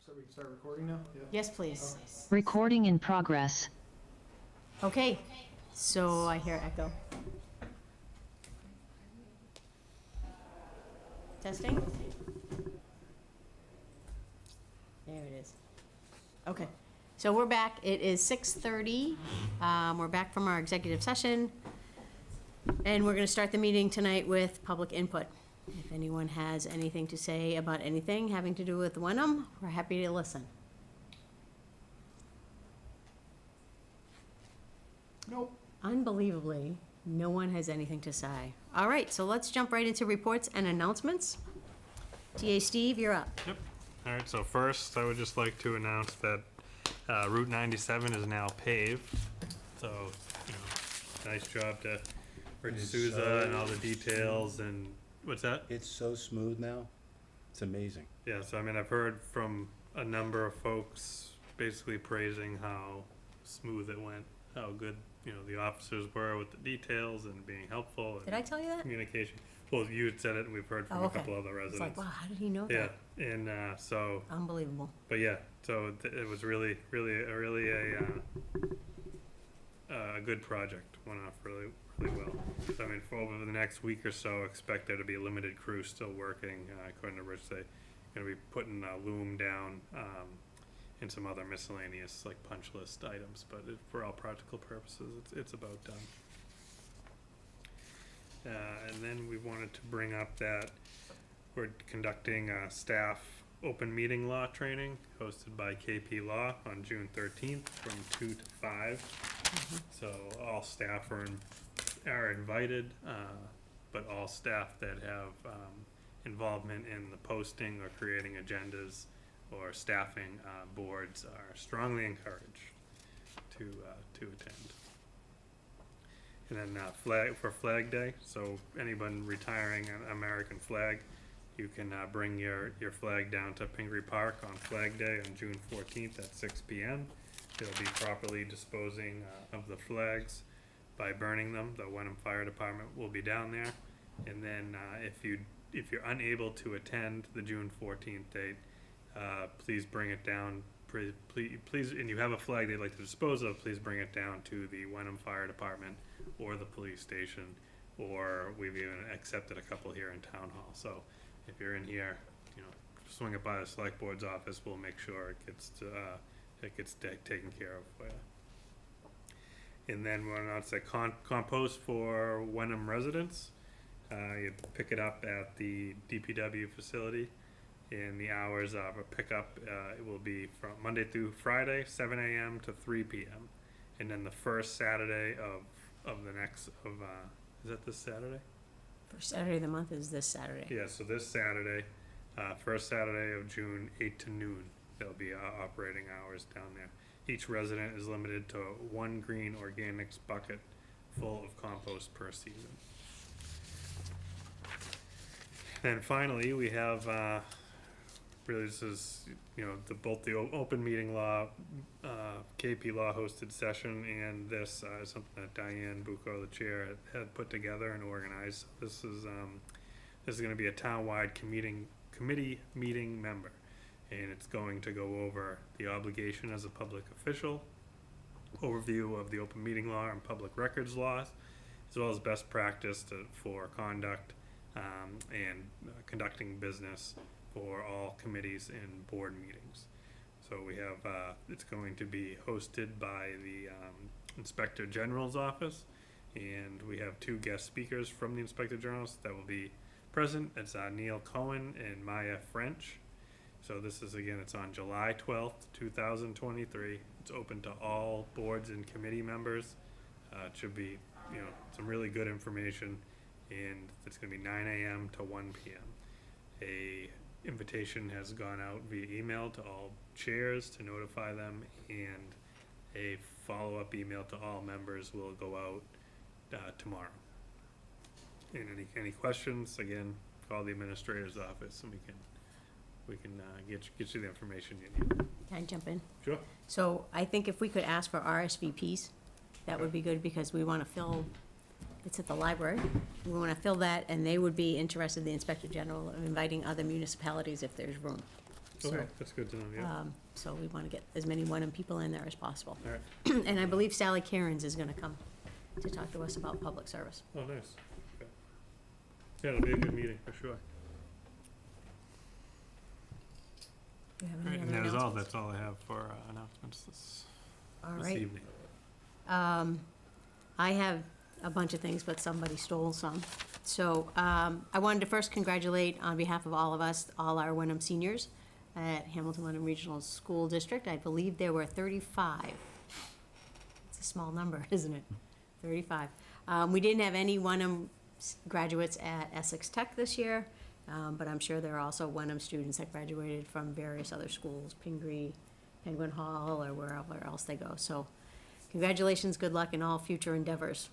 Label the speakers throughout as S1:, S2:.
S1: So we can start recording now? Yeah.
S2: Yes, please.
S3: Recording in progress.
S2: Okay, so I hear echo. Testing? There it is. Okay, so we're back. It is 6:30. We're back from our executive session. And we're going to start the meeting tonight with public input. If anyone has anything to say about anything having to do with Wenham, we're happy to listen.
S1: Nope.
S2: Unbelievably, no one has anything to say. All right, so let's jump right into reports and announcements. TA Steve, you're up.
S4: Yep. All right, so first, I would just like to announce that Route 97 is now paved. So, nice job to Rich
S5: It's
S4: Souza
S5: so
S4: and all the details and, what's that?
S5: It's so smooth now. It's amazing.
S4: Yeah, so I mean, I've heard from a number of folks basically praising how smooth it went, how good, the officers were with the details and being helpful. And
S2: Did I tell you that?
S4: communication. Well, you had said it, and we've heard from
S2: Oh,
S4: a
S2: okay.
S4: couple other
S2: It's
S4: residents.
S2: like, wow, how did he know
S4: Yeah,
S2: that?
S4: and so,
S2: Unbelievable.
S4: but yeah, so it was really a good project. Went off really well. So, I mean, for over the next week or so, expect there to be a limited crew still working. According to Rich, they're going to be putting a loom down and some other miscellaneous like punch list items. But for all practical purposes, it's about done. And then we wanted to bring up that we're conducting a staff open meeting law training hosted by KP Law on June 13th from 2 to 5. So all staff are invited, but all staff that have involvement in the posting or creating agendas or staffing boards are strongly encouraged to attend. And then Flag Day, so anyone retiring an American flag, you can bring your flag down to Pingree Park on Flag Day on June 14th at 6 p.m. They'll be properly disposing of the flags by burning them. The Wenham Fire Department will be down there. And then if you're unable to attend the June 14th date, please bring it down. Please, and you have a flag they'd like to dispose of, please bring it down to the Wenham Fire Department or the police station, or we've even accepted a couple here in Town Hall. So if you're in here, swing it by the Select Board's office. We'll make sure it gets taken care of for you. And then we're on to compost for Wenham residents. You pick it up at the DPW facility. And the hours of a pickup, it will be from Monday through Friday, 7 a.m. to 3 p.m. And then the first Saturday of the next, is that this Saturday?
S2: First Saturday of the month is this Saturday.
S4: Yeah, so this Saturday, first Saturday of June, 8 to noon, there'll be operating hours down there. Each resident is limited to 1 green organics bucket full of compost per season. Then finally, we have, really this is, both the open meeting law, KP Law hosted session, and this is something that Diane Bucco, the chair, had put together and organized. This is going to be a town-wide committee meeting member, and it's going to go over the obligation as a public official, overview of the open meeting law and public records laws, as well as best practice for conduct and conducting business for all committees and board meetings. So we have, it's going to be hosted by the Inspector General's office, and we have 2 guest speakers from the Inspector General's that will be present. It's Neil Cohen and Maya French. So this is, again, it's on July 12th, 2023. It's open to all boards and committee members. It should be, some really good information, and it's going to be 9 a.m. to 1 p.m. A invitation has gone out via email to all chairs to notify them, and a follow-up email to all members will go out tomorrow. And any questions, again, call the administrator's office, and we can get you the information you need.
S2: Can I jump in?
S4: Sure.
S2: So I think if we could ask for RSVPs, that would be good, because we want to fill, it's at the library. We want to fill that, and they would be interested, the Inspector General, of inviting other municipalities if there's room. So,
S4: Okay, that's good to know, yeah.
S2: So we want to get as many Wenham people in there as possible.
S4: All right.
S2: And I believe Sally Cairns is gonna come to talk to us about public service.
S4: Oh, nice. Okay. Yeah, it'll be a good meeting for sure.
S2: Do you have
S4: All
S2: any
S4: right, and
S2: other
S4: that is all,
S2: announcements?
S4: that's all I have for announcements
S2: All
S4: this
S2: right.
S4: evening.
S2: I have a bunch of things, but somebody stole some. So, I wanted to first congratulate, on behalf of all of us, all our Wenham seniors at Hamilton Wenham Regional School District. I believe there were 35. It's a small number, isn't it? 35. We didn't have any Wenham graduates at Essex Tech this year, but I'm sure there are also Wenham students that graduated from various other schools, Pingree, Penguin Hall, or wherever else they go. So, congratulations, good luck in all future endeavors.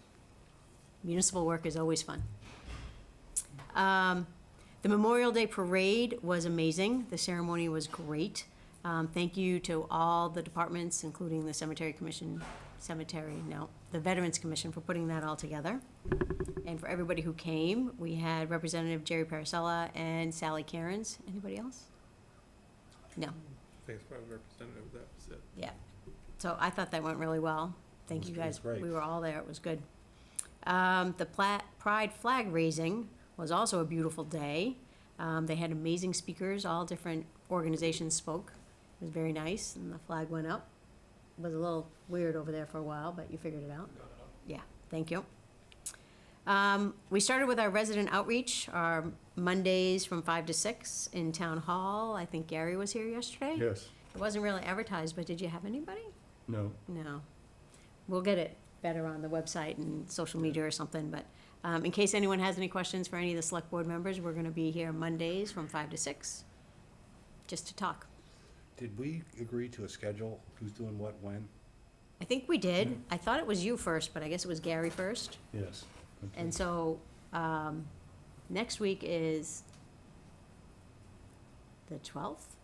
S2: Municipal work is always fun. The Memorial Day Parade was amazing. The ceremony was great. Thank you to all the departments, including the the Veterans Commission for putting that all together. And for everybody who came, we had Representative Jerry Paracella and Sally Cairns. Anybody else? No.
S4: Thanks for the representative, that was it.
S2: Yeah. So I thought that went really well. Thank you
S5: It was
S2: guys.
S5: great.
S2: We were all there. It was good. The Pride flag raising was also a beautiful day. They had amazing speakers. All different organizations spoke. It was very nice, and the flag went up. It was a little weird over there for a while, but you figured it out. Yeah, thank you. We started with our resident outreach, our Mondays from 5 to 6 in Town Hall. I think Gary was here yesterday.
S6: Yes,
S2: It wasn't really advertised, but did you have anybody?
S6: no,
S2: No. We'll get it better on the website and social media or something, but in case anyone has any questions for any of the select board members, we're gonna be here Mondays from 5 to 6, just to talk.
S5: Did we agree to a schedule? Who's doing what, when?
S2: I think we did. I thought it was you first, but I guess it was Gary first.
S6: yes. Okay.
S2: And so, next week is the 12th?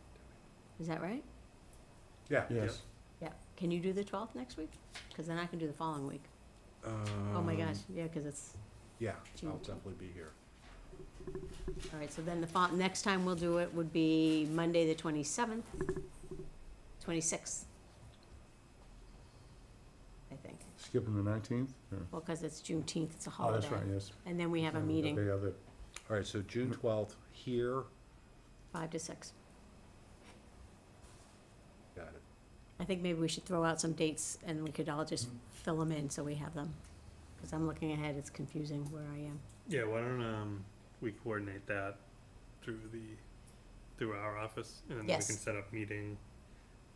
S2: Is that right?
S5: Yeah.
S6: Yes,
S2: Yeah. Can you do the 12th next week? Because then I can do the following week. Oh my gosh, yeah, because it's,
S5: Yeah, I'll
S2: June.
S5: definitely be here.
S2: all right, so then the next time we'll do it would be Monday, the 27th, 26th. I think.
S6: skipping the 19th? or-
S2: Well, because it's Juneteenth, it's a
S6: Oh,
S2: holiday.
S6: that's right, yes.
S2: And then we have a
S6: The
S2: meeting,
S6: day of the-
S5: All right, so June 12th here.
S2: 5 to 6.
S5: Got it.
S2: I think maybe we should throw out some dates and we could all just fill them in so we have them. Because I'm looking ahead, it's confusing where I am.
S4: Yeah, why don't, we coordinate that through our office, and then we
S2: Yes.
S4: can set up meeting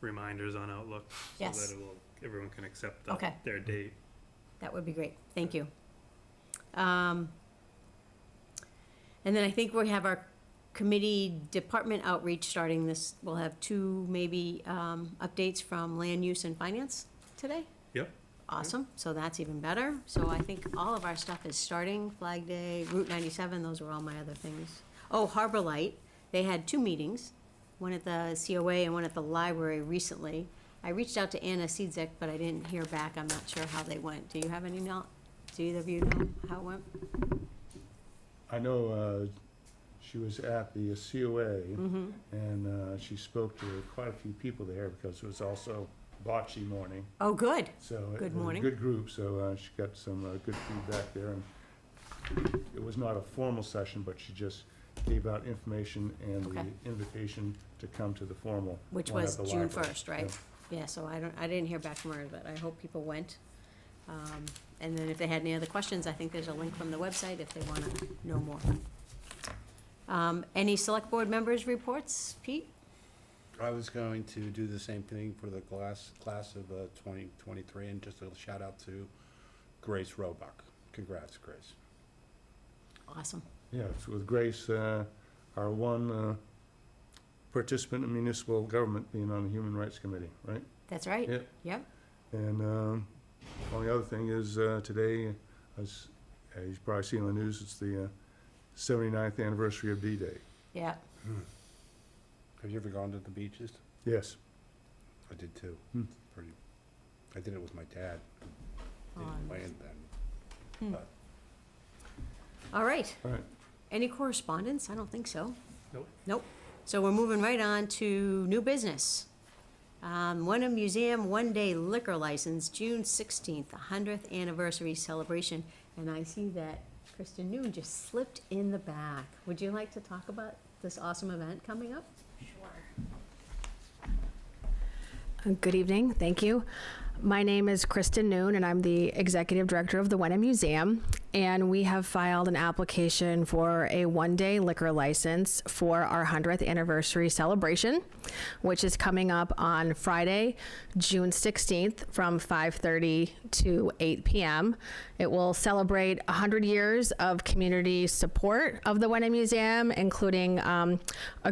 S4: reminders on Outlook, so
S2: Yes.
S4: that everyone can accept
S2: Okay.
S4: their date.
S2: That would be great, thank you. And then I think we have our committee department outreach starting this, we'll have 2 maybe updates from land use and finance today.
S4: Yep.
S2: Awesome, so that's even better. So I think all of our stuff is starting, Flag Day, Route 97, those were all my other things. Oh, Harbor Light, they had 2 meetings, one at the COA and one at the library recently. I reached out to Anna Sedzek, but I didn't hear back, I'm not sure how they went. Do you have any do either of you know how it went?
S6: I know she was at the COA,
S2: Mm-hmm,
S6: and she spoke to quite a few people there because it was also bocce morning.
S2: oh, good,
S6: So
S2: Good
S6: it was
S2: morning.
S6: a good group, so she got some good feedback there. And it was not a formal session, but she just gave out information and
S2: Okay.
S6: the invitation to come to the formal
S2: which
S6: one at
S2: was
S6: the
S2: June
S6: library.
S2: 1st, right? Yeah, so I didn't hear back from her, but I hope people went. And then if they had any other questions, I think there's a link from the website if they wanna know more. Any select board members' reports, Pete?
S5: I was going to do the same thing for the class of 2023, and just a shout out to Grace Roebuck. Congrats, Grace.
S2: Awesome.
S6: Yeah, it's with Grace, our one participant in municipal government being on the Human Rights Committee, right?
S2: That's right.
S6: Yeah.
S2: Yep.
S6: And only other thing is today, as you've probably seen on the news, it's the 79th anniversary of D-Day.
S2: Yeah.
S5: Have you ever gone to the beaches?
S6: Yes.
S5: I did too.
S6: Hmm.
S5: Pretty. I did it with my dad.
S2: Oh,
S5: Didn't land then.
S2: Hmm.
S5: But
S2: All right.
S6: All right.
S2: Any correspondence? I don't think so.
S4: Nope.
S2: Nope. So we're moving right on to new business. Wenham Museum one-day liquor license, June 16th, the 100th anniversary celebration. And I see that Kristen Noon just slipped in the back. Would you like to talk about this awesome event coming up?
S7: Good evening, thank you. My name is Kristen Noon, and I'm the Executive Director of the Wenham Museum. And we have filed an application for a one-day liquor license for our 100th anniversary celebration, which is coming up on Friday, June 16th from 5:30 to 8 p.m. It will celebrate 100 years of community support of the Wenham Museum, including a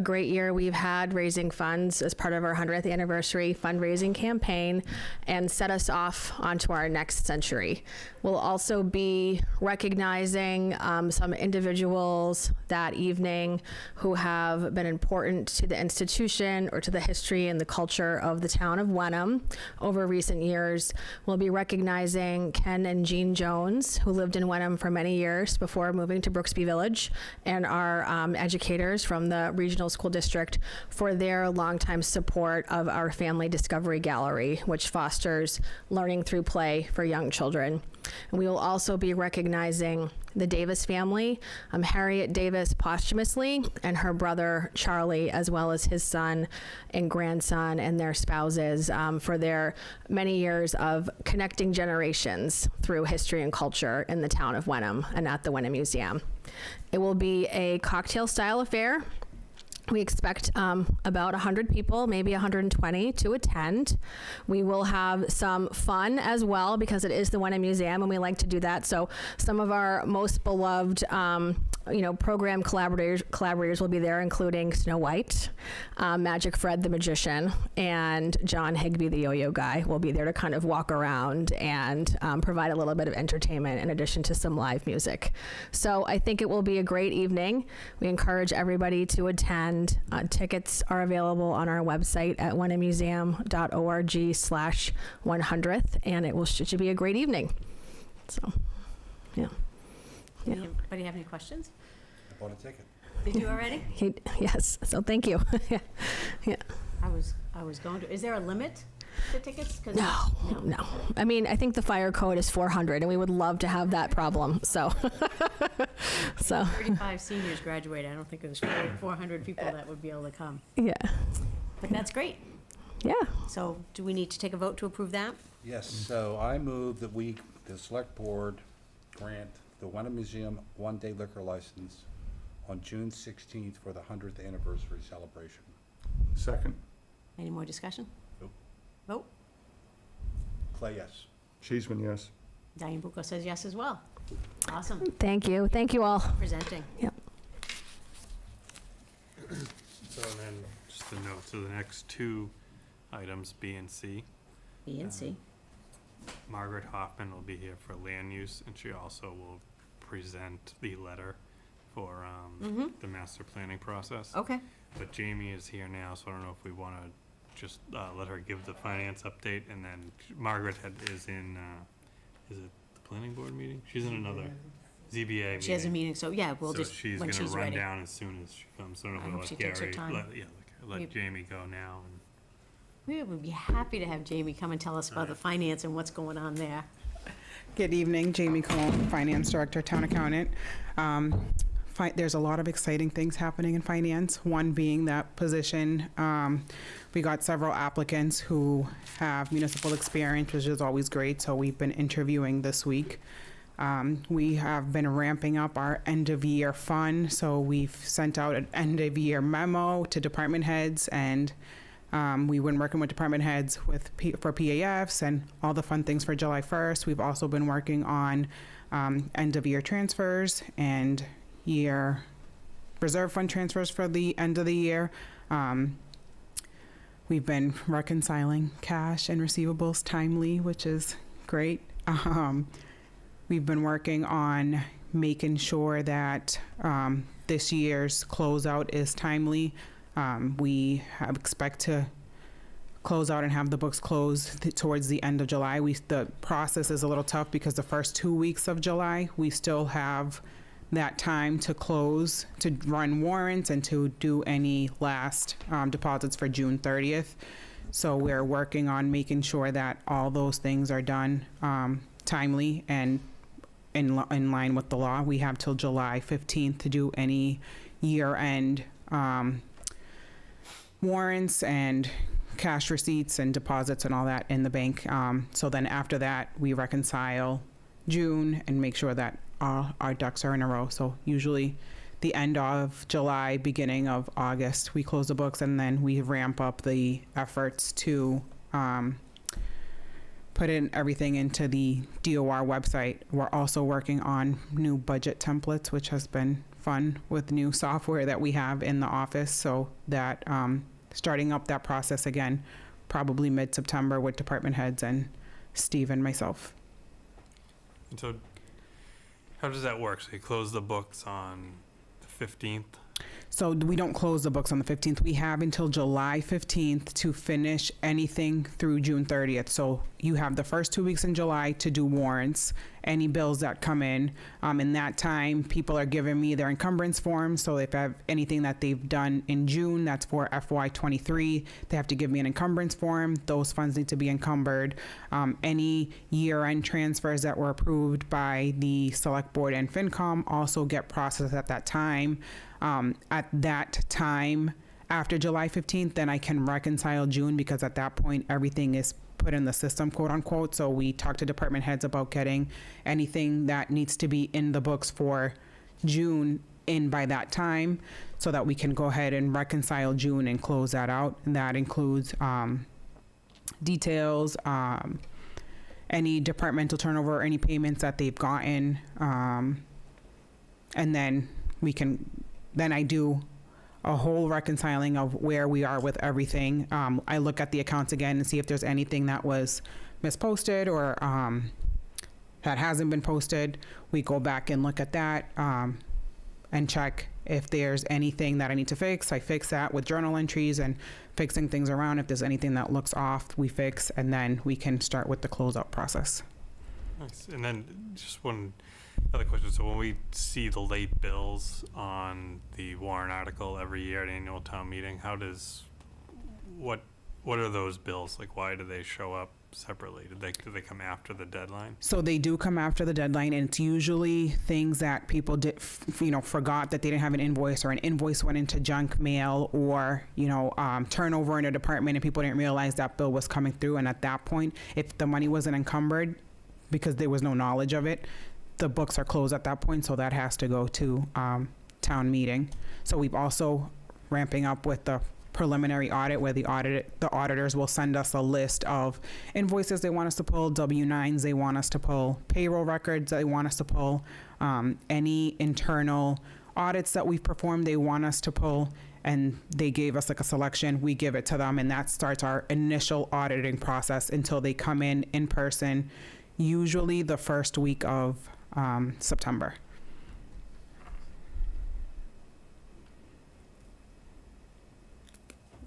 S7: great year we've had raising funds as part of our 100th anniversary fundraising campaign, and set us off onto our next century. We'll also be recognizing some individuals that evening who have been important to the institution or to the history and the culture of the town of Wenham over recent years. We'll be recognizing Ken and Jean Jones, who lived in Wenham for many years before moving to Brooksby Village, and our educators from the regional school district for their longtime support of our Family Discovery Gallery, which fosters learning through play for young children. And we will also be recognizing the Davis family, Harriet Davis posthumously, and her brother Charlie, as well as his son and grandson and their spouses, for their many years of connecting generations through history and culture in the town of Wenham and at the Wenham Museum. It will be a cocktail-style affair. We expect about 100 people, maybe 120 to attend. We will have some fun as well because it is the Wenham Museum and we like to do that. So some of our most beloved program collaborators will be there, including Snow White, Magic Fred the Magician, and John Higby the Yo-Yo Guy will be there to kind of walk around and provide a little bit of entertainment in addition to some live music. So I think it will be a great evening. We encourage everybody to attend. Tickets are available on our website at wenhammuseum.org/100th, and it should be a great evening. So, yeah.
S2: Anybody have any questions?
S5: I bought a ticket.
S2: Did you already?
S7: Yes, so thank you. Yeah.
S2: I was going to. Is there a limit to tickets? 'Cause
S7: No. I mean, I think the fire code is 400, and we would love to have that problem, so.
S2: 35 seniors graduated. I don't think there's 400 people that would be able to come.
S7: Yeah.
S2: But that's great.
S7: Yeah.
S2: So do we need to take a vote to approve that?
S5: Yes, so I move that the select board grant the Wenham Museum one-day liquor license on June 16th for the 100th anniversary celebration.
S6: Second.
S2: Any more discussion?
S5: Nope.
S2: Vote.
S5: Clay, yes.
S6: Cheeseman, yes.
S2: Diane Bucco says yes as well. Awesome.
S7: Thank you. Thank you all.
S2: Presenting.
S7: Yep.
S4: So then, just a note, so the next two items, B and C,
S2: B and C.
S4: Margaret Hoffman will be here for land use, and she also will present the letter for the master planning process.
S2: Okay.
S4: But Jamie is here now, so I don't know if we want to just let her give the finance update, and then Margaret is in, is it the planning board meeting? She's in another ZBA meeting.
S2: She has a meeting, so yeah, we'll
S4: So
S2: just,
S4: she's
S2: when
S4: gonna
S2: she's
S4: run
S2: ready.
S4: down as soon as she comes, so I don't
S2: I
S4: know
S2: hope
S4: if
S2: she
S4: we
S2: takes her
S4: let
S2: time.
S4: Gary, let
S2: We-
S4: Jamie go now. And
S2: We would be happy to have Jamie come and tell us about the finance and what's going on there.
S8: Good evening, Jamie Cologne, Finance Director, Town Accountant. There's a lot of exciting things happening in finance, one being that position. We got several applicants who have municipal experience, which is always great, so we've been interviewing this week. We have been ramping up our end-of-year fund, so we've sent out an end-of-year memo to department heads, and we've been working with department heads for PAFs and all the fun things for July 1st. We've also been working on end-of-year transfers and year reserve fund transfers for the end of the year. We've been reconciling cash and receivables timely, which is great. We've been working on making sure that this year's closeout is timely. We expect to close out and have the books closed towards the end of July. The process is a little tough because the first 2 weeks of July, we still have that time to close, to run warrants and to do any last deposits for June 30th. So we're working on making sure that all those things are done timely and in line with the law. We have till July 15th to do any year-end warrants and cash receipts and deposits and all that in the bank. So then after that, we reconcile June and make sure that our ducks are in a row. So usually the end of July, beginning of August, we close the books, and then we ramp up the efforts to put in everything into the DOR website. We're also working on new budget templates, which has been fun with new software that we have in the office. So that starting up that process again, probably mid-September with department heads and Steve and myself.
S4: And so how does that work? So you close the books on the 15th?
S8: So we don't close the books on the 15th. We have until July 15th to finish anything through June 30th. So you have the first 2 weeks in July to do warrants, any bills that come in. In that time, people are giving me their encumbrance forms. So if I have anything that they've done in June, that's for FY23, they have to give me an encumbrance form. Those funds need to be encumbered. Any year-end transfers that were approved by the Select Board and FinCom also get processed at that time. At that time, after July 15th, then I can reconcile June, because at that point, everything is put in the system, quote unquote. So we talk to department heads about getting anything that needs to be in the books for June in by that time, so that we can go ahead and reconcile June and close that out. And that includes details, any departmental turnover, any payments that they've gotten. And then then I do a whole reconciling of where we are with everything. I look at the accounts again and see if there's anything that was misposted or that hasn't been posted. We go back and look at that and check if there's anything that I need to fix. I fix that with journal entries and fixing things around. If there's anything that looks off, we fix, and then we can start with the closeout process.
S4: Nice. And then just one other question. So when we see the late bills on the warrant article every year at annual town meeting, what are those bills? Like, why do they show up separately? Do they come after the deadline? So
S8: they do come after the deadline, and it's usually things that people did, forgot that they didn't have an invoice, or an invoice went into junk mail, or, turnover in a department and people didn't realize that bill was coming through. And at that point, if the money wasn't encumbered because there was no knowledge of it, the books are closed at that point. So that has to go to town meeting. So we've also ramping up with the preliminary audit, where the auditors will send us a list of invoices they want us to pull, W-9s they want us to pull, payroll records they want us to pull, any internal audits that we've performed they want us to pull, and they gave us like a selection. We give it to them, and that starts our initial auditing process until they come in person, usually the first week of September.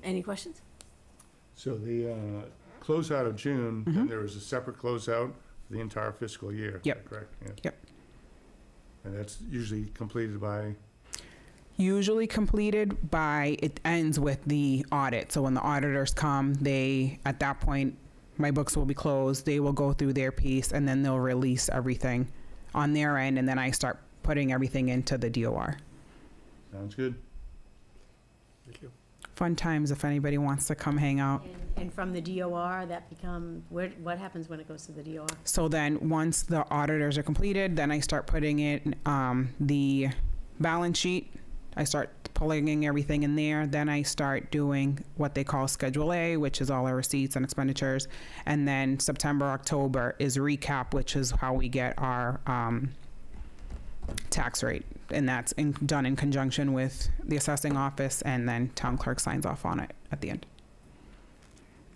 S2: Any questions?
S6: So the closeout of June, then there is a separate closeout for the entire fiscal year.
S8: Yep.
S6: Is that correct? Yes.
S8: Yep.
S6: And that's usually completed by?
S8: Usually completed by, it ends with the audit. So when the auditors come, at that point, my books will be closed. They will go through their piece, and then they'll release everything on their end, and then I start putting everything into the DOR.
S6: Sounds good.
S4: Thank you.
S8: Fun times if anybody wants to come hang out.
S2: And from the DOR, what happens when it goes to the DOR?
S8: So then once the auditors are completed, then I start putting in the balance sheet. I start pulling everything in there. Then I start doing what they call Schedule A, which is all our receipts and expenditures. And then September, October is recap, which is how we get our tax rate. And that's done in conjunction with the assessing office, and then town clerk signs off on it at the end.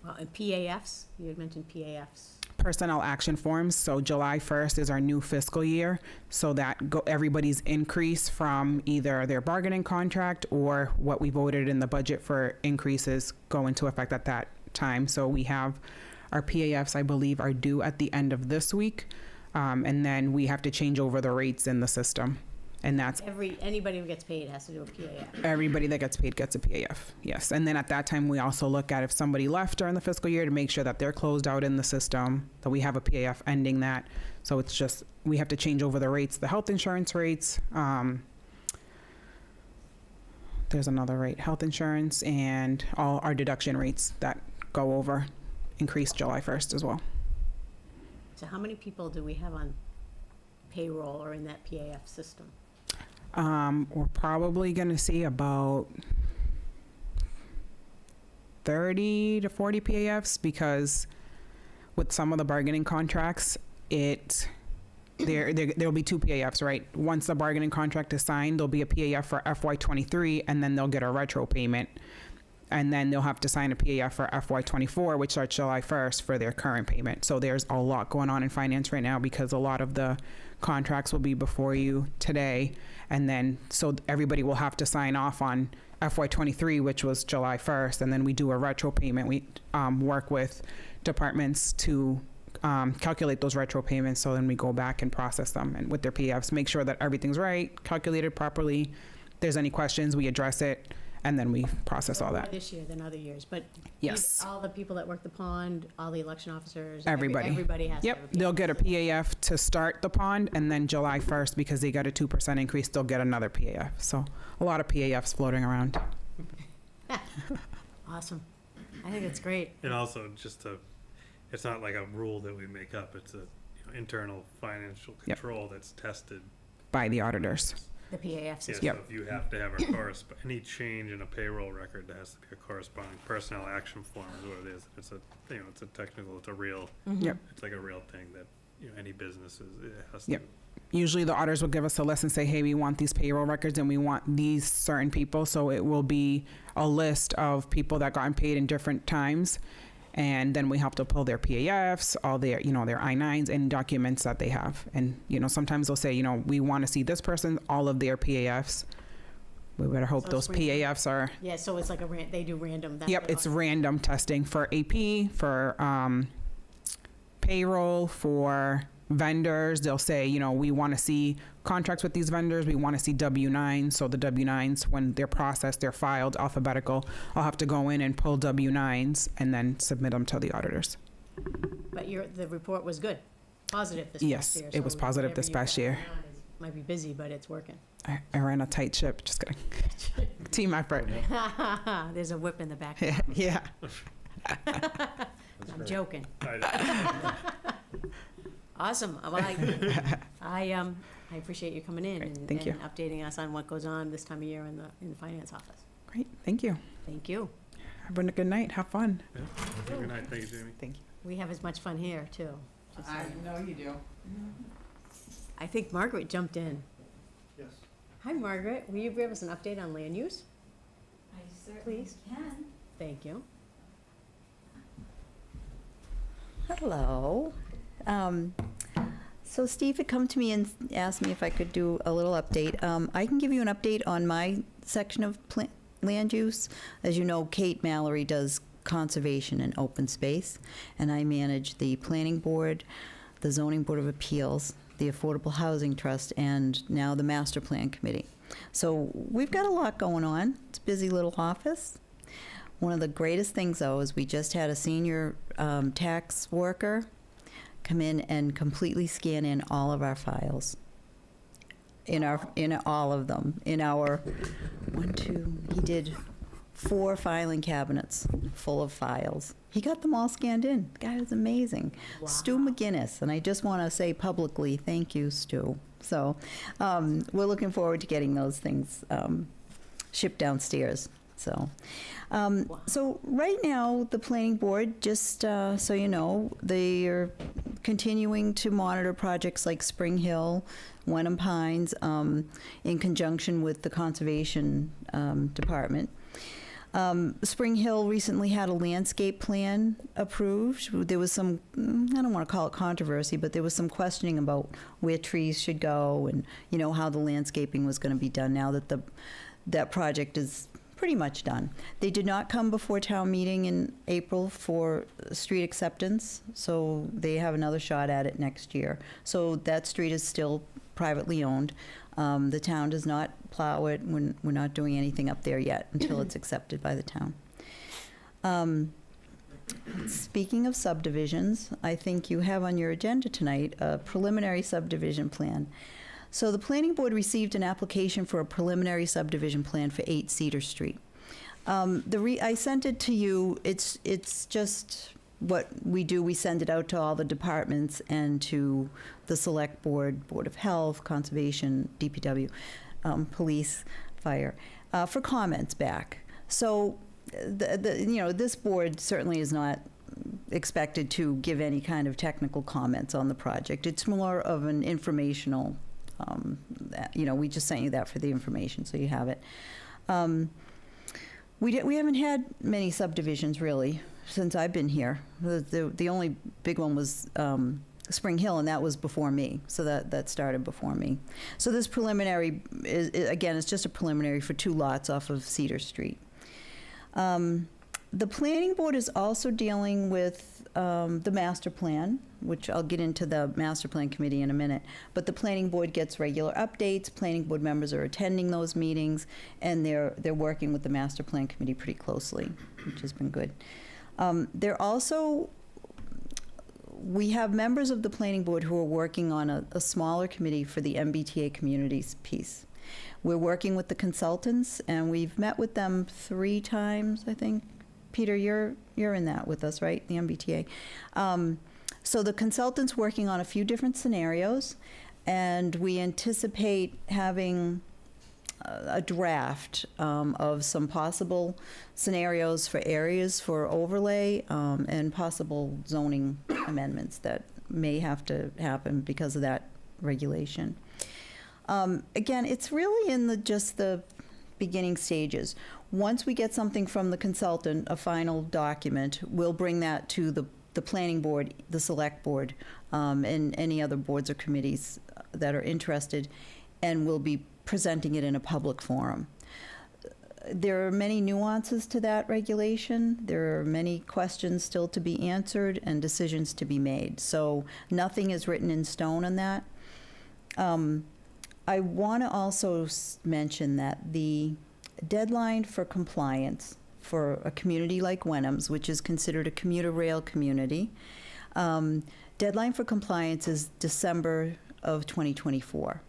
S2: Well, and PAFs, you had mentioned PAFs.
S8: Personnel action forms. So July 1st is our new fiscal year. So that everybody's increase from either their bargaining contract or what we voted in the budget for increases go into effect at that time. So we have our PAFs, I believe, are due at the end of this week. And then we have to change over the rates in the system. And that's
S2: Anybody who gets paid has to do a PAF.
S8: everybody that gets paid gets a PAF, yes. And then at that time, we also look at if somebody left during the fiscal year to make sure that they're closed out in the system, that we have a PAF ending that. So it's just, we have to change over the rates, the health insurance rates. There's another rate, health insurance, and all our deduction rates that go over increased July 1st as well.
S2: So how many people do we have on payroll or in that PAF system?
S8: We're probably going to see about 30 to 40 PAFs because with some of the bargaining contracts, there'll be two PAFs, right? Once the bargaining contract is signed, there'll be a PAF for FY23, and then they'll get a retro payment. And then they'll have to sign a PAF for FY24, which starts July 1st for their current payment. So there's a lot going on in finance right now because a lot of the contracts will be before you today. And then, so everybody will have to sign off on FY23, which was July 1st. And then we do a retro payment. We work with departments to calculate those retro payments. So then we go back and process them and with their PAFs, make sure that everything's right, calculated properly. If there's any questions, we address it. And then we process all
S2: More
S8: that.
S2: this year than other years, but
S8: Yes.
S2: all the people that work the pond, all the election officers.
S8: Everybody.
S2: Everybody has to have a
S8: Yep, they'll get a PAF to start the pond, and then July 1st, because they got a 2% increase, they'll get another PAF. So a lot of PAFs floating around.
S2: Awesome. I think it's great.
S4: And also, it's not like a rule that we make up, it's internal financial
S8: Yep.
S4: control that's tested.
S8: By the auditors.
S2: The PAF
S4: Yeah,
S2: system.
S4: so
S8: Yep.
S4: if you have to have any change in a payroll record, there has to be a corresponding personnel action form is what it is. It's a technical, it's a real,
S8: Yep.
S4: it's like a real thing that, any business it has
S8: Yep.
S4: to.
S8: Usually the auditors will give us a list and say, hey, we want these payroll records and we want these certain people. So it will be a list of people that got paid in different times. And then we have to pull their PAFs, all their, their I-9s and documents that they have. And, sometimes they'll say, we want to see this person, all of their PAFs. We better hope
S2: So
S8: those
S2: it's random.
S8: PAFs are,
S2: Yeah, so it's like they do random. that's
S8: yep,
S2: what
S8: it's random testing for AP, for payroll, for vendors. They'll say, we want to see contracts with these vendors. We want to see W-9s. So the W-9s, when they're processed, they're filed alphabetical. I'll have to go in and pull W-9s and then submit them to the auditors.
S2: But the report was good, positive this
S8: Yes,
S2: past year.
S8: it was
S2: so
S8: positive
S2: whatever
S8: this
S2: you've got
S8: past year.
S2: going on might be busy, but it's working.
S8: I ran a tight ship. Just kidding. Team effort.
S2: There's a whip in the back.
S8: Yeah.
S2: I'm joking.
S4: I-
S2: Awesome. Well, I appreciate you coming in
S8: Great,
S2: and
S8: thank you.
S2: updating us on what goes on this time of year in the finance office.
S8: Great. Thank you.
S2: Thank you.
S8: Have a good night. Have fun.
S4: Good night, thank you, Jamie.
S8: Thank you.
S2: We have as much fun here too. Just so you know.
S8: know you do.
S2: I think Margaret jumped in.
S1: Yes.
S2: Hi, Margaret. Will you give us an update on land use?
S9: I certainly
S2: Please.
S9: can.
S2: Thank you.
S9: Hello. So Steve had come to me and asked me if I could do a little update. I can give you an update on my section of land use. As you know, Kate Mallory does conservation and open space, and I manage the planning board, the zoning board of appeals, the Affordable Housing Trust, and now the master plan committee. So we've got a lot going on. It's a busy little office. One of the greatest things, though, is we just had a senior tax worker come in and completely scan in all of our files. In all of them. In our he did 4 filing cabinets full of files. He got them all scanned in. The guy was amazing.
S2: Wow.
S9: Stu McGinnis, and I just want to say publicly, thank you, Stu. So we're looking forward to getting those things shipped downstairs. So right now, the planning board, just so you know, they are continuing to monitor projects like Spring Hill, Wenham Pines, in conjunction with the Conservation Department. Spring Hill recently had a landscape plan approved. There was some, I don't want to call it controversy, but there was some questioning about where trees should go and, how the landscaping was going to be done now that that project is pretty much done. They did not come before town meeting in April for street acceptance, so they have another shot at it next year. So that street is still privately owned. The town does not plow it. We're not doing anything up there yet until it's accepted by the town. Speaking of subdivisions, I think you have on your agenda tonight a preliminary subdivision plan. So the planning board received an application for a preliminary subdivision plan for 8 Cedar Street. I sent it to you. It's just what we do. We send it out to all the departments and to the select board, Board of Health, Conservation, DPW, police, fire, for comments back. So this board certainly is not expected to give any kind of technical comments on the project. It's more of an informational, we just sent you that for the information, so you have it. We haven't had many subdivisions, really, since I've been here. The only big one was Spring Hill, and that was before me, so that started before me. So this preliminary, it's just a preliminary for 2 lots off of Cedar Street. The planning board is also dealing with the master plan, which I'll get into the master plan committee in a minute. But the planning board gets regular updates. Planning board members are attending those meetings, and they're working with the master plan committee pretty closely, which has been good. We have members of the planning board who are working on a smaller committee for the MBTA communities piece. We're working with the consultants, and we've met with them 3 times, I think. Peter, you're in that with us, right? The MBTA. So the consultant's working on a few different scenarios, and we anticipate having a draft of some possible scenarios for areas for overlay and possible zoning amendments that may have to happen because of that regulation. Again, it's really in just the beginning stages. Once we get something from the consultant, a final document, we'll bring that to the planning board, the select board, and any other boards or committees that are interested, and we'll be presenting it in a public forum. There are many nuances to that regulation. There are many questions still to be answered and decisions to be made. So nothing is written in stone on that. I want to also mention that the deadline for compliance for a community like Wenham's, which is considered a commuter rail community, deadline for compliance is December of 2024.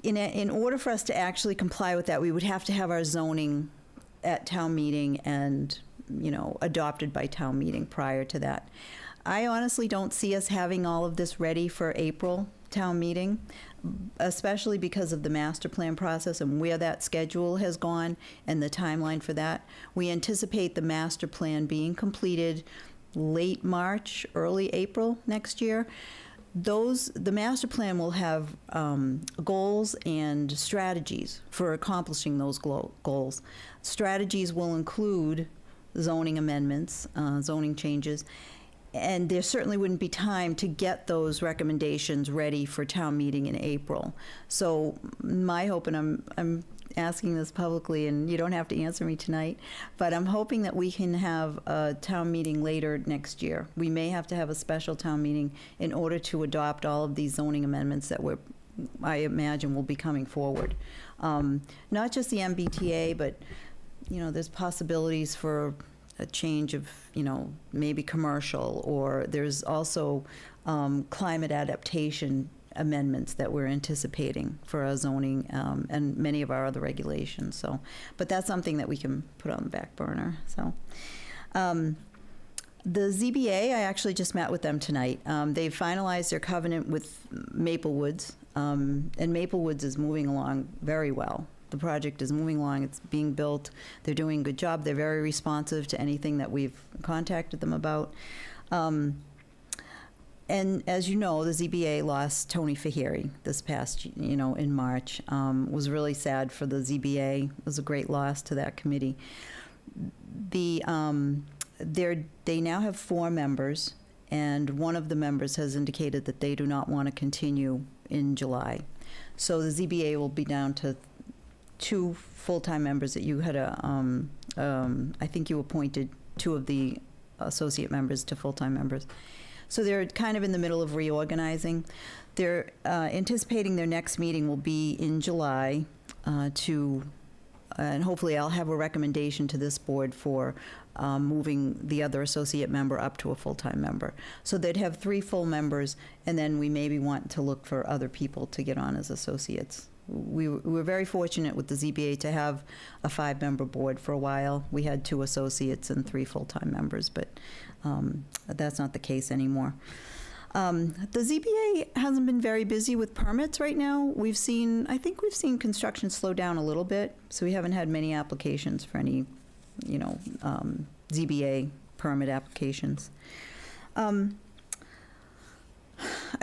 S9: In order for us to actually comply with that, we would have to have our zoning at town meeting and, adopted by town meeting prior to that. I honestly don't see us having all of this ready for April town meeting, especially because of the master plan process and where that schedule has gone and the timeline for that. We anticipate the master plan being completed late March, early April next year. The master plan will have goals and strategies for accomplishing those goals. Strategies will include zoning amendments, zoning changes, and there certainly wouldn't be time to get those recommendations ready for town meeting in April. So my hope, and I'm asking this publicly, and you don't have to answer me tonight, but I'm hoping that we can have a town meeting later next year. We may have to have a special town meeting in order to adopt all of these zoning amendments that I imagine will be coming forward. Not just the MBTA, but there's possibilities for a change of, maybe commercial, or there's also climate adaptation amendments that we're anticipating for our zoning and many of our other regulations. So, but that's something that we can put on the back burner. So, the ZBA, I actually just met with them tonight. They've finalized their covenant with Maple Woods, and Maple Woods is moving along very well. The project is moving along. It's being built. They're doing a good job. They're very responsive to anything that we've contacted them about. And as you know, the ZBA lost Tony Fahiri this past, in March. Was really sad for the ZBA. It was a great loss to that committee. They now have 4 members, and one of the members has indicated that they do not want to continue in July. So the ZBA will be down to 2 full-time members that you had I think you appointed 2 of the associate members to full-time members. So they're kind of in the middle of reorganizing. They're anticipating their next meeting will be in July and hopefully I'll have a recommendation to this board for moving the other associate member up to a full-time member. So they'd have 3 full members, and then we maybe want to look for other people to get on as associates. We were very fortunate with the ZBA to have a 5-member board for a while. We had 2 associates and 3 full-time members, but that's not the case anymore. The ZBA hasn't been very busy with permits right now. I think we've seen construction slow down a little bit, so we haven't had many applications for any, ZBA permit applications. I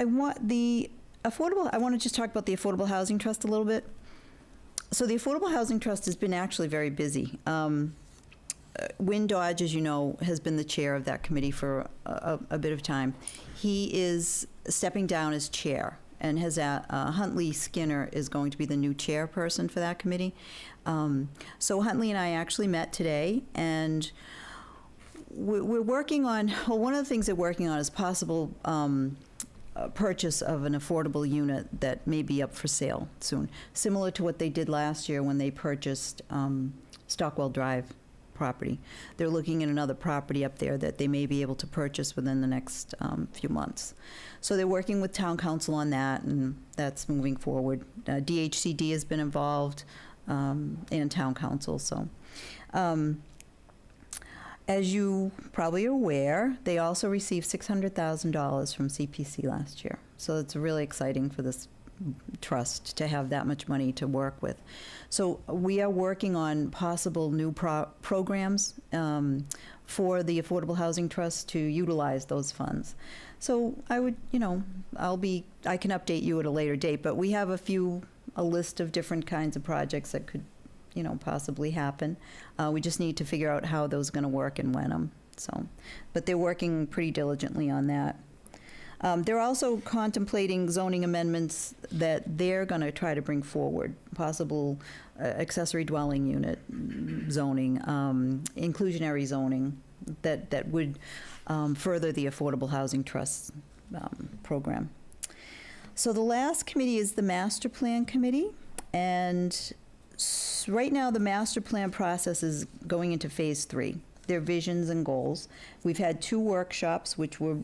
S9: want to just talk about the Affordable Housing Trust a little bit. So the Affordable Housing Trust has been actually very busy. Wynn Dodge, as you know, has been the chair of that committee for a bit of time. He is stepping down as chair, and Huntley Skinner is going to be the new chairperson for that committee. So Huntley and I actually met today, and we're working on, one of the things they're working on is possible purchase of an affordable unit that may be up for sale soon, similar to what they did last year when they purchased Stockwell Drive property. They're looking at another property up there that they may be able to purchase within the next few months. So they're working with town council on that, and that's moving forward. DHCD has been involved, and town council. So as you probably are aware, they also received $600,000 from CPC last year. So it's really exciting for this trust to have that much money to work with. So we are working on possible new programs for the Affordable Housing Trust to utilize those funds. So I would, I can update you at a later date, but we have a list of different kinds of projects that could, possibly happen. We just need to figure out how those are going to work in Wenham. So, but they're working pretty diligently on that. They're also contemplating zoning amendments that they're going to try to bring forward, possible accessory dwelling unit zoning, inclusionary zoning that would further the Affordable Housing Trust program. So the last committee is the Master Plan Committee, and right now the Master Plan process is going into phase 3. Their visions and goals. We've had 2 workshops, which were,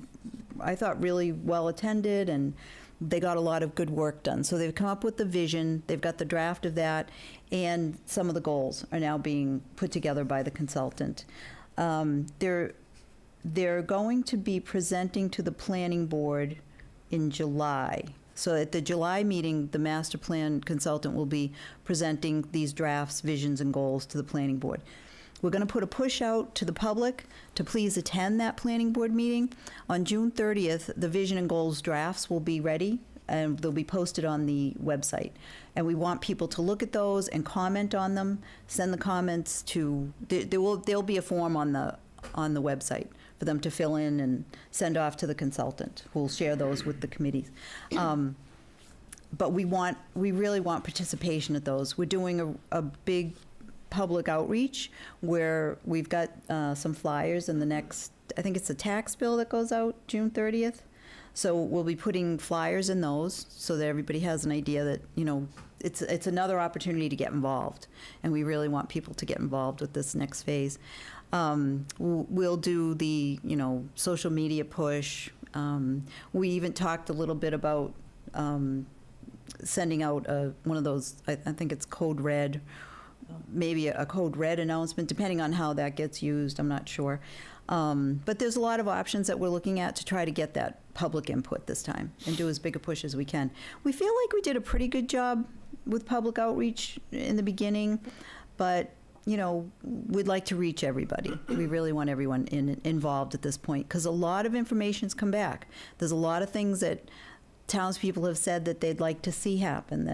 S9: I thought, really well attended, and they got a lot of good work done. So they've come up with the vision, they've got the draft of that, and some of the goals are now being put together by the consultant. They're going to be presenting to the planning board in July. So at the July meeting, the master plan consultant will be presenting these drafts, visions, and goals to the planning board. We're going to put a push out to the public to please attend that planning board meeting. On June 30th, the vision and goals drafts will be ready, and they'll be posted on the website. And we want people to look at those and comment on them, send the comments to, there'll be a form on the website for them to fill in and send off to the consultant, who will share those with the committees. But we really want participation at those. We're doing a big public outreach where we've got some flyers in the next, I think it's a tax bill that goes out June 30th. So we'll be putting flyers in those so that everybody has an idea that, it's another opportunity to get involved. And we really want people to get involved with this next phase. We'll do the, social media push. We even talked a little bit about sending out one of those, I think it's Code Red, maybe a Code Red announcement, depending on how that gets used, I'm not sure. But there's a lot of options that we're looking at to try to get that public input this time and do as big a push as we can. We feel like we did a pretty good job with public outreach in the beginning, but we'd like to reach everybody. We really want everyone involved at this point, because a lot of information's come back. There's a lot of things that townspeople have said that they'd like to see happen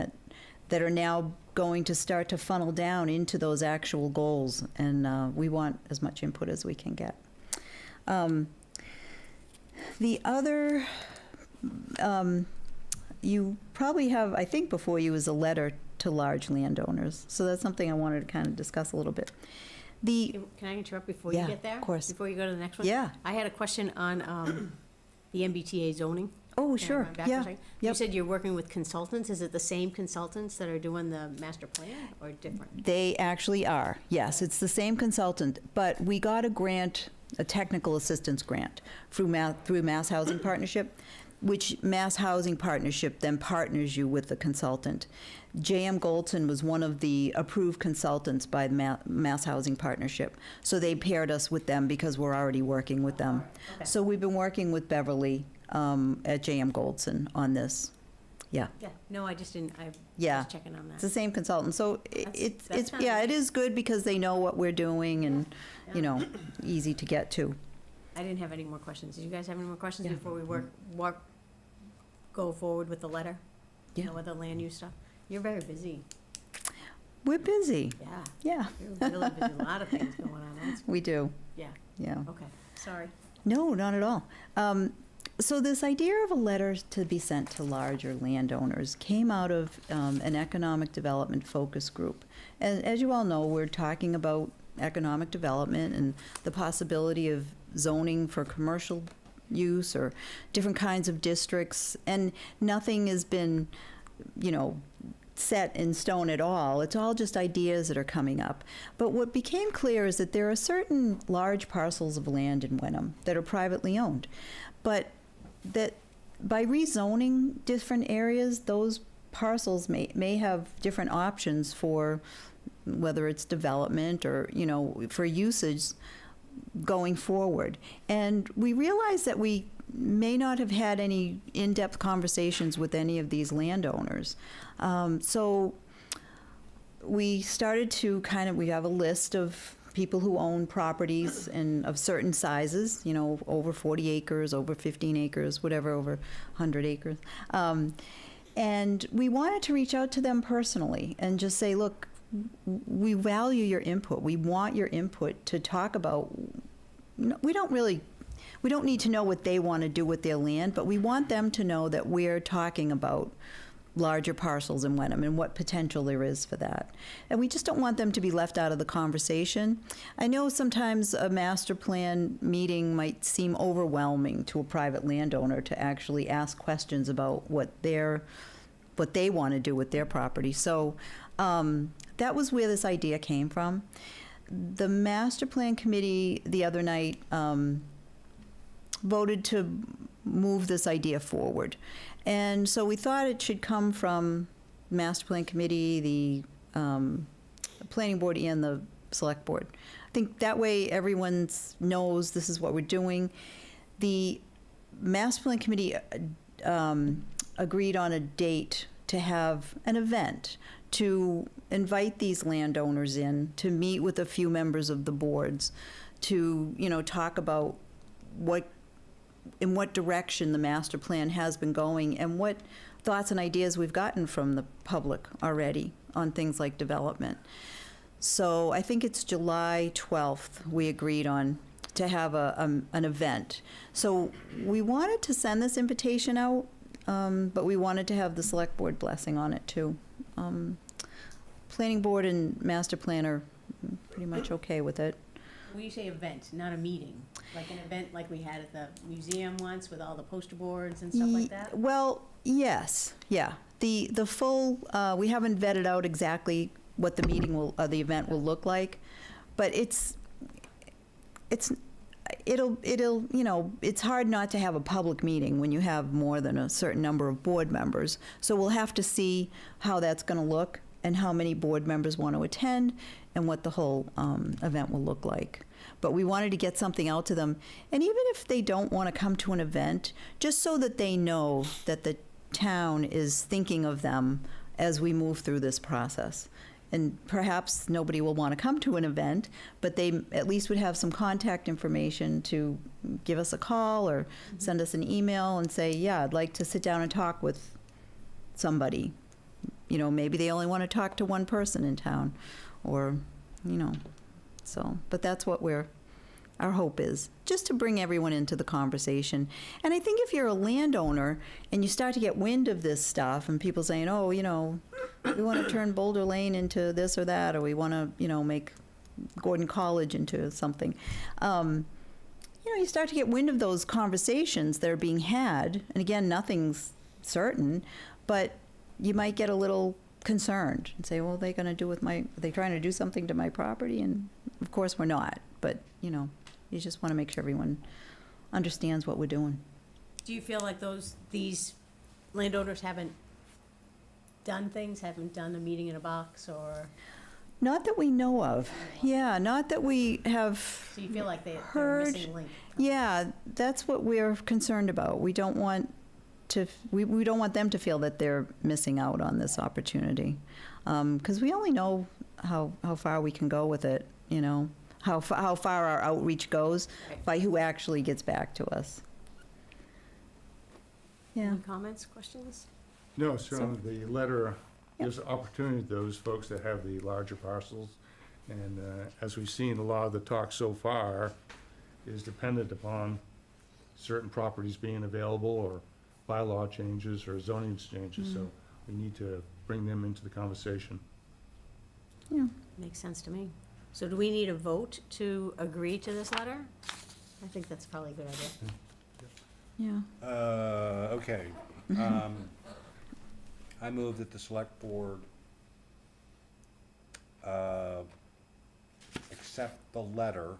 S9: that are now going to start to funnel down into those actual goals, and we want as much input as we can get. The other, you probably have, I think before you, is a letter to large landowners. So that's something I wanted to kind of discuss a little bit.
S2: Can I interrupt before you get there?
S9: Of course.
S2: Before you go to the next one?
S9: Yeah.
S2: I had a question on the MBTA zoning?
S9: Oh,
S2: Can I
S9: sure,
S2: run back for a
S9: yeah.
S2: second? You
S9: Yep.
S2: said you're working with consultants. Is it the same consultants that are doing the master plan or different?
S9: They actually are, yes. It's the same consultant, but we got a grant, a technical assistance grant through Mass Housing Partnership, which Mass Housing Partnership then partners you with the consultant. J.M. Goldson was one of the approved consultants by the Mass Housing Partnership. So they paired us with them because we're already working with them.
S2: Okay.
S9: So we've been working with Beverly at J.M. Goldson on this. Yeah.
S2: Yeah, no, I just didn't, I
S9: Yeah.
S2: was checking on
S9: It's the
S2: that.
S9: same consultant, so
S2: That's fine.
S9: yeah, it is good because they know what we're doing and, you know, easy to get to.
S2: I didn't have any more questions. Did you guys have any more questions
S9: Yeah.
S2: before we go forward with the letter? You
S9: Yeah.
S2: know, with the land use stuff? You're very busy.
S9: We're busy,
S2: Yeah,
S9: yeah,
S2: you're really busy. A lot of things going on. That's,
S9: we do,
S2: yeah,
S9: yeah.
S2: okay, sorry.
S9: No, not at all. So this idea of a letter to be sent to larger landowners came out of an economic development focus group. And as you all know, we're talking about economic development and the possibility of zoning for commercial use or different kinds of districts. And nothing has been, you know, set in stone at all. It's all just ideas that are coming up. But what became clear is that there are certain large parcels of land in Wenham that are privately owned. But that by rezoning different areas, those parcels may have different options for whether it's development or, you know, for usage going forward. And we realized that we may not have had any in-depth conversations with any of these landowners. So we started to we have a list of people who own properties and of certain sizes, you know, over 40 acres, over 15 acres, whatever, over 100 acres. And we wanted to reach out to them personally and just say, look, we value your input. We want your input to talk about, we don't need to know what they want to do with their land, but we want them to know that we're talking about larger parcels in Wenham and what potential there is for that. And we just don't want them to be left out of the conversation. I know sometimes a master plan meeting might seem overwhelming to a private landowner to actually ask questions about what they want to do with their property. So that was where this idea came from. The master plan committee the other night voted to move this idea forward. And so we thought it should come from the master plan committee, the planning board, and the select board. I think that way everyone knows this is what we're doing. The master plan committee agreed on a date to have an event to invite these landowners in to meet with a few members of the boards to, you know, talk about in what direction the master plan has been going and what thoughts and ideas we've gotten from the public already on things like development. So I think it's July 12th we agreed on to have an event. So we wanted to send this invitation out, but we wanted to have the select board blessing on it too. Planning board and master plan are pretty much okay with it.
S2: When you say event, not a meeting, like an event like we had at the museum once with all the poster boards and stuff like that?
S9: Well, yes, yeah. The full, we haven't vetted out exactly what the meeting will, the event will look like, but it'll, you know, it's hard not to have a public meeting when you have more than a certain number of board members. So we'll have to see how that's going to look and how many board members want to attend and what the whole event will look like. But we wanted to get something out to them. And even if they don't want to come to an event, just so that they know that the town is thinking of them as we move through this process. And perhaps nobody will want to come to an event, but they at least would have some contact information to give us a call or send us an email and say, yeah, I'd like to sit down and talk with somebody. You know, maybe they only want to talk to one person in town or, you know, so, but that's what our hope is, just to bring everyone into the conversation. And I think if you're a landowner and you start to get wind of this stuff and people saying, oh, you know, we want to turn Boulder Lane into this or that, or we want to, you know, make Gordon College into something, you you start to get wind of those conversations that are being had, and again, nothing's certain, but you might get a little concerned and say, well, are they going to do with are they trying to do something to my property? And of course we're not, but you just want to make sure everyone understands what we're doing.
S2: Do you feel like these landowners haven't done a meeting in a box, or?
S9: Not that we know of. Yeah, not that we have.
S2: So you feel like they're
S9: heard.
S2: missing a link?
S9: Yeah, that's what we're concerned about. We don't want we don't want them to feel that they're missing out on this opportunity, because we only know how far we can go with it. How far our outreach goes by who actually gets back to us. Yeah.
S2: Any comments, questions?
S6: No, certainly the letter gives opportunity to those folks that have the larger parcels. And as we've seen, a lot of the talk so far is dependent upon certain properties being available or bylaw changes or zoning changes. So we need to bring them into the conversation.
S9: Yeah.
S2: Makes sense to me. So do we need a vote to agree to this letter? I think that's probably a good idea.
S9: Yeah.
S5: Okay. I move that the select board accept the letter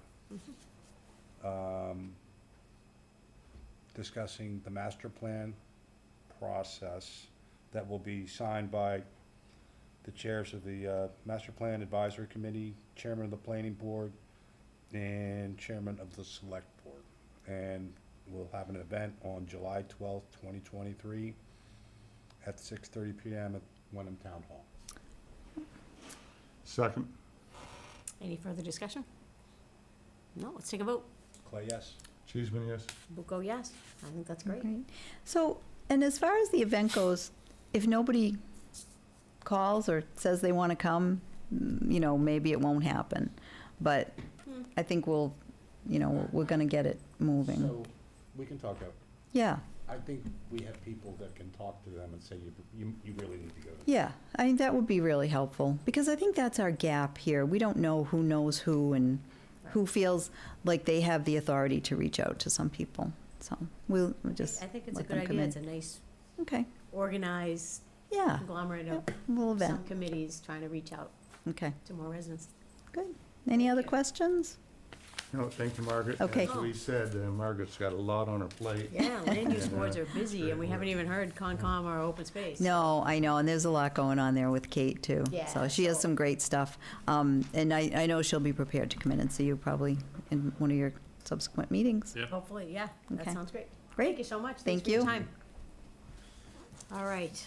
S5: discussing the master plan process that will be signed by the chairs of the Master Plan Advisory Committee, chairman of the planning board, and chairman of the select board. And we'll have an event on July 12th, 2023 at 6:30 p.m. at Wenham Town Hall.
S6: Second.
S2: Any further discussion? No, let's take a vote.
S5: Clay, yes?
S6: Cheeseman, yes.
S2: Bucco, yes. I think that's great.
S9: Great. So, and as far as the event goes, if nobody calls or says they want to come, maybe it won't happen. But I think we're going to get it moving.
S5: So we can talk out.
S9: Yeah.
S5: I think we have people that can talk to them and say, you really need to go.
S9: Yeah, I think that would be really helpful, because I think that's our gap here. We don't know who knows who and who feels like they have the authority to reach out to some people. So we'll just
S2: I think it's a
S9: let
S2: good
S9: them come
S2: idea.
S9: in.
S2: It's a nice,
S9: Okay,
S2: organized
S9: yeah,
S2: conglomerate
S9: yeah,
S2: of
S9: a little
S2: some
S9: event.
S2: committees trying to reach out
S9: Okay,
S2: to more residents.
S9: good. Any other questions?
S6: No, thank you, Margaret.
S9: Okay.
S6: As we said, Margaret's got a lot on her plate.
S2: Yeah, land use
S6: And,
S2: boards are busy, and we haven't even heard Concom or open space.
S9: No, I know, and there's a lot going on there with Kate, too.
S2: Yeah,
S9: So she has
S2: so-
S9: some great stuff. And I know she'll be prepared to come in and see you probably in one of your subsequent meetings.
S4: Yeah.
S2: Hopefully, yeah, that
S9: Okay.
S2: sounds great.
S9: Great.
S2: Thank you so much.
S9: Thank
S2: Thanks for your
S9: you.
S2: time. All right.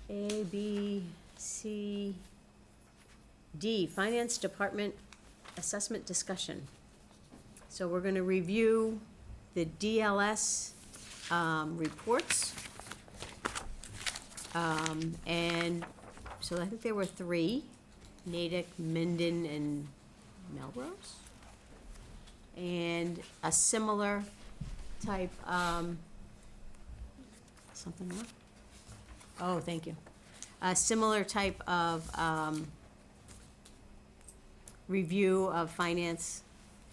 S2: A, B, C, D, Finance Department Assessment Discussion. So we're going to review the DLS reports. And so I think there were 3, Natick, Minden, and Melrose. And a similar type, something more? Oh, thank you. A similar type of review of finance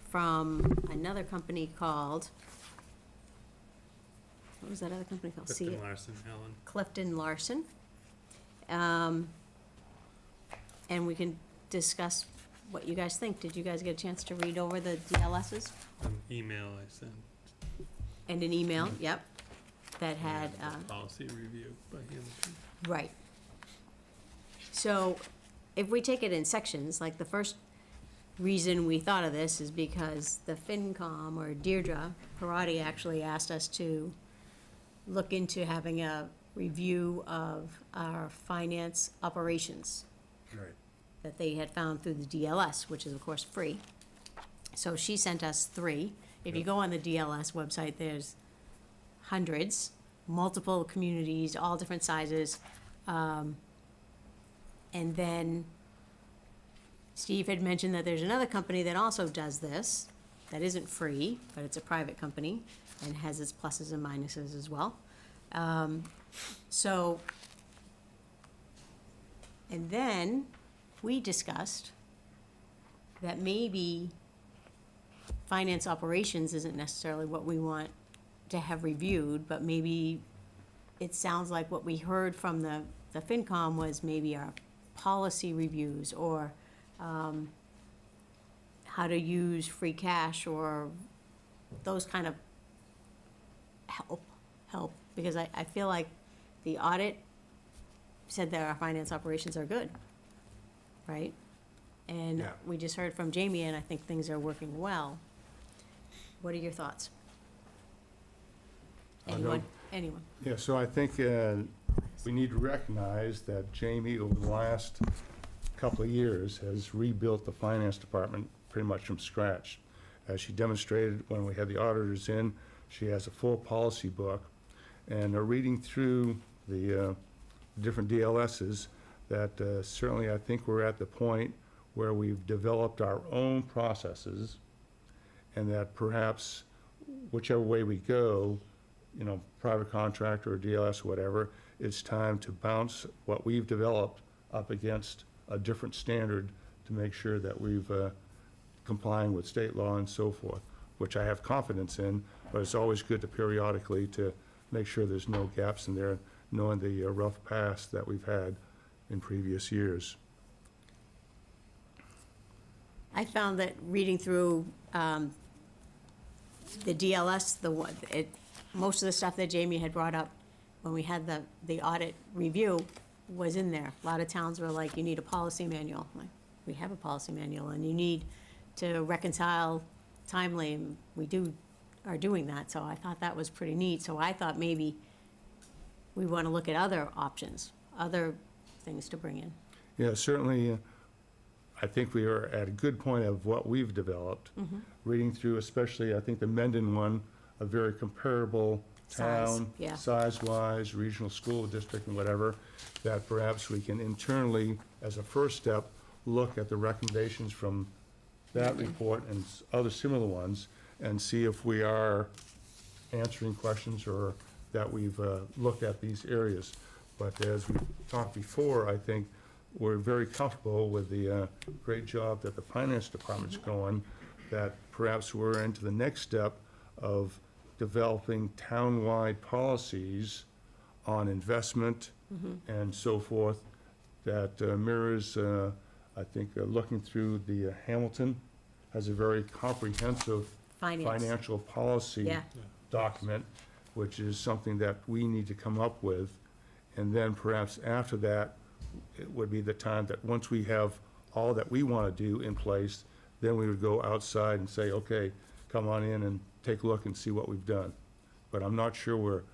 S2: from another company called, what was that other company called? See
S4: Clifton
S2: it?
S4: Larson, Helen.
S2: Clifton Larson. And we can discuss what you guys think. Did you guys get a chance to read over the DLSs?
S4: An email I sent.
S2: And an email, yep, that had,
S4: and the policy review by him.
S2: right. So if we take it in sections, like the first reason we thought of this is because the FinCom, or Deirdre Parati, actually asked us to look into having a review of our finance operations
S5: Right.
S2: that they had found through the DLS, which is of course free. So she sent us 3. If you go on the DLS website, there's hundreds, multiple communities, all different sizes. And then Steve had mentioned that there's another company that also does this, that isn't free, but it's a private company and has its pluses and minuses as well. So, and then we discussed that maybe finance operations isn't necessarily what we want to have reviewed, but maybe it sounds like what we heard from the FinCom was maybe our policy reviews, or how to use free cash, or those kind of help, because I feel like the audit said that our finance operations are good, right? And
S5: Yeah.
S2: we just heard from Jamie, and I think things are working well. What are your thoughts?
S6: I know-
S2: Anyone?
S6: Yeah, so I think we need to recognize that Jamie, over the last couple of years, has rebuilt the finance department pretty much from scratch. As she demonstrated when we had the auditors in, she has a full policy book, and reading through the different DLSs, that certainly I think we're at the point where we've developed our own processes, and that perhaps whichever way we go, you know, private contractor or DLS, whatever, it's time to bounce what we've developed up against a different standard to make sure that we've complying with state law and so forth, which I have confidence in, but it's always good to periodically to make sure there's no gaps in there, knowing the rough past that we've had in previous years.
S2: I found that reading through the DLS, most of the stuff that Jamie had brought up when we had the audit review was in there. A lot of towns were like, you need a policy manual. Like, we have a policy manual, and you need to reconcile timely, and we are doing that, so I thought that was pretty neat. So I thought maybe we want to look at other options, other things to bring in.
S6: Yeah, certainly, I think we are at a good point of what we've developed. Reading through, especially, I think the Mendon one, a very comparable
S2: Size,
S6: town,
S2: yeah.
S6: size-wise, regional school district and whatever, that perhaps we can internally, as a first step, look at the recommendations from that report and other similar ones, and see if we are answering questions or that we've looked at these areas. But as we talked before, I think we're very comfortable with the great job that the finance department's going, that perhaps we're into the next step of developing townwide policies on investment and so forth, that mirrors, I think, looking through the Hamilton has a very comprehensive
S2: Finance.
S6: financial policy
S2: Yeah.
S6: document, which is something that we need to come up with. And then perhaps after that, it would be the time that once we have all that we want to do in place, then we would go outside and say, okay, come on in and take a look and see what we've done. But I'm not sure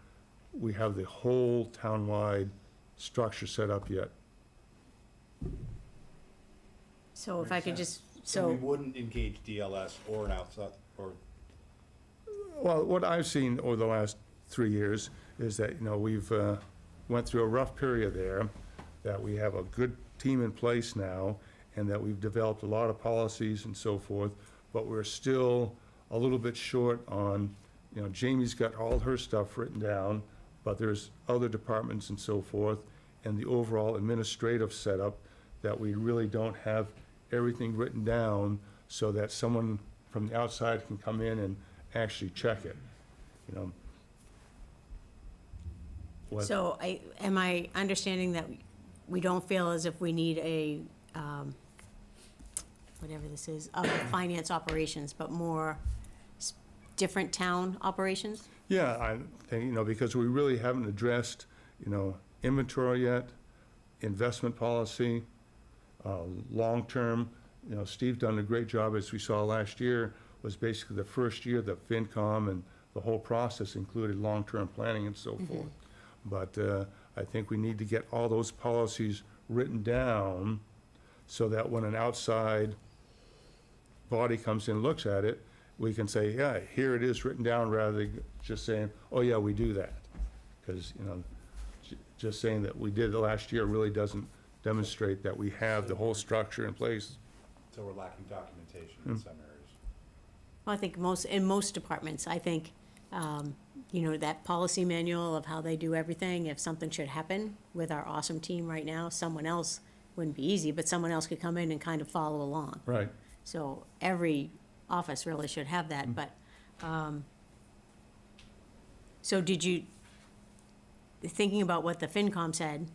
S6: we have the whole townwide structure set up yet.
S2: So if I could just,
S5: So we wouldn't engage DLS or an outside, or,
S6: Well, what I've seen over the last 3 years is that, you know, we've went through a rough period there, that we have a good team in place now, and that we've developed a lot of policies and so forth, but we're still a little bit short on, you know, Jamie's got all her stuff written down, but there's other departments and so forth, and the overall administrative setup, that we really don't have everything written down so that someone from the outside can come in and actually check it, you know.
S2: so am I understanding that we don't feel as if we need a, whatever this is, of the finance operations, but more different town operations?
S6: Yeah, I think, you know, because we really haven't addressed, you know, inventory yet, investment policy, long-term, you know, Steve done a great job, as we saw last year, was basically the first year that FinCom and the whole process included long-term planning and so forth. But I think we need to get all those policies written down so that when an outside body comes in and looks at it, we can say, yeah, here it is written down, rather than just saying, oh yeah, we do that. Because, you know, just saying that we did it last year really doesn't demonstrate that we have the whole structure in place.
S5: so we're lacking documentation in some areas.
S2: Well, I think in most departments, I think, you know, that policy manual of how they do everything, if something should happen with our awesome team right now, someone else, wouldn't be easy, but someone else could come in and kind of follow along.
S6: Right.
S2: So every office really should have that, but, so did you, thinking about what the FinCom said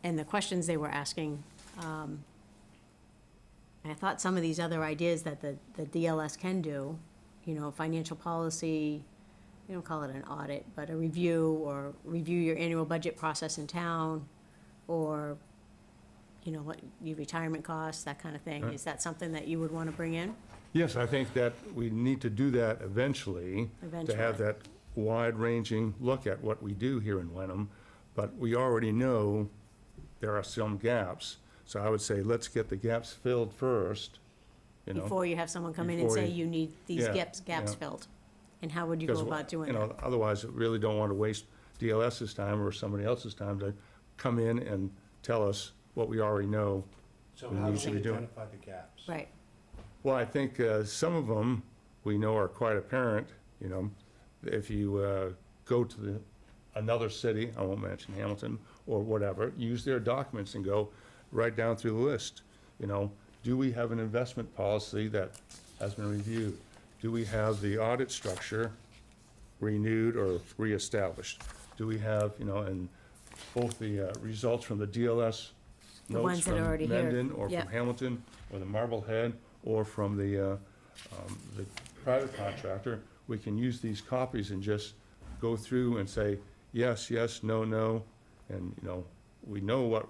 S2: and the questions they were asking, I thought some of these other ideas that the DLS can do, you know, financial policy, we don't call it an audit, but a review, or review your annual budget process in town, or, you know, what, your retirement costs, that kind of thing.
S6: Right.
S2: Is that something that you would want to bring in?
S6: Yes, I think that we need to do that eventually. To have
S2: Eventually.
S6: that wide-ranging look at what we do here in Wenham. But we already know there are some gaps. So I would say, let's get the gaps filled first, you know.
S2: Before you have someone come in and
S6: Before
S2: say,
S6: you-
S2: you need these
S6: Yeah,
S2: gaps
S6: yeah.
S2: filled? And how would you go
S6: Because,
S2: about doing
S6: you
S2: that?
S6: know, otherwise, we really don't want to waste DLS's time or somebody else's time to come in and tell us what we already know.
S5: So
S6: We
S5: how
S6: need
S5: do
S6: to
S5: we
S6: be doing-
S5: identify the gaps?
S2: Right,
S6: Well, I think some of them, we know are quite apparent, you know. If you go to another city, I won't mention Hamilton, or whatever, use their documents and go right down through the list. You know, do we have an investment policy that has been reviewed? Do we have the audit structure renewed or reestablished? Do we have, you know, and both the results from the DLS
S2: The
S6: notes
S2: ones that are
S6: from
S2: already here.
S6: Mendon or
S2: Yep.
S6: from Hamilton or the Marblehead or from the private contractor, we can use these copies and just go through and say, yes, yes, no, no. And, you know, we know what,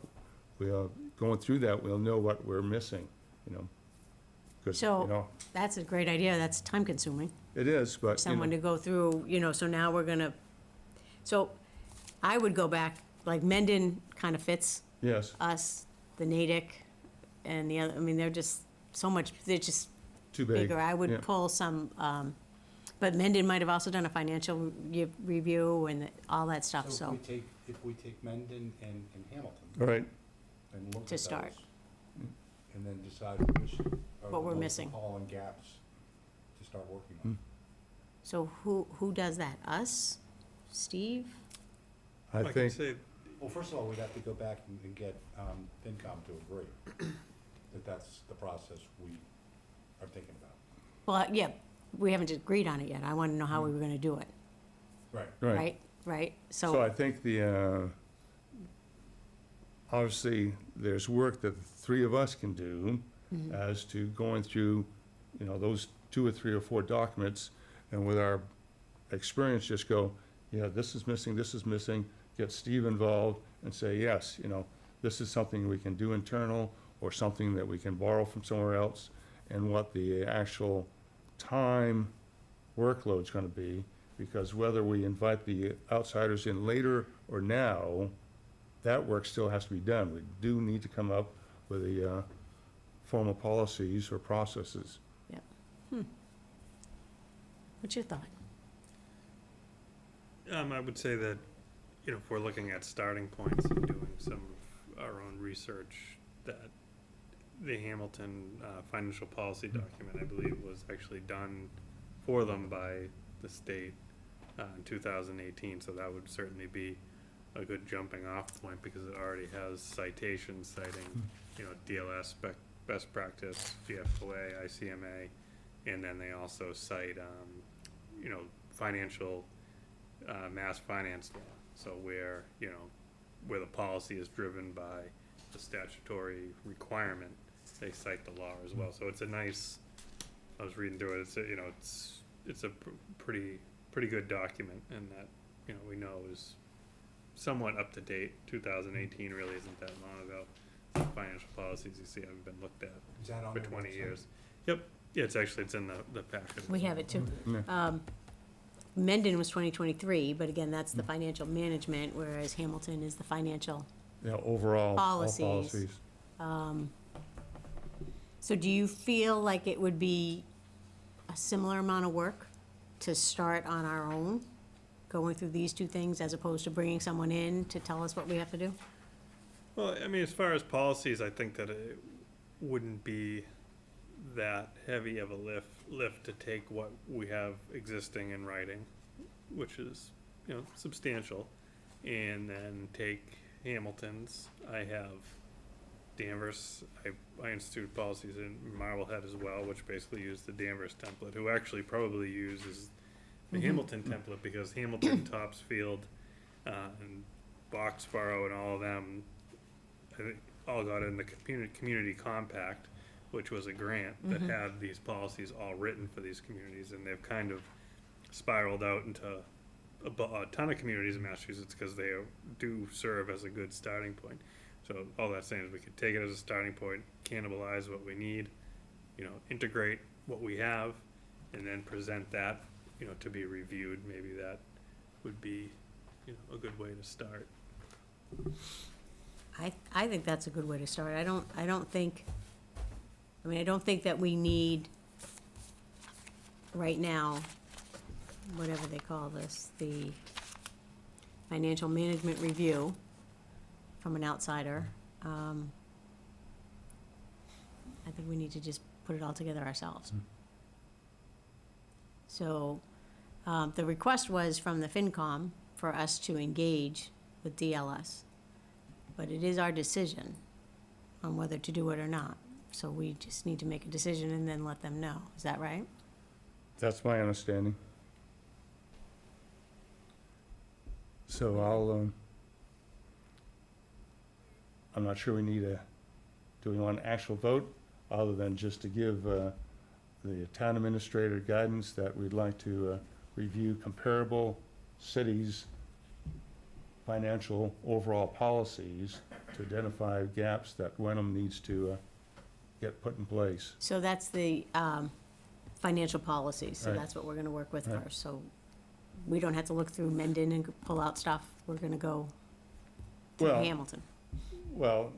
S6: we are going through that, we'll know what we're missing, you know. Because, you
S2: So-
S6: know,
S2: that's a great idea, that's time consuming.
S6: it is, but, you
S2: Someone
S6: know,
S2: to go through, you know, so now we're gonna, so I would go back, like Mendon kind of fits
S6: yes,
S2: us, the Natick, and the other, I mean, they're just so much, they're just
S6: too big.
S2: bigger. I
S6: Yeah.
S2: would pull some, but Mendon might have also done a financial review and all that stuff, so,
S5: if we take Mendon and Hamilton
S6: All right,
S5: and look at
S2: To start.
S5: those, and then decide which are
S2: What
S5: the
S2: we're
S5: most
S2: missing.
S5: appalling gaps to start working on.
S2: so who does that? Us? Steve?
S6: I
S4: can
S6: think,
S4: say,
S5: Well, first of all, we'd have to go back and get FinCom to agree that that's the process we are thinking about.
S2: Well, yeah, we haven't agreed on it yet. I want to know how we were gonna do it,
S5: Right.
S6: right.
S2: right? Right?
S6: So I think the, obviously, there's work that the three of us can do as to going through, you know, those 2 or 3 or 4 documents, and with our experience, just go, yeah, this is missing, get Steve involved and say, yes, you know, this is something we can do internal or something that we can borrow from somewhere else, and what the actual time workload's gonna be, because whether we invite the outsiders in later or now, that work still has to be done. We do need to come up with the formal policies or processes.
S2: What's your thought?
S4: I would say that, you know, if we're looking at starting points and doing some of our own research, that the Hamilton financial policy document, I believe, was actually done for them by the state in 2018, so that would certainly be a good jumping off point, because it already has citations citing, you know, DLS, best practice, GFOA, ICMA, and then they also cite, you know, financial mass finance law. So where, you know, where the policy is driven by the statutory requirement, they cite the law as well. So it's a nice, I was reading through it, it's a, you know, it's a pretty good document, and that, you know, we know is somewhat up to date. 2018 really isn't that long ago. Some financial policies you see haven't been looked at
S5: Is that on
S4: for
S5: their
S4: 20
S5: website?
S4: years. Yep, yeah, it's in the packet.
S2: We have it too.
S6: Yeah.
S2: Mendon was 2023, but again, that's the financial management, whereas Hamilton is the financial.
S6: Yeah, overall, all
S2: Policies.
S6: policies.
S2: So do you feel like it would be a similar amount of work to start on our own, going through these two things, as opposed to bringing someone in to tell us what we have to do?
S4: Well, I mean, as far as policies, I think that it wouldn't be that heavy of a lift to take what we have existing in writing, which is, you know, substantial, and then take Hamilton's. I have Danvers, I instituted policies in Marblehead as well, which basically use the Danvers template, who actually probably uses the Hamilton template, because Hamilton, Topsfield, and Boxborough and all of them, I think, all got in the community compact, which was a grant that had these policies all written for these communities, and they've kind of spiraled out into a ton of communities in Massachusetts, because they do serve as a good starting point. So all that's saying is we could take it as a starting point, cannibalize what we need, integrate what we have, and then present that, to be reviewed. Maybe that would be, a good way to start.
S2: I think that's a good way to start. I don't think that we need, right now, whatever they call this, the financial management review from an outsider. I think we need to just put it all together ourselves. So, the request was from the FinCom for us to engage with DLS, but it is our decision on whether to do it or not. So we just need to make a decision and then let them know. Is that right?
S6: That's my understanding. So I'm not sure we need do we want an actual vote, other than just to give the town administrator guidance that we'd like to review comparable cities' financial overall policies to identify gaps that Wenham needs to get put in place.
S2: So that's the financial policies, so
S6: Right.
S2: that's what we're gonna work with
S6: Right.
S2: first. So we don't have to look through Mendon and pull out stuff. We're gonna go through
S6: Well,
S2: Hamilton.
S6: Well,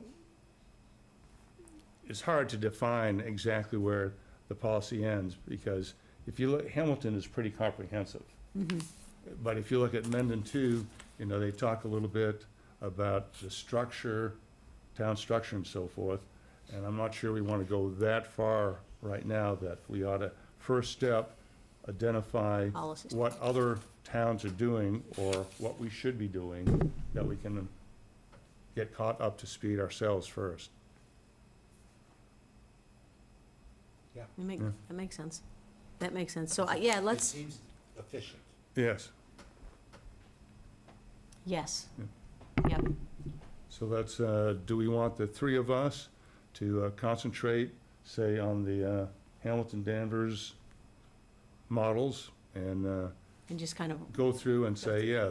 S6: it's hard to define exactly where the policy ends, because if you look, Hamilton is pretty comprehensive. But if you look at Mendon too, they talk a little bit about the structure, town structure and so forth. And I'm not sure we want to go that far right now, that we ought to, first step, identify
S2: Policies.
S6: what other towns are doing or what we should be doing, that we can get caught up to speed ourselves first.
S5: Yeah.
S6: Yeah.
S2: That makes sense. That makes sense. So, yeah,
S5: It
S2: let's,
S5: seems efficient.
S6: Yes,
S2: yes. Yep.
S6: so let's, do we want the three of us to concentrate, say, on the Hamilton Danvers models, and
S2: And just kind of,
S6: go through and say, yeah,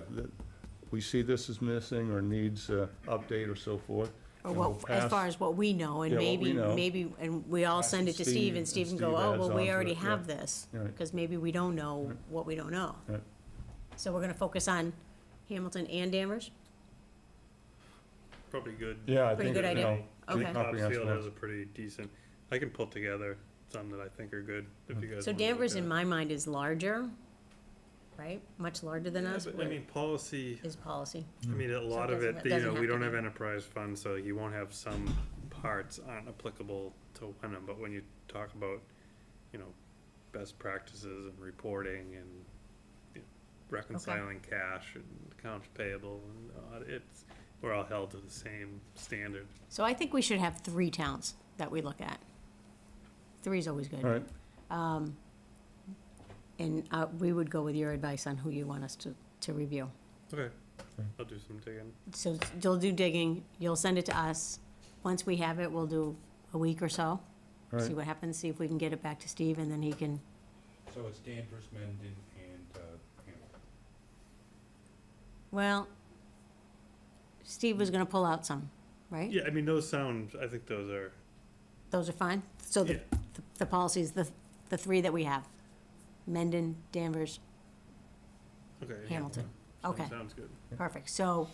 S6: we see this is missing or needs update or so forth?
S2: or
S6: and
S2: what,
S6: we'll
S2: as
S6: pass-
S2: far as what we know, and
S6: Yeah, what we know.
S2: maybe, and we all
S6: Pass
S2: send
S6: to
S2: it to
S6: Steve,
S2: Steve, and
S6: and
S2: Steve can
S6: Steve
S2: go, oh,
S6: adds
S2: well,
S6: on
S2: we
S6: to
S2: already
S6: it,
S2: have
S6: yeah.
S2: this.
S6: Right.
S2: Because maybe we don't know
S6: Right.
S2: what we don't know.
S6: Right.
S2: So we're gonna focus on Hamilton and Danvers?
S4: Probably good.
S6: Yeah, I
S2: Pretty
S6: think,
S2: good idea.
S6: pretty
S2: Okay.
S6: comprehensive.
S4: Topsfield has a pretty decent, I can pull together some that I think are good, if you guys
S2: So
S4: wanna look
S2: Danvers, in
S4: at it.
S2: my mind, is larger, right? Much larger than
S4: Yeah,
S2: us,
S4: but I mean, policy,
S2: is policy.
S4: I mean, a lot
S2: it
S4: of
S2: doesn't-
S4: it,
S2: it doesn't
S4: we
S2: have to
S4: don't have
S2: be.
S4: enterprise funds, so you won't have some parts aren't applicable to Wenham, but when you talk about, best practices and reporting and reconciling cash and accounts payable and we're all held to the same standard.
S2: So I think we should have 3 towns that we look at. 3 is always good.
S6: All right,
S2: And we would go with your advice on who you want us to review.
S4: Okay, I'll do some digging.
S2: So you'll do digging, you'll send it to us. Once we have it, we'll do a week or so,
S6: all
S2: see
S6: right.
S2: what happens, see if we can get it back to Steve, and then he can,
S5: So it's Danvers, Mendon, and Hamilton.
S2: well, Steve was gonna pull out some, right?
S4: Yeah, I mean, those sound, I think those are,
S2: Those are fine? So
S4: yeah,
S2: the policies, the 3 that we have, Mendon, Danvers,
S4: okay.
S2: Hamilton.
S4: Sounds-
S2: Okay.
S4: Sounds good.
S2: Perfect. So,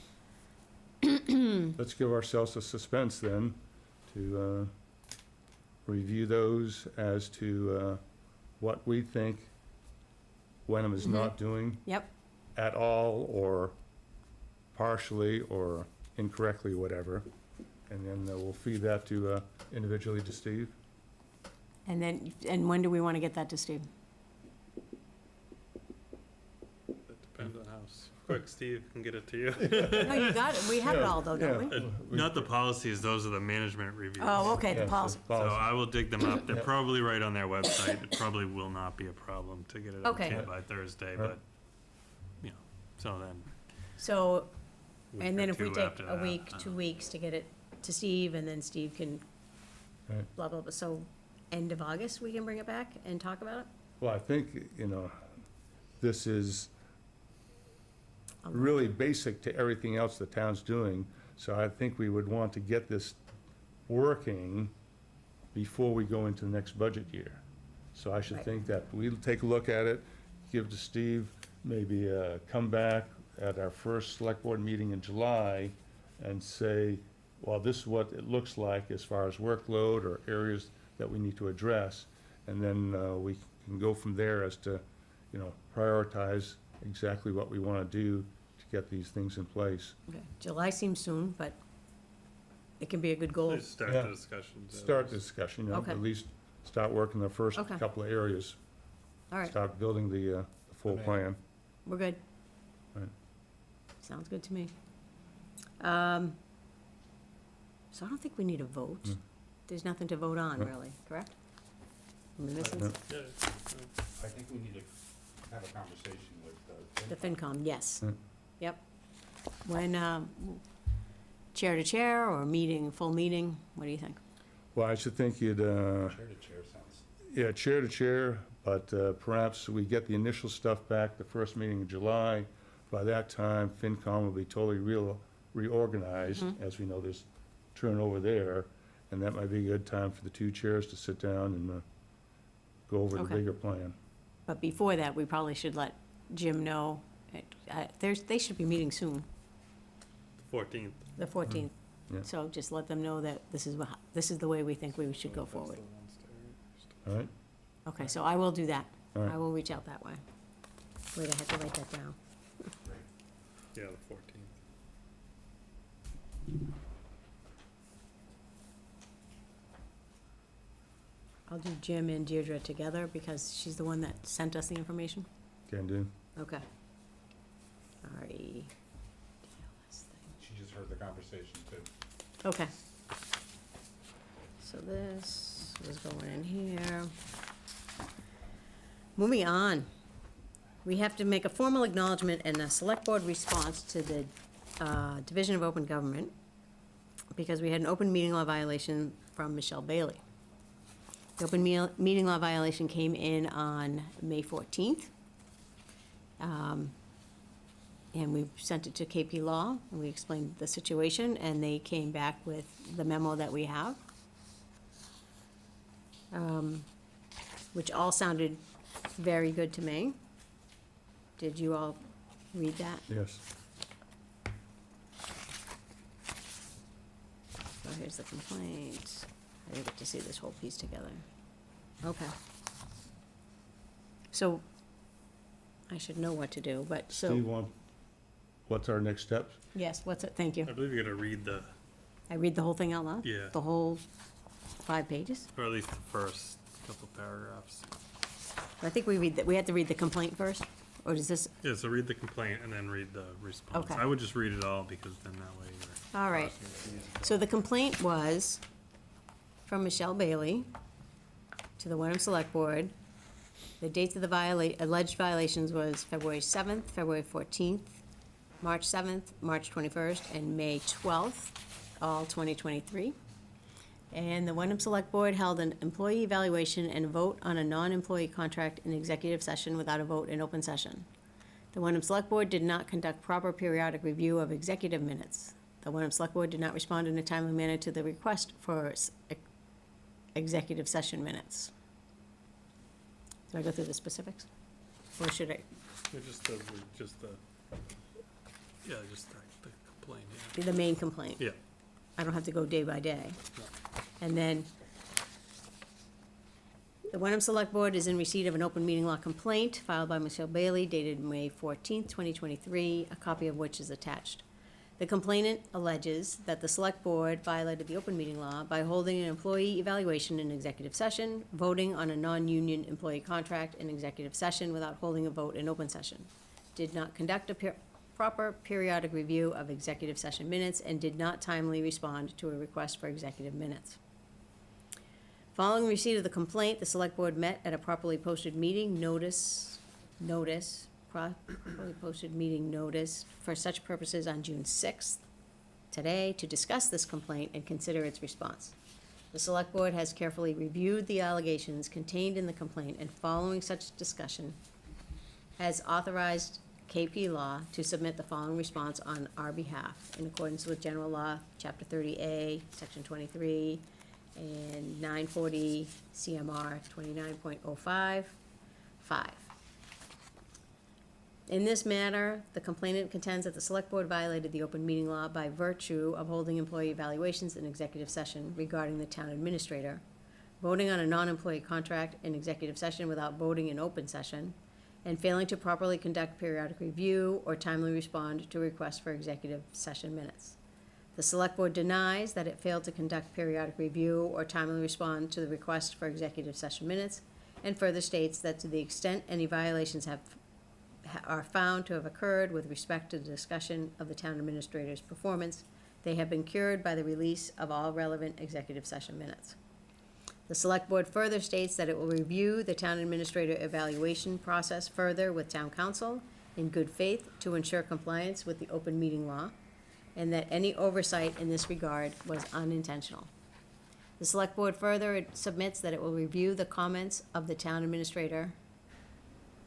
S6: Let's give ourselves a suspense then to review those as to what we think Wenham is not doing
S2: yep,
S6: at all, or partially, or incorrectly, whatever. And then we'll feed that to individually to Steve.
S2: and when do we want to get that to Steve?
S4: That depends on how quick, Steve can get it to you.
S2: No, you got it. We have it all though, don't we?
S4: Not the policies, those are the management reviews.
S2: Oh, okay, the
S6: Yeah,
S2: policy.
S4: So I will dig them up. They're
S6: Yeah.
S4: probably right on their website. It probably will not be a problem to get it out
S2: Okay.
S4: to you by Thursday,
S6: Right.
S4: but, you know, so then.
S2: So,
S4: week
S2: and
S4: or
S2: then if we
S4: two
S2: take
S4: after
S2: a
S4: that,
S2: week, 2 weeks to get it to Steve, and then Steve can
S6: Right.
S2: blah, blah, blah. So end of August, we can bring it back and talk about it?
S6: Well, I think, this is really basic to everything else the town's doing, so I think we would want to get this working before we go into the next budget year. So I should
S2: Right.
S6: think that we'll take a look at it, give to Steve, maybe come back at our first select board meeting in July and say, well, this is what it looks like as far as workload or areas that we need to address. And then we can go from there as to, prioritize exactly what we want to do to get these things in place.
S2: Okay. July seems soon, but it can be a good goal.
S4: Let's start
S6: Yeah.
S4: the discussions.
S6: Start the discussion,
S2: Okay.
S6: at least start working the first
S2: Okay.
S6: couple of areas.
S2: All right,
S6: Start building the full
S5: Okay.
S6: plan.
S2: we're good.
S6: Right.
S2: Sounds good to me. So I don't think we need a vote.
S6: No.
S2: There's nothing to vote on,
S6: No.
S2: really, correct? Am I missing
S6: No.
S2: something?
S4: Yeah,
S5: I think we need to have a conversation with,
S2: The FinCom, yes.
S6: Mm.
S2: Yep. When, chair to chair or meeting, full meeting, what do you think?
S6: Well, I should think you'd,
S5: chair to chair sounds.
S6: yeah, chair to chair, but perhaps we get the initial stuff back the first meeting in July. By that time, FinCom will be totally reorganized, as we know there's turnover there, and that might be a good time for the two chairs to sit down and go over the
S2: Okay.
S6: bigger plan.
S2: But before that, we probably should let Jim know. They should be meeting soon,
S4: 14th.
S2: the 14th.
S6: Yeah.
S2: So just let them know that this is the way we think we should go forward.
S6: All right?
S2: Okay, so I will do that.
S6: All right.
S2: I will reach out that way. Wait, I have to write that down.
S4: Yeah, the 14th.
S2: I'll do Jim and Deirdre together because she's the one that sent us the information.
S6: Can do.
S2: Okay. All right.
S5: She just heard the conversation too.
S2: Okay. So this was going in here. Moving on. We have to make a formal acknowledgement and a select board response to the Division of Open Government because we had an open meeting law violation from Michelle Bailey. The open meeting law violation came in on May 14th. And we sent it to KP Law, and we explained the situation, and they came back with the memo that we have, which all sounded very good to me. Did you all read that?
S6: Yes.
S2: So here's the complaint. I didn't get to see this whole piece together. Okay. So, I should know what to do, but
S6: Steve,
S2: so,
S6: what's our next steps?
S2: yes, what's it, thank you.
S4: I believe you gotta read the,
S2: I read the whole thing out loud?
S4: Yeah.
S2: The whole 5 pages?
S4: or at least the first couple paragraphs.
S2: I think we had to read the complaint first, or does this,
S4: Yeah, so read the complaint and then read the response.
S2: Okay.
S4: I would just read it all because then that way you're.
S2: all right. So the complaint was from Michelle Bailey to the Wenham Select Board. The dates of the alleged violations was February 7th, February 14th, March 7th, March 21st, and May 12th, all 2023. And the Wenham Select Board held an employee evaluation and a vote on a non-employee contract in executive session without a vote in open session. The Wenham Select Board did not conduct proper periodic review of executive minutes. The Wenham Select Board did not respond in a timely manner to the request for executive session minutes. Do I go through the specifics? Or should I,
S4: Yeah, just the complaint, yeah.
S2: the main complaint?
S4: Yeah.
S2: I don't have to go day by day. And then, the Wenham Select Board is in receipt of an open meeting law complaint filed by Michelle Bailey dated May 14th, 2023, a copy of which is attached. The complainant alleges that the Select Board violated the open meeting law by holding an employee evaluation in executive session, voting on a non-union employee contract in executive session without holding a vote in open session, did not conduct a proper periodic review of executive session minutes and did not timely respond to a request for executive minutes. Following receipt of the complaint, the select board met at a properly posted meeting properly posted meeting notice for such purposes on June 6th, today, to discuss this complaint and consider its response. The select board has carefully reviewed the allegations contained in the complaint and following such discussion has authorized KP Law to submit the following response on our behalf in accordance with General Law, Chapter 30A, Section 23, and 940 CMR 29.05, 5. In this matter, the complainant contends that the select board violated the open meeting law by virtue of holding employee evaluations in executive session regarding the town administrator, voting on a non-employee contract in executive session without voting in open session, and failing to properly conduct periodic review or timely respond to requests for executive session minutes. The select board denies that it failed to conduct periodic review or timely respond to the request for executive session minutes, and further states that to the extent any violations are found to have occurred with respect to the discussion of the town administrator's performance, they have been cured by the release of all relevant executive session minutes. The select board further states that it will review the town administrator evaluation process further with town council in good faith to ensure compliance with the open meeting law, and that any oversight in this regard was unintentional. The select board further submits that it will review the comments of the town administrator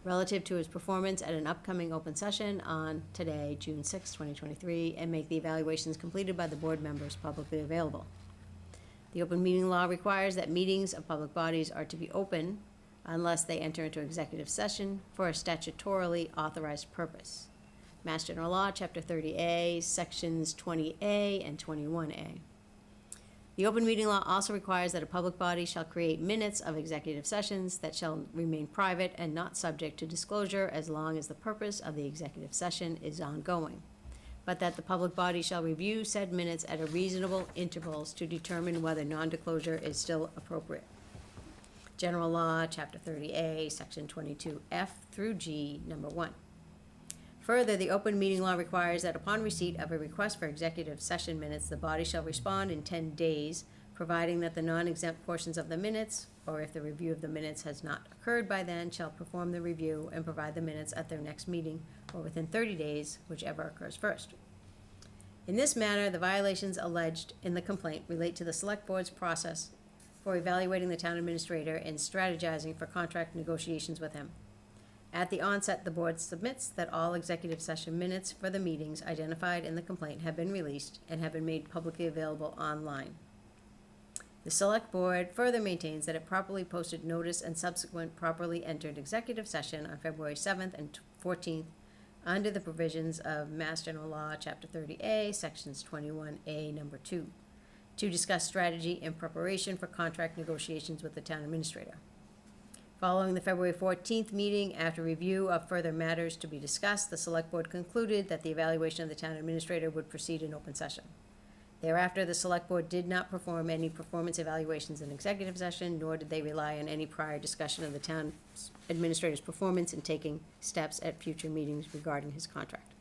S2: relative to his performance at an upcoming open session on today, June 6, 2023, and make the evaluations completed by the board members publicly available. The open meeting law requires that meetings of public bodies are to be open unless they enter into executive session for a statutorily authorized purpose. Mass General Law, Chapter 30A, Sections 20A and 21A. The open meeting law also requires that a public body shall create minutes of executive sessions that shall remain private and not subject to disclosure as long as the purpose of the executive session is ongoing, but that the public body shall review said minutes at a reasonable intervals to determine whether non-disclosure is still appropriate. General Law, Chapter 30A, Section 22F through G, Number 1. Further, the open meeting law requires that upon receipt of a request for executive session minutes, the body shall respond in 10 days, providing that the non-exempt portions of the minutes, or if the review of the minutes has not occurred by then, shall perform the review and provide the minutes at their next meeting, or within 30 days, whichever occurs first. In this manner, the violations alleged in the complaint relate to the select board's process for evaluating the town administrator and strategizing for contract negotiations with him. At the onset, the board submits that all executive session minutes for the meetings identified in the complaint have been released and have been made publicly available online. The select board further maintains that it properly posted notice and subsequent properly entered executive session on February 7th and 14th under the provisions of Mass General Law, Chapter 30A, Sections 21A, Number 2, to discuss strategy in preparation for contract negotiations with the town administrator. Following the February 14th meeting, after review of further matters to be discussed, the select board concluded that the evaluation of the town administrator would proceed in open session. Thereafter, the select board did not perform any performance evaluations in executive session, nor did they rely on any prior discussion of the town administrator's performance in taking steps at future meetings regarding his contract.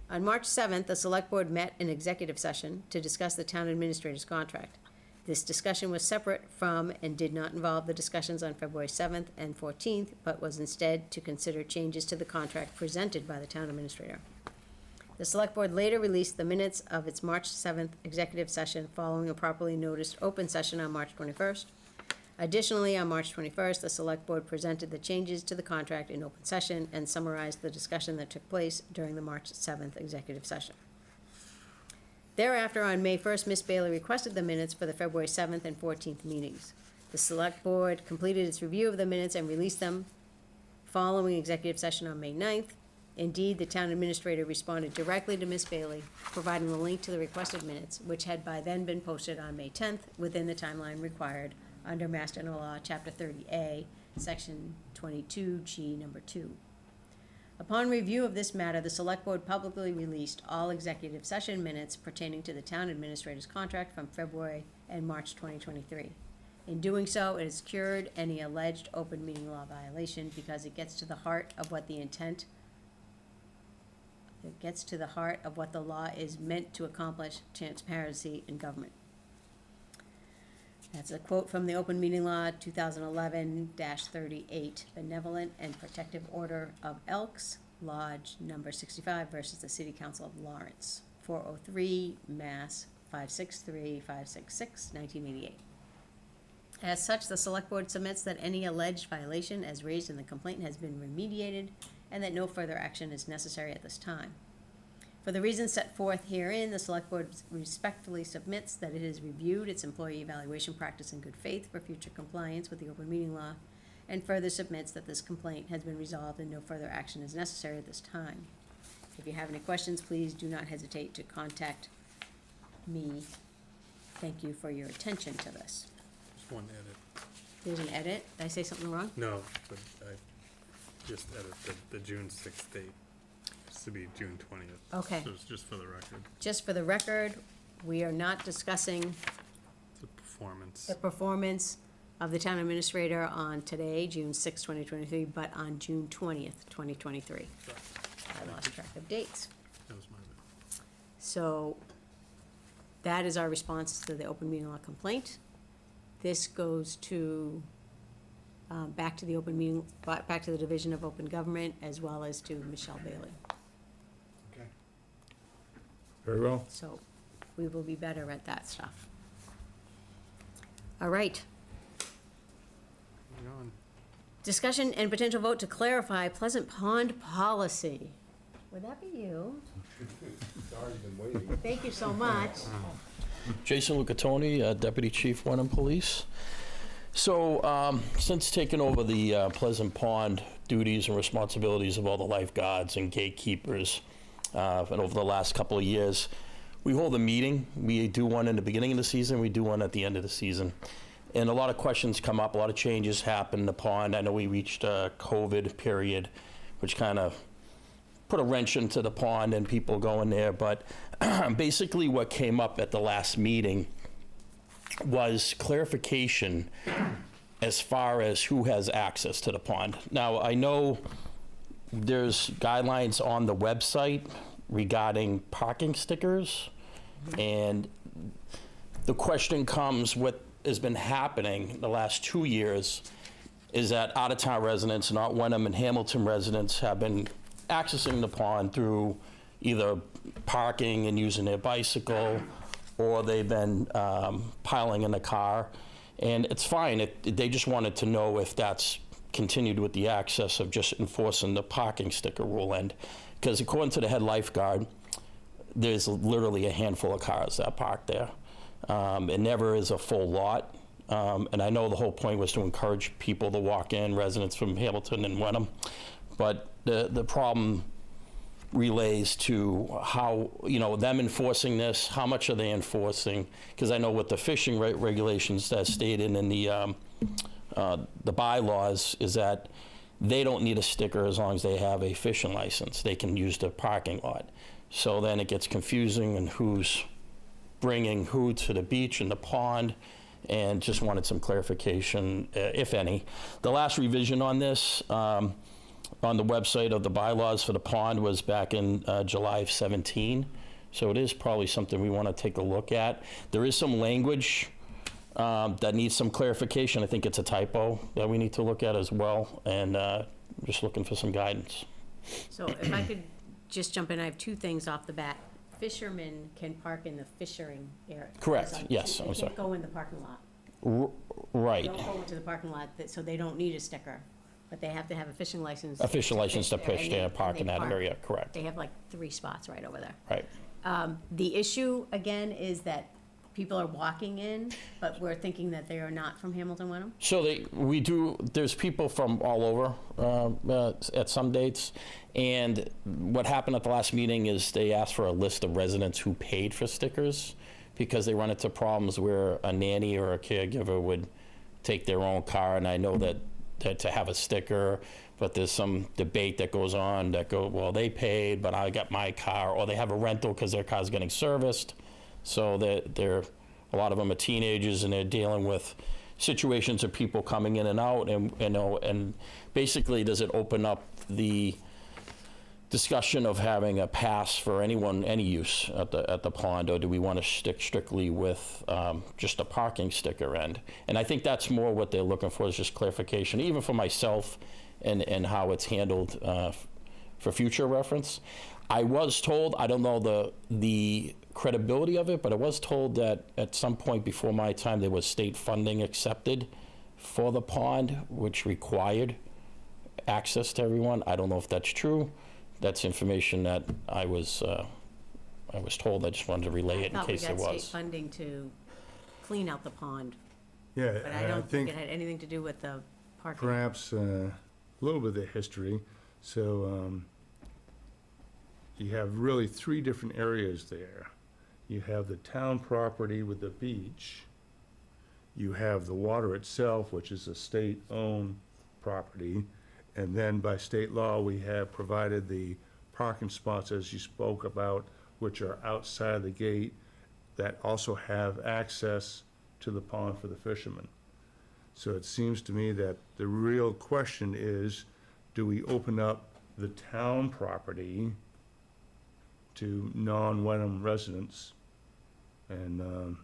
S2: On March 7th, the select board met in executive session to discuss the town administrator's contract. This discussion was separate from and did not involve the discussions on February 7th and 14th, but was instead to consider changes to the contract presented by the town administrator. The select board later released the minutes of its March 7th executive session following a properly noticed open session on March 21st. Additionally, on March 21st, the select board presented the changes to the contract in open session and summarized the discussion that took place during the March 7th executive session. Thereafter, on May 1st, Ms. Bailey requested the minutes for the February 7th and 14th meetings. The select board completed its review of the minutes and released them following executive session on May 9th. Indeed, the town administrator responded directly to Ms. Bailey, providing the link to the requested minutes, which had by then been posted on May 10th within the timeline required under Mass General Law, Chapter 30A, Section 22G, Number 2. Upon review of this matter, the select board publicly released all executive session minutes pertaining to the town administrator's contract from February and March 2023. In doing so, it has cured any alleged open meeting law violation because it gets to the heart of what the intent that gets to the heart of what the law is meant to accomplish, transparency in government. That's a quote from the Open Meeting Law 2011-38, Benevolent and Protective Order of Elks, Lodge Number 65 versus the City Council of Lawrence, 403 Mass 563-566, 1988. As such, the Select Board submits that any alleged violation as raised in the complaint has been remediated and that no further action is necessary at this time. For the reasons set forth herein, the Select Board respectfully submits that it has reviewed its employee evaluation practice in good faith for future compliance with the Open Meeting Law, and further submits that this complaint has been resolved and no further action is necessary at this time. If you have any questions, please do not hesitate to contact me. Thank you for your attention to this.
S4: Just one edit.
S2: There's an edit. Did I say something wrong?
S4: No, but I just edited the June 6th date. It's to be June 20th.
S2: Okay.
S4: So it's just for the record.
S2: Just for the record, we are not discussing
S4: It's a performance.
S2: the performance of the town administrator on today, June 6, 2023, but on June 20th, 2023. I lost track of dates.
S4: That was my bad.
S2: So that is our response to the open meeting law complaint. This goes to, back to the open meeting, back to the Division of Open Government, as well as to Michelle Bailey.
S5: Okay.
S6: Very well.
S2: So we will be better at that stuff. All right.
S4: Moving on.
S2: Discussion and potential vote to clarify Pleasant Pond policy. Would that be you?
S5: It's already been waiting.
S2: Thank you so much.
S10: Jason Lucatoni, Deputy Chief, Wenham Police. So, since taking over the Pleasant Pond duties and responsibilities of all the lifeguards and gatekeepers, and over the last couple of years, we hold a meeting. We do one in the beginning of the season, we do one at the end of the season. And a lot of questions come up, a lot of changes happen in the pond. I know we reached a COVID period, which kind of put a wrench into the pond and people going there. But basically what came up at the last meeting was clarification as far as who has access to the pond. Now, I know there's guidelines on the website regarding parking stickers, and the question comes, what has been happening the last 2 years is that out-of-town residents, not Wenham and Hamilton residents, have been accessing the pond through either parking and using their bicycle, or they've been piling in the car. And it's fine. They just wanted to know if that's continued with the access of just enforcing the parking sticker rule. And because according to the head lifeguard, there's literally a handful of cars that park there. It never is a full lot. And I know the whole point was to encourage people to walk in, residents from Hamilton and Wenham. But the problem relays to how, them enforcing this, how much are they enforcing? Because I know with the fishing regulations that's stated in the bylaws is that they don't need a sticker as long as they have a fishing license. They can use the parking lot. So then it gets confusing and who's bringing who to the beach and the pond, and just wanted some clarification, if any. The last revision on this, on the website of the bylaws for the pond was back in July of 17. So it is probably something we want to take a look at. There is some language that needs some clarification. I think it's a typo that we need to look at as well, and just looking for some guidance.
S2: So if I could just jump in, I have two things off the bat. Fishermen can park in the fishing area.
S10: Correct, yes, I'm
S2: They
S10: sorry.
S2: can't go in the parking lot.
S10: Right.
S2: Don't go into the parking lot, so they don't need a sticker, but they have to have a fishing license.
S10: A fishing license to fish
S2: and
S10: there and park in
S2: they
S10: that
S2: park.
S10: area, correct.
S2: They have like 3 spots right over there.
S10: Right.
S2: The issue, again, is that people are walking in, but we're thinking that they are not from Hamilton Wenham.
S10: So there's people from all over at some dates. And what happened at the last meeting is they asked for a list of residents who paid for stickers because they run into problems where a nanny or a caregiver would take their own car. And I know that to have a sticker, but there's some debate that goes on well, they paid, but I got my car, or they have a rental because their car's getting serviced. So they're a lot of them are teenagers, and they're dealing with situations of people coming in and out, and basically, does it open up the discussion of having a pass for anyone, any use at the pond, or do we want to stick strictly with just a parking sticker end? And I think that's more what they're looking for, is just clarification, even for myself, and how it's handled for future reference. I was told, I don't know the credibility of it, but I was told that at some point before my time, there was state funding accepted for the pond, which required access to everyone. I don't know if that's true. That's information that I was told. I just wanted to relay it in case it
S2: I thought we got
S10: was.
S2: state funding to clean out the pond,
S6: Yeah,
S2: but I don't think it had anything to do with the parking.
S6: perhaps a little bit of the history. So you have really 3 different areas there. You have the town property with the beach. You have the water itself, which is a state-owned property. And then by state law, we have provided the parking spots, as you spoke about, which are outside the gate, that also have access to the pond for the fishermen. So it seems to me that the real question is, do we open up the town property to non-Wenham residents? And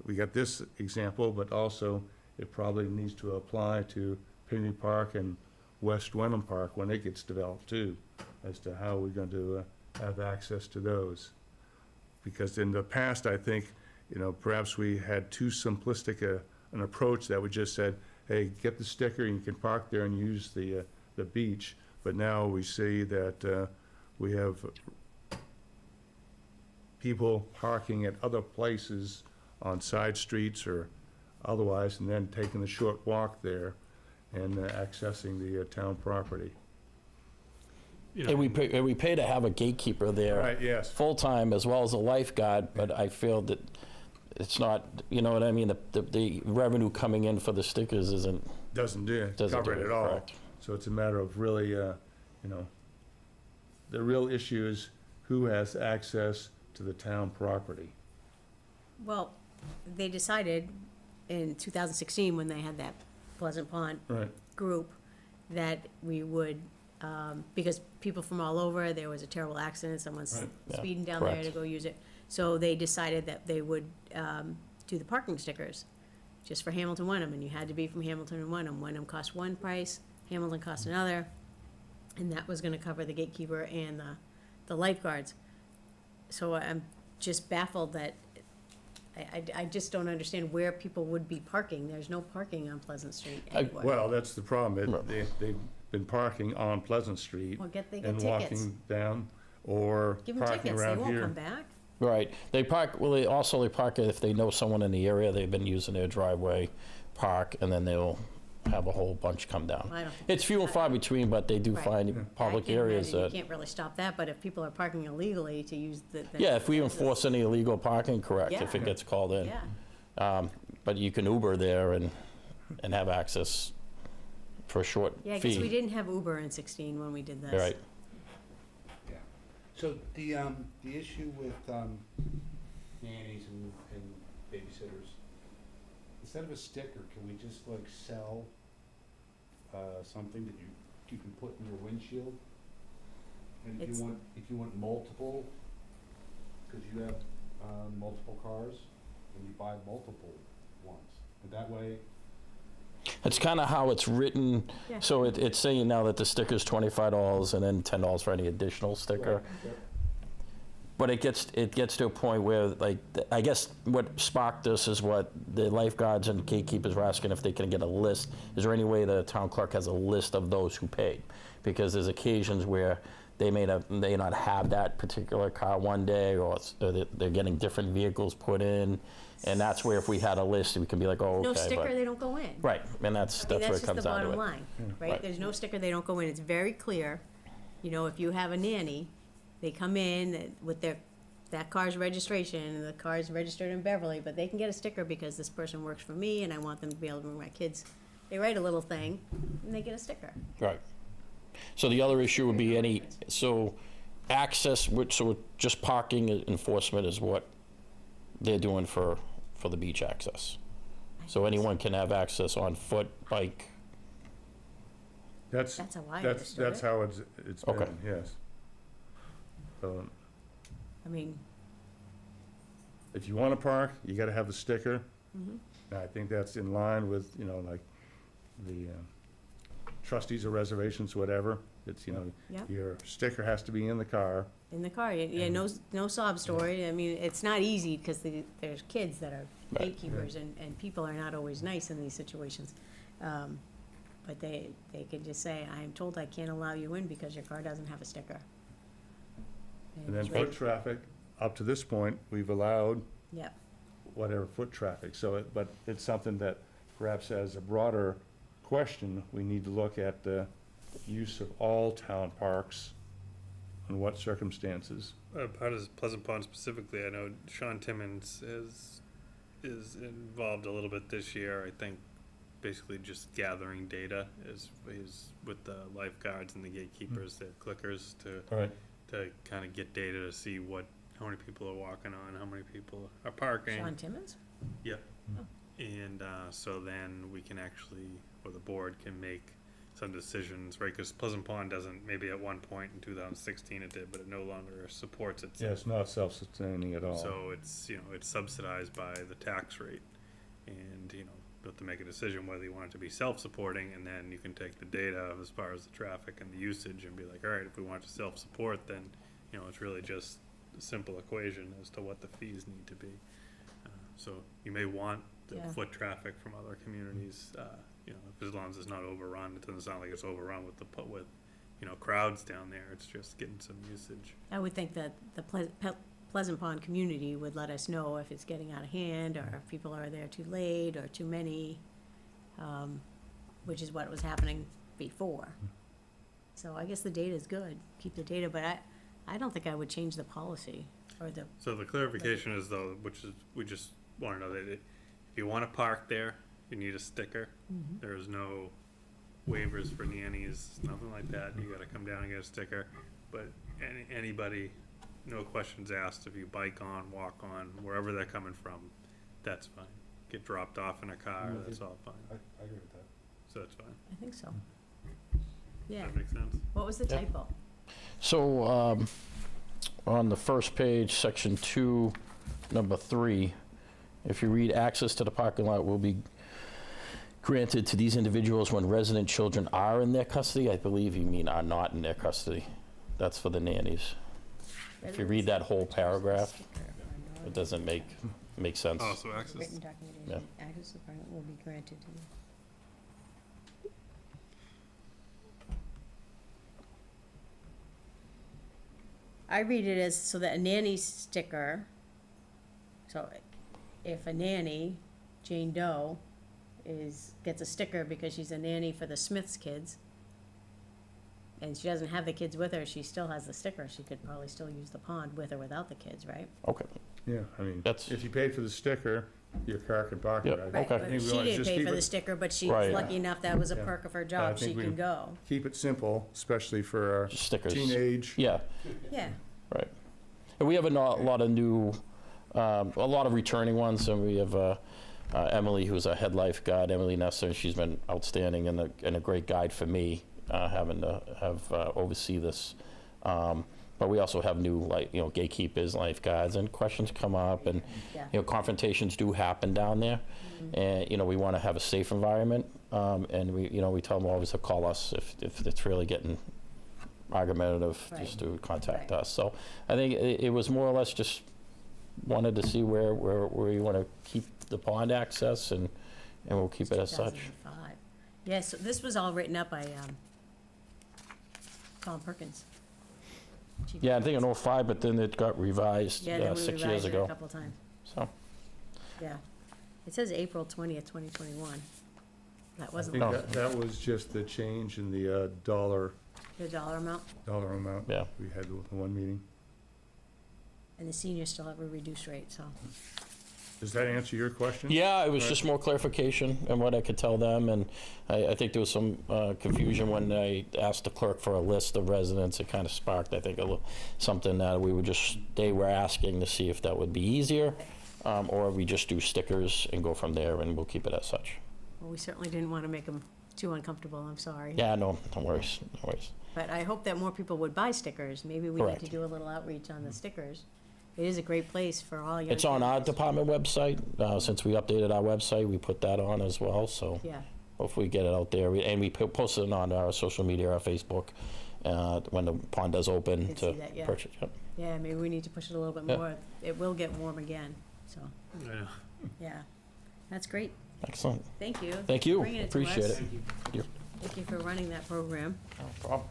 S6: we got this example, but also it probably needs to apply to Pinney Park and West Wenham Park when it gets developed too, as to how we're going to have access to those. Because in the past, I think, perhaps we had too simplistic an approach that we just said, hey, get the sticker and you can park there and use the beach. But now we see that we have people parking at other places on side streets or otherwise, and then taking the short walk there and accessing the town property.
S4: You know,
S10: And we pay to have a gatekeeper there.
S6: Right, yes.
S10: Full-time as well as a lifeguard, but I feel that it's not, you know what I mean? The revenue coming in for the stickers isn't,
S6: Doesn't
S10: Doesn't
S6: cover
S10: do
S6: it
S10: it,
S6: at all.
S10: correct.
S6: So it's a matter of really, the real issue is who has access to the town property.
S2: Well, they decided in 2016, when they had that Pleasant Pond
S6: Right.
S2: group, that we would, because people from all over, there was a terrible accident, someone's
S6: Right.
S10: Yeah,
S2: speeding down there to
S10: correct.
S2: go use it. So they decided that they would do the parking stickers just for Hamilton Wenham, and you had to be from Hamilton and Wenham. Wenham cost one price, Hamilton cost another, and that was gonna cover the gatekeeper and the lifeguards. So I'm just baffled that, I just don't understand where people would be parking. There's no parking on Pleasant Street anywhere.
S6: Well, that's the problem.
S10: Right.
S6: They've been parking on Pleasant Street
S2: Well, they get
S6: and
S2: tickets.
S6: walking down or
S2: Give them
S6: parking
S2: tickets, they
S6: around
S2: won't come
S6: here.
S2: back.
S10: right. They park, well, they park if they know someone in the area, they've been using their driveway, park, and then they'll have a whole bunch come down.
S2: I don't think
S10: It's few and far between, but they do
S2: Right.
S10: find public
S2: I can't
S10: areas
S2: imagine.
S10: that,
S2: You can't really stop that, but if people are parking illegally to use the.
S10: yeah, if we enforce any illegal parking, correct, if
S2: Yeah.
S10: it gets called in.
S2: Yeah,
S10: But you can Uber there and have access for a short fee.
S2: yeah, I guess we didn't have Uber in 16 when we did this.
S10: Right.
S5: Yeah. So the issue with nannies and babysitters, instead of a sticker, can we just like sell something that you can put in your windshield? And if
S2: It's-
S5: you want multiple, because you have multiple cars, and you buy multiple ones, and that way.
S10: It's kind of how it's written.
S2: Yeah.
S10: So it's saying now that the sticker's $25 and then $10 for any additional sticker. But it gets to a point where, like, I guess what sparked this is what the lifeguards and gatekeepers were asking if they can get a list. Is there any way the town clerk has a list of those who paid? Because there's occasions where they may not have that particular car one day, or they're getting different vehicles put in, and that's where if we had a list, we can be like, oh, okay.
S2: No sticker,
S10: but-
S2: they don't go in.
S10: Right, and that's
S2: I mean,
S10: where it
S2: just
S10: comes
S2: the
S10: down to
S2: bottom
S10: it.
S2: line, right?
S10: Right.
S2: There's no sticker, they don't go in. It's very clear. You know, if you have a nanny, they come in with that car's registration, and the car's registered in Beverly, but they can get a sticker because this person works for me, and I want them to be able to bring my kids. They write a little thing, and they get a sticker.
S10: Right. So the other issue would be access, so just parking enforcement is what they're doing for the beach access. So anyone can have access on foot, bike,
S6: That's,
S2: That's how I
S6: that's
S2: understood it.
S6: how it's
S10: Okay.
S6: been, yes. So,
S2: I mean,
S6: if you want to park, you got to have the sticker.
S2: mhm.
S6: And I think that's in line with, you know, like the trustees of reservations, whatever. It's, you know,
S2: Yep.
S6: your sticker has to be in the car.
S2: In the car, yeah, no sob story. I mean, it's not easy because there's kids that are
S10: Right.
S2: gatekeepers and people are not always nice in these situations. But they could just say, I'm told I can't allow you in because your car doesn't have a sticker.
S6: And then
S2: they-
S6: foot traffic, up to this point, we've allowed
S2: Yep,
S6: whatever foot traffic. So, but it's something that perhaps as a broader question, we need to look at the use of all town parks and what circumstances.
S4: How does Pleasant Pond specifically? I know Sean Timmons is involved a little bit this year. I think basically just gathering data is he's with the lifeguards and the gatekeepers, the clickers
S6: All right.
S4: to kind of get data to see how many people are walking on, how many people are parking.
S2: Sean Timmons?
S4: Yep.
S2: Oh.
S4: And so then we can actually, or the board can make some decisions, right? Because Pleasant Pond doesn't, maybe at one point in 2016 it did, but it no longer supports it.
S6: Yeah, it's not self-sustaining at all.
S4: So it's, it's subsidized by the tax rate. And, you have to make a decision whether you want it to be self-supporting, and then you can take the data as far as the traffic and the usage and be like, all right, if we want it to self-support, then, it's really just a simple equation as to what the fees need to be. So you may want the
S2: Yeah.
S4: foot traffic from other communities, as long as it's not overrun. It doesn't sound like it's overrun with crowds down there. It's just getting some usage.
S2: I would think that the Pleasant Pond community would let us know if it's getting out of hand, or if people are there too late, or too many, which is what was happening before. So I guess the data is good, keep the data, but I don't think I would change the policy, or the,
S4: So the clarification is though, which is, we just want to know that if you want to park there, you need a sticker. There is no waivers for nannies, nothing like that. You got to come down and get a sticker. But anybody, no questions asked. If you bike on, walk on, wherever they're coming from, that's fine. Get dropped off in a car, that's all fine.
S5: I agree with that.
S4: So that's fine.
S2: I think so.
S4: Does
S2: Yeah,
S4: that make sense?
S2: what was the
S10: Yeah.
S2: typo?
S10: So, on the first page, section 2, number 3, if you read, access to the parking lot will be granted to these individuals when resident children are in their custody. I believe you mean are not in their custody. That's for the nannies. If you read that whole paragraph, it doesn't make sense.
S4: Oh, so access.
S2: Written documentation, access to the parking lot will be granted to. I read it as so that a nanny sticker, so if a nanny, Jane Doe, gets a sticker because she's a nanny for the Smiths kids, and she doesn't have the kids with her, she still has the sticker, she could probably still use the pond with or without the kids, right?
S10: Okay.
S6: Yeah, I mean,
S10: That's-
S6: if you paid for the sticker, your car can park
S10: Yep.
S6: there. I
S10: Okay.
S2: Right,
S6: think
S2: but
S6: we
S2: she
S6: wanna
S2: didn't
S6: just
S2: pay
S6: keep
S2: for the
S6: it-
S2: sticker, but she's
S10: Right.
S2: lucky enough that was a
S6: Yeah.
S2: perk of her
S6: I
S2: job, she
S6: think
S2: can
S6: we-
S2: go.
S6: Keep it simple, especially for our
S10: Just stickers.
S6: teenage.
S10: Yeah,
S2: Yeah,
S10: right. And we have a lot of new, a lot of returning ones, and we have Emily, who's a head lifeguard, Emily Nestor, and she's been outstanding and a great guide for me, having to have oversee this. But we also have new, gatekeepers, lifeguards, and questions come up, and,
S2: yeah.
S10: confrontations do happen down there. And, we want to have a safe environment, and we tell them always to call us if it's really getting argumentative, just to contact
S2: Right.
S10: us. So I think it was more or less just wanted to see where you want to keep the pond access, and we'll keep it as such.
S2: 2005. Yeah, so this was all written up by Tom Perkins. Chief
S10: Yeah, I think
S2: Perkins.
S10: in '05, but then it got revised
S2: Yeah, then we
S10: 6 years
S2: revised it a
S10: ago.
S2: couple times,
S10: So,
S2: yeah. It says April 20th, 2021. That
S6: I
S2: wasn't
S6: think
S10: No.
S6: that was just the change in the dollar
S2: the dollar amount,
S6: amount.
S10: Yeah.
S6: We had the one meeting.
S2: and the seniors still have a reduced rate, so.
S6: Does that answer your question?
S10: yeah, it was
S6: Right.
S10: just more clarification and what I could tell them, and I think there was some confusion when I asked the clerk for a list of residents. It kind of sparked, I think, something that they were asking to see if that would be easier, or we just do stickers and go from there, and we'll keep it as such.
S2: Well, we certainly didn't want to make them too uncomfortable, I'm sorry.
S10: Yeah, no worries, no worries.
S2: But I hope that more people would buy stickers. Maybe we need
S10: Correct.
S2: to do a little outreach on the stickers. It is a great place for all young
S10: It's on our
S2: families.
S10: department website. Since we updated our website, we put that on as well, so
S2: Yeah,
S10: hopefully get it out there. And we posted it on our social media, our Facebook, when the pond does open
S2: Did
S10: to
S2: see that, yeah.
S10: purchase. Yep.
S2: yeah, maybe we need to push it a little bit
S10: Yeah.
S2: more. It will get warm again, so,
S4: Yeah.
S2: yeah. That's great.
S10: Excellent.
S2: Thank you.
S10: Thank you.
S2: Bringing it to
S10: Appreciate
S2: us.
S10: it.
S2: Thank you for running that program.
S10: No problem.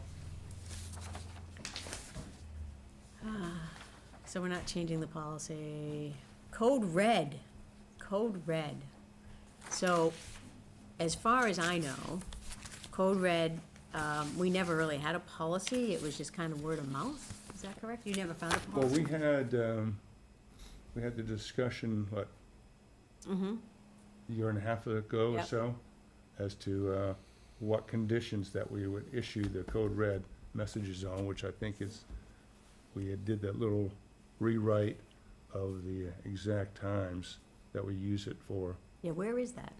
S2: So we're not changing the policy. Code red. Code red. So, as far as I know, Code red, we never really had a policy. It was just kind of word of mouth. Is that correct? You never found a
S6: Well,
S2: policy?
S6: we had the discussion, what,
S2: Mm-hmm.
S6: a year and a half ago or
S2: Yep.
S6: so, as to what conditions that we would issue the code red messages on, which I think is, we had did that little rewrite of the exact times that we use it for.
S2: Yeah, where is that?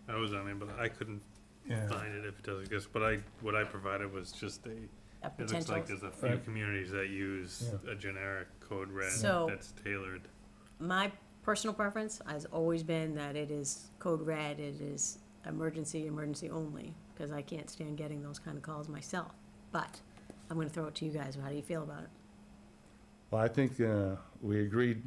S4: I was on it, but I couldn't find it if it doesn't exist. But what I provided was just
S2: A
S4: it looks
S2: potential?
S4: like there's a few
S6: Right.
S4: communities that use
S6: Yeah.
S4: a generic code red
S2: So-
S4: that's tailored.
S2: My personal preference has always been that it is code red, it is emergency, emergency only, because I can't stand getting those kind of calls myself. But I'm gonna throw it to you guys. How do you feel about it?
S6: Well, I think we agreed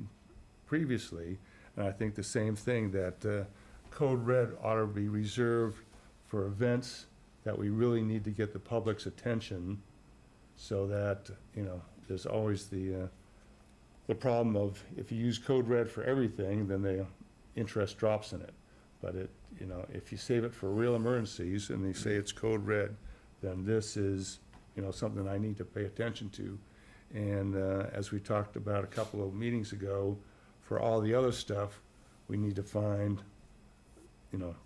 S6: previously, and I think the same thing, that code red ought to be reserved for events that we really need to get the public's attention, so that, there's always the problem of, if you use code red for everything, then the interest drops in it. But if you save it for real emergencies, and they say it's code red, then this is, something I need to pay attention to. And as we talked about a couple of meetings ago, for all the other stuff, we need to find,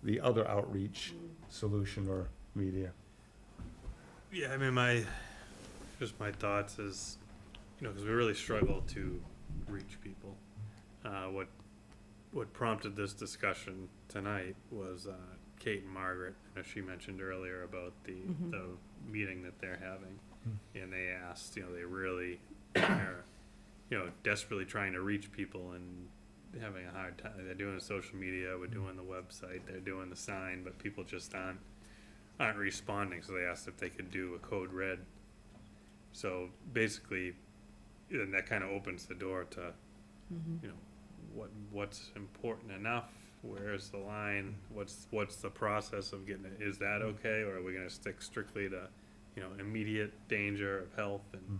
S6: the other outreach solution or media.
S4: Yeah, I mean, my thoughts is, because we really struggle to reach people. What prompted this discussion tonight was Kate and Margaret, as she mentioned earlier about the meeting that they're having, and they asked, they really are, desperately trying to reach people and having a hard time. They're doing the social media, we're doing the website, they're doing the sign, but people just aren't responding. So they asked if they could do a code red. So basically, then that kind of opens the door to, what's important enough. Where's the line? What's the process of getting it? Is that okay, or are we going to stick strictly to, immediate danger of health and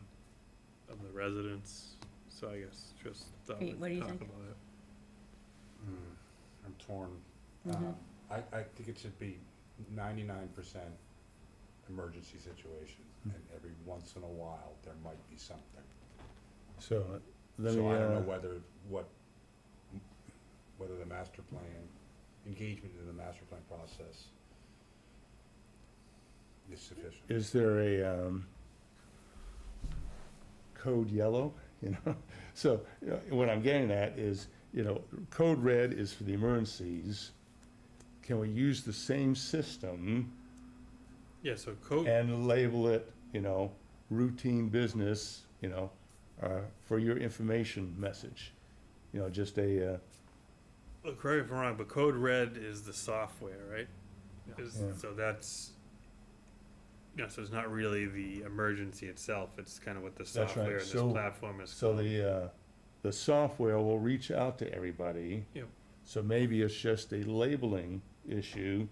S4: of the residents? So I guess just thought
S2: Pete,
S4: we'd
S2: what do you
S4: talk
S2: think?
S4: about it.
S5: I'm torn.
S2: Mhm.
S5: I think it should be 99% emergency situation, and every once in a while, there might be something.
S6: So, let me,
S5: So I don't know whether the master plan, engagement in the master plan process is sufficient.
S6: is there a code yellow, So, what I'm getting at is, code red is for the emergencies. Can we use the same system
S4: Yeah, so code.
S6: and label it, routine business, for your information message? Just a,
S4: Look, correct me if I'm wrong, but Code Red is the software, right?
S6: Yeah.
S4: So that's, so it's not really the emergency itself, it's kind of what the
S6: That's right.
S4: software and this
S6: So-
S4: platform is.
S6: so the software will reach out to everybody.
S4: Yep.
S6: So maybe it's just a labeling issue,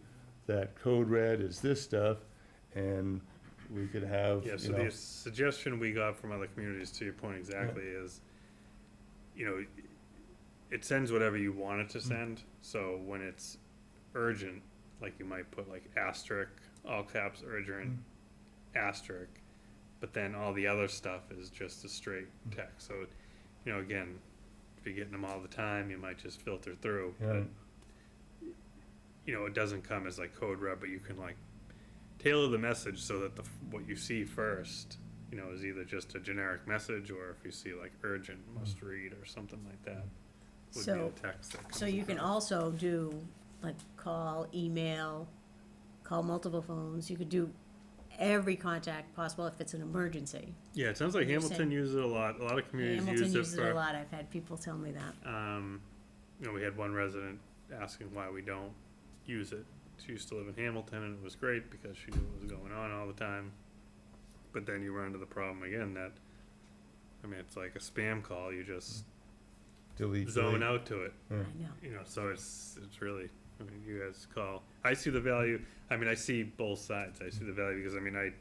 S6: that code red is this stuff, and we could have,
S4: Yeah, so the suggestion we got from other communities, to your point exactly, is, it sends whatever you want it to send, so when it's urgent, like you might put like asterisk, all caps urgent, asterisk, but then all the other stuff is just a straight text, so, again, if you're getting them all the time, you might just filter through,
S6: Yeah.
S4: but, it doesn't come as like code red, but you can like tailor the message so that what you see first, is either just a generic message, or if you see like urgent, must read, or something like that, would be
S2: So-
S4: the text that comes
S2: So you can
S4: across.
S2: also do like call, email, call multiple phones, you could do every contact possible if it's an emergency.
S4: Yeah, it sounds like
S2: You're
S4: Hamilton
S2: saying-
S4: uses it a lot. A lot of communities
S2: Hamilton
S4: use it
S2: uses it a
S4: for,
S2: lot, I've had people tell me that.
S4: you know, we had one resident asking why we don't use it. She used to live in Hamilton and it was great because she knew what was going on all the time. But then you run into the problem again that, I mean, it's like a spam call, you just
S6: Delete.
S4: zone out to it.
S2: I know.
S4: You know, so it's really, I mean, you guys call. I see the value. I mean, I see both sides. I see the value because I mean, I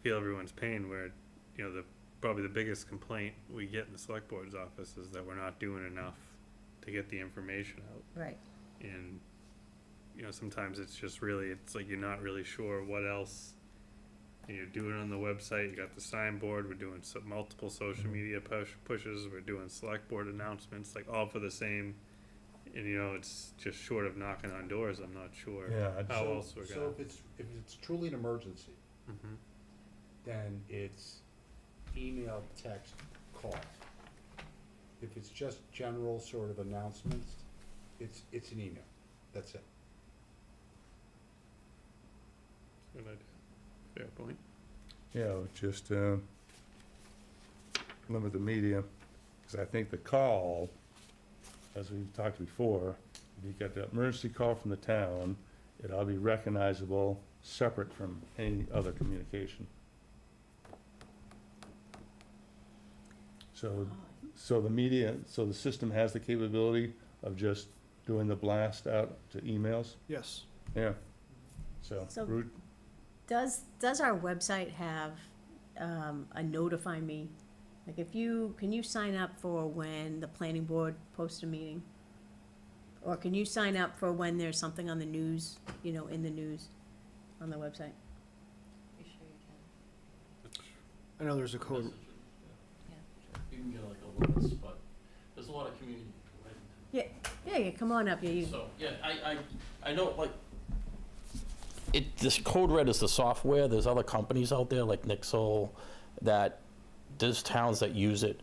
S4: feel everyone's pain. Where, you know, probably the biggest complaint we get in the select board's office is that we're not doing enough to get the information out.
S2: Right.
S4: And you know, sometimes it's just really, it's like you're not really sure what else. You're doing it on the website. You got the signboard. We're doing multiple social media pushes. We're doing select board announcements, like all for the same. And you know, it's just short of knocking on doors. I'm not sure
S6: Yeah,
S4: how
S5: So-
S4: else we're
S5: So
S4: gonna.
S5: if it's truly an emergency,
S4: Mhm.
S5: then it's email, text, call. If it's just general sort of announcements, it's an email. That's it.
S4: Good idea. Fair point.
S6: Yeah, just limit the media, because I think the call, as we've talked before, if you got the emergency call from the town, it ought to be recognizable, separate from any other communication. So the media, so the system has the capability of just doing the blast out to emails?
S1: Yes.
S6: Yeah. So,
S2: So-
S6: root,
S2: Does our website have a notify me? Like can you sign up for when the planning board posts a meeting? Or can you sign up for when there's something on the news, you know, in the news, on the website?
S1: I know there's a code.
S10: You can get like alerts, but there's a lot of community.
S2: Yeah, come on up, you.
S10: So, yeah, I know, like, this Code Red is the software. There's other companies out there like Nixle that, there's towns that use it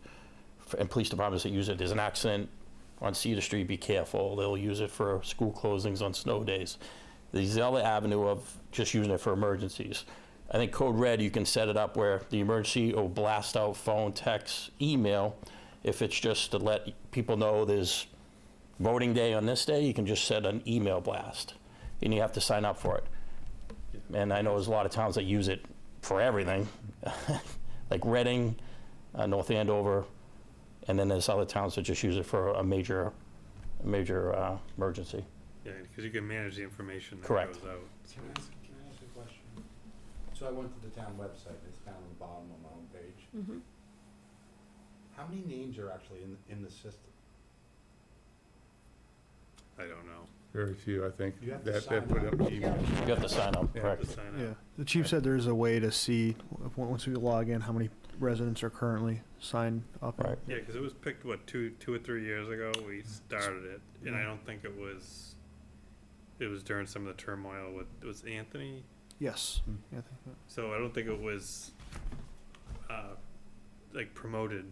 S10: and police departments that use it. There's an accident on Cedar Street, be careful. They'll use it for school closings on snow days. There's the other avenue of just using it for emergencies. I think Code Red, you can set it up where the emergency will blast out phone, text, email. If it's just to let people know there's voting day on this day, you can just set an email blast, and you have to sign up for it. And I know there's a lot of towns that use it for everything, like Reading, North Andover, and then there's other towns that just use it for a major emergency.
S4: Yeah, because you can manage the information that
S10: Correct.
S4: goes out. So
S5: Can I
S4: it's-
S5: ask a question? So I went to the town website, it's down on the bottom of my home page.
S2: Mhm.
S5: How many names are actually in the system?
S4: I don't know.
S6: very few, I think,
S5: You have to
S6: that
S5: sign
S6: put
S5: up.
S6: up email.
S10: You have to sign up,
S6: Yeah.
S10: correct?
S4: To sign up.
S1: Yeah. The chief said there's a way to see once we log in how many residents are currently signed up.
S10: Right.
S4: Yeah, because it was picked, what, two or 3 years ago, we started it, and I
S1: Yeah.
S4: don't think it was during some of the turmoil with, it was Anthony,
S1: Yes.
S6: Hmm.
S1: Yeah, I think that-
S4: so I don't think it was, like, promoted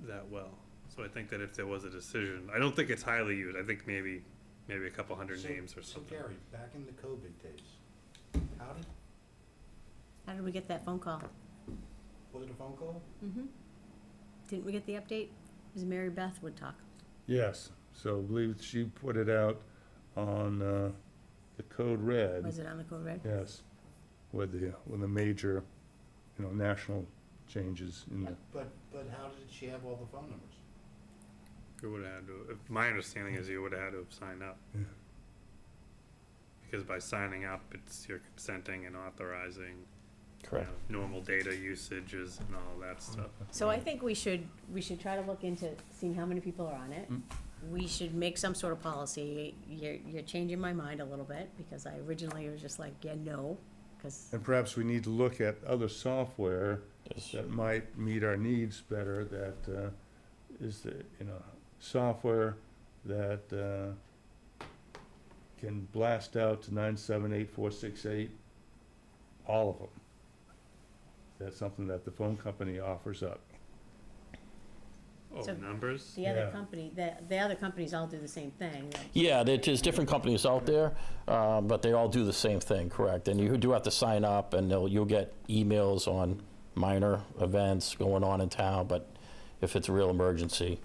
S4: that well. So I think that if there was a decision, I don't think it's highly used, I think maybe a couple hundred names or something.
S5: So Gary, back in the COVID days,
S2: How did we get that phone call?
S5: was it a phone call?
S2: Mm-hmm. Didn't we get the update? It was Mary Beth would talk.
S6: Yes, so I believe she put it out on the Code Red.
S2: Was it on the Code Red?
S6: Yes, with the major, national changes in the,
S5: But how did she have all the phone numbers?
S4: You would have had to, my understanding is you would have had to have signed up.
S6: Yeah.
S4: Because by signing up, you're consenting and authorizing,
S10: Correct.
S4: normal data usages and all that stuff.
S2: So I think we should try to look into seeing how many people are on it.
S6: Mm.
S2: We should make some sort of policy. You're changing my mind a little bit, because I originally was just like, yeah, no, because,
S6: and perhaps we need to look at other software
S10: Yes.
S6: that might meet our needs better, that is the, software that can blast out to 978-468, all of them. That's something that the phone company offers up.
S4: Oh,
S2: So
S4: numbers?
S2: the other
S6: Yeah.
S2: company, the other companies all do the same thing.
S10: Yeah, there's different companies out there, but they all do the same thing, correct? And you do have to sign up, and you'll get emails on minor events going on in town, but if it's a real emergency,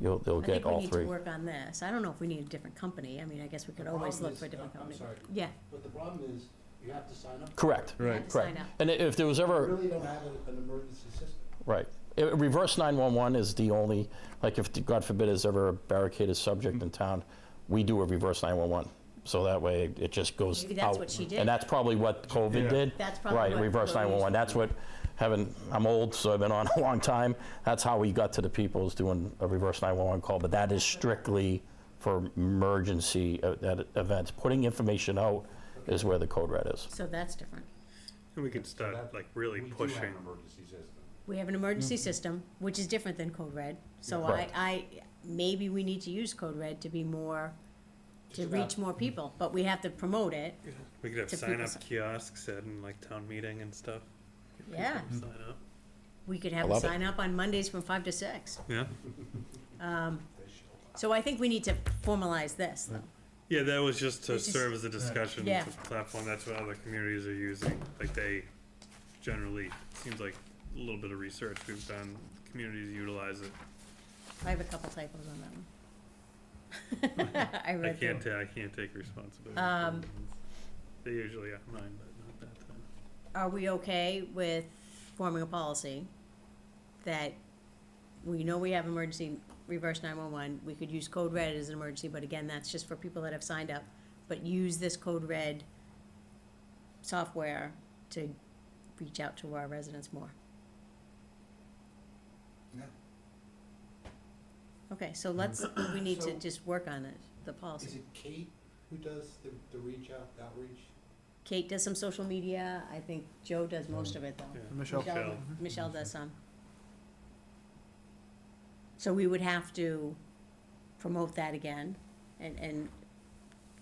S10: they'll
S2: I
S10: get
S2: think we
S10: all
S2: need
S10: three.
S2: to work on this. I don't know if we need a different company. I mean, I guess we could always look for a different company.
S5: I'm sorry,
S2: Yeah,
S5: but the problem is, you have to sign up.
S10: Correct,
S2: we have
S6: Right.
S2: to sign
S10: correct.
S2: up.
S10: And if there was
S5: We
S10: ever,
S5: really don't have an emergency system.
S10: right, reverse 911 is the only, like if, God forbid, there's ever a barricaded subject in town, we do a reverse 911. So that way, it just goes out.
S2: Maybe that's what she did.
S10: And that's probably what COVID
S6: Yeah.
S10: did.
S2: That's probably
S10: Right,
S2: what
S10: reverse
S2: we
S10: 911. That's what, I'm old, so I've been on a long time. That's how we got to the people, is doing a reverse 911 call. But that is strictly for emergency events. Putting information out is where the code red is.
S2: So that's different.
S4: And we could start like really
S5: We do have
S4: pushing.
S5: an emergency system.
S2: We have an emergency system, which is different than Code Red. So
S10: Correct.
S2: maybe we need to use Code Red to be more, to
S5: Just about-
S2: reach more people, but we have to promote it.
S4: We could have
S2: To
S4: sign
S2: people
S4: up
S2: si-
S4: kiosks at like town meeting and stuff. Get
S2: Yeah.
S4: people to Sign up.
S2: We could
S10: I
S2: have them
S10: love it.
S2: sign up on Mondays from 5 to 6.
S4: Yeah.
S2: So I think we need to formalize this, though.
S4: Yeah, that was just to
S2: It's just-
S4: serve as a discussion
S2: Yeah.
S4: platform. That's what other communities are using. Like they generally, seems like a little bit of research we've done, communities utilize it.
S2: I have a couple typos on that one. I
S4: I
S2: read
S4: can't
S2: through.
S4: I can't take responsibility.
S2: Um,
S4: for them. They usually are mine, but not that time.
S2: Are we okay with forming a policy that we know we have emergency reverse 911, we could use Code Red as an emergency, but again, that's just for people that have signed up, but use this Code Red software to reach out to our residents more?
S5: Yeah.
S2: Okay, so we need to just work on it, the
S5: Is
S2: policy.
S5: it Kate who does the outreach?
S2: Kate does some social media, I think Joe does most of it, though.
S4: Yeah.
S1: Michelle.
S2: Michelle does some. So we would have to promote that again and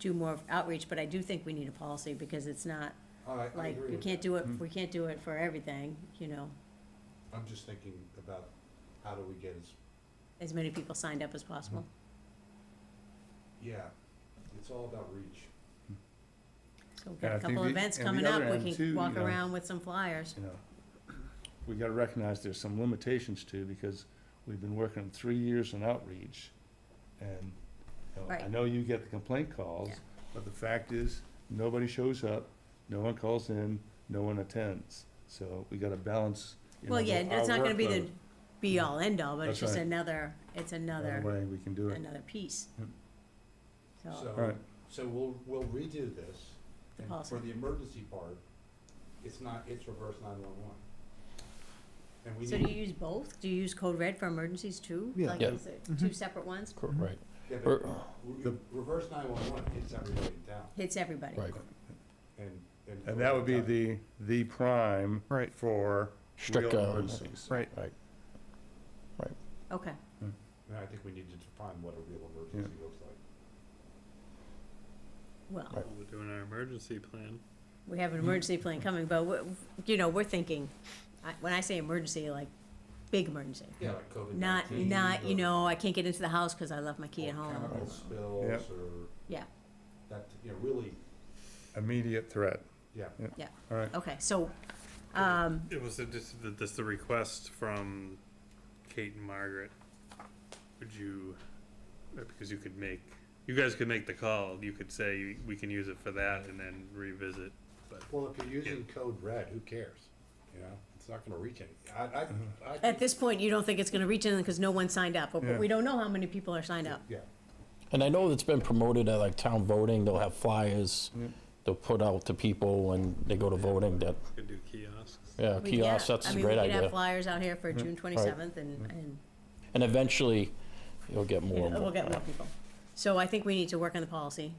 S2: do more outreach, but I do think we need a policy because it's not,
S5: I
S2: like,
S5: agree
S2: we
S5: with
S2: can't
S5: that.
S2: do it, we can't do it for everything, you know,
S5: I'm just thinking about how do we get
S2: as many people signed up as possible.
S5: yeah, it's all about reach.
S2: So we've
S6: Yeah,
S2: got
S6: I
S2: a
S6: think
S2: couple
S6: the-
S2: events
S6: and the
S2: coming
S6: other
S2: up, we
S6: end
S2: can
S6: too,
S2: walk
S6: you know,
S2: around with some flyers.
S6: You know, we gotta recognize there's some limitations too, because we've been working 3 years in outreach. And, you know, I
S2: Right.
S6: know you get the complaint calls,
S2: Yeah.
S6: but the fact is, nobody shows up, no one calls in, no one attends. So we gotta balance, you know,
S2: Well, yeah,
S6: our
S2: it's not gonna be the
S6: workload.
S2: be-all, end-all, but it's
S6: That's
S2: just
S6: right.
S2: it's
S6: Another
S2: another,
S6: way we can do it.
S2: another piece.
S6: Yep.
S2: So,
S6: All right.
S5: So we'll redo this.
S2: The
S5: And
S2: policy.
S5: for the emergency part, it's reverse 911. And we
S2: so do
S5: need,
S2: you use both? Do you use Code Red for emergencies too?
S1: Yeah.
S2: Like,
S10: Yeah.
S2: is it two separate ones?
S10: Right.
S5: yeah,
S10: Or-
S5: but reverse 911 hits everybody in town.
S2: Hits everybody.
S10: Right.
S6: And that would be the prime
S1: Right.
S6: for
S10: Strict,
S6: real emergencies.
S1: Right.
S2: Okay.
S5: And I think we need to define what a real emergency looks like.
S2: Well,
S10: Right.
S4: We're doing our emergency plan.
S2: we have an emergency plan coming, but we're thinking, when I say emergency, like big emergency.
S5: Yeah, like COVID-19.
S2: Not, you know, I can't get into the house because I left my key at
S5: Or
S2: home.
S5: chemical spills
S6: Yep.
S5: or
S2: Yeah,
S5: that, really,
S6: Immediate threat.
S5: yeah.
S2: yeah.
S6: All right.
S2: Okay, so,
S4: It was this the request from Kate and Margaret. Would you, because you guys could make the call, you could say we can use it for that and then revisit, but.
S5: Well, if you're using code red, who cares? You know, it's not gonna reach any, I
S2: at
S5: think-
S2: this point, you don't think it's gonna reach anyone because no one signed up, but
S6: Yeah.
S2: we don't know how many people are signed up.
S5: Yeah,
S10: And I know it's been promoted at like town voting, they'll have flyers,
S6: Yep.
S10: they'll put out to people when they go to voting that,
S4: Could do kiosks.
S10: yeah, kiosks, that's a great
S2: I mean, we could
S10: idea.
S2: have flyers out here for June 27th and
S10: And eventually, you'll get more and
S2: we'll
S10: more.
S2: get more people. So I think we need to work on the policy.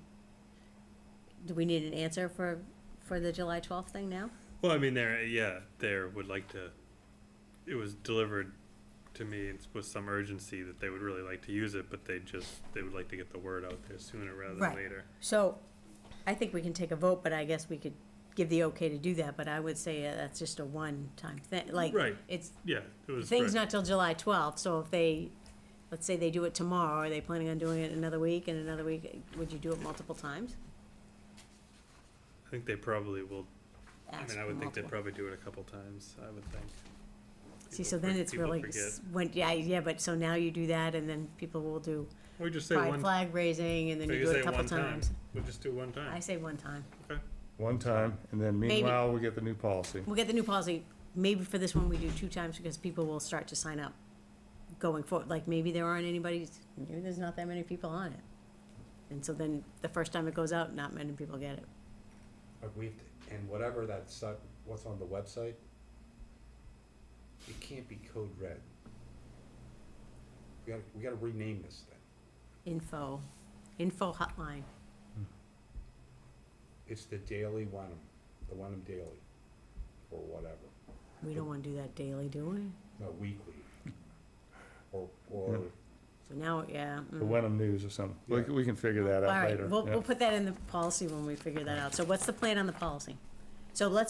S2: Do we need an answer for the July 12th thing now?
S4: Well, I mean, there would like to, it was delivered to me with some urgency that they would really like to use it, but they would like to get the word out there sooner rather
S2: Right.
S4: than later.
S2: So I think we can take a vote, but I guess we could give the okay to do that, but I would say that's just a one-time thing, like,
S4: Right.
S2: it's,
S4: Yeah, it
S2: the
S4: was.
S2: thing's
S4: right.
S2: not till July 12th, so if they, let's say they do it tomorrow, are they planning on doing it another week and another week? Would you do it multiple times?
S4: I think they probably will. I
S2: Ask
S4: mean, I
S2: for
S4: would think they'd
S2: multiple.
S4: probably do it a couple times. I would think.
S2: See,
S4: People
S2: so then
S4: for-
S2: it's
S4: people
S2: really,
S4: forget.
S2: yeah, but so now you do that, and then people will do
S4: We just say
S2: pride
S4: one.
S2: flag raising, and then
S4: we
S2: you
S4: could
S2: do it a
S4: say
S2: couple
S4: one time.
S2: times.
S4: We'll just do one time.
S2: I say one time.
S6: One time, and then
S2: Maybe.
S6: meanwhile, we get the new policy.
S2: We'll get the new policy, maybe for this one we do 2 times, because people will start to sign up going forward, like, maybe there aren't maybe there's not that many people on it. And so then, the first time it goes out, not many people get it.
S5: But and whatever what's on the website, it can't be code red. We gotta rename this thing.
S2: Info hotline.
S5: It's the Daily Wenham, the Wenham Daily, or whatever,
S2: We don't wanna do that daily, do we?
S5: no, weekly. Or,
S6: Yeah.
S2: So now, yeah.
S6: The Wenham News or something.
S5: Yeah.
S6: We can figure that
S2: All
S6: out
S2: right,
S6: later.
S2: we'll
S6: yeah.
S2: put that in the policy when we figure that out. So what's the plan on the policy? So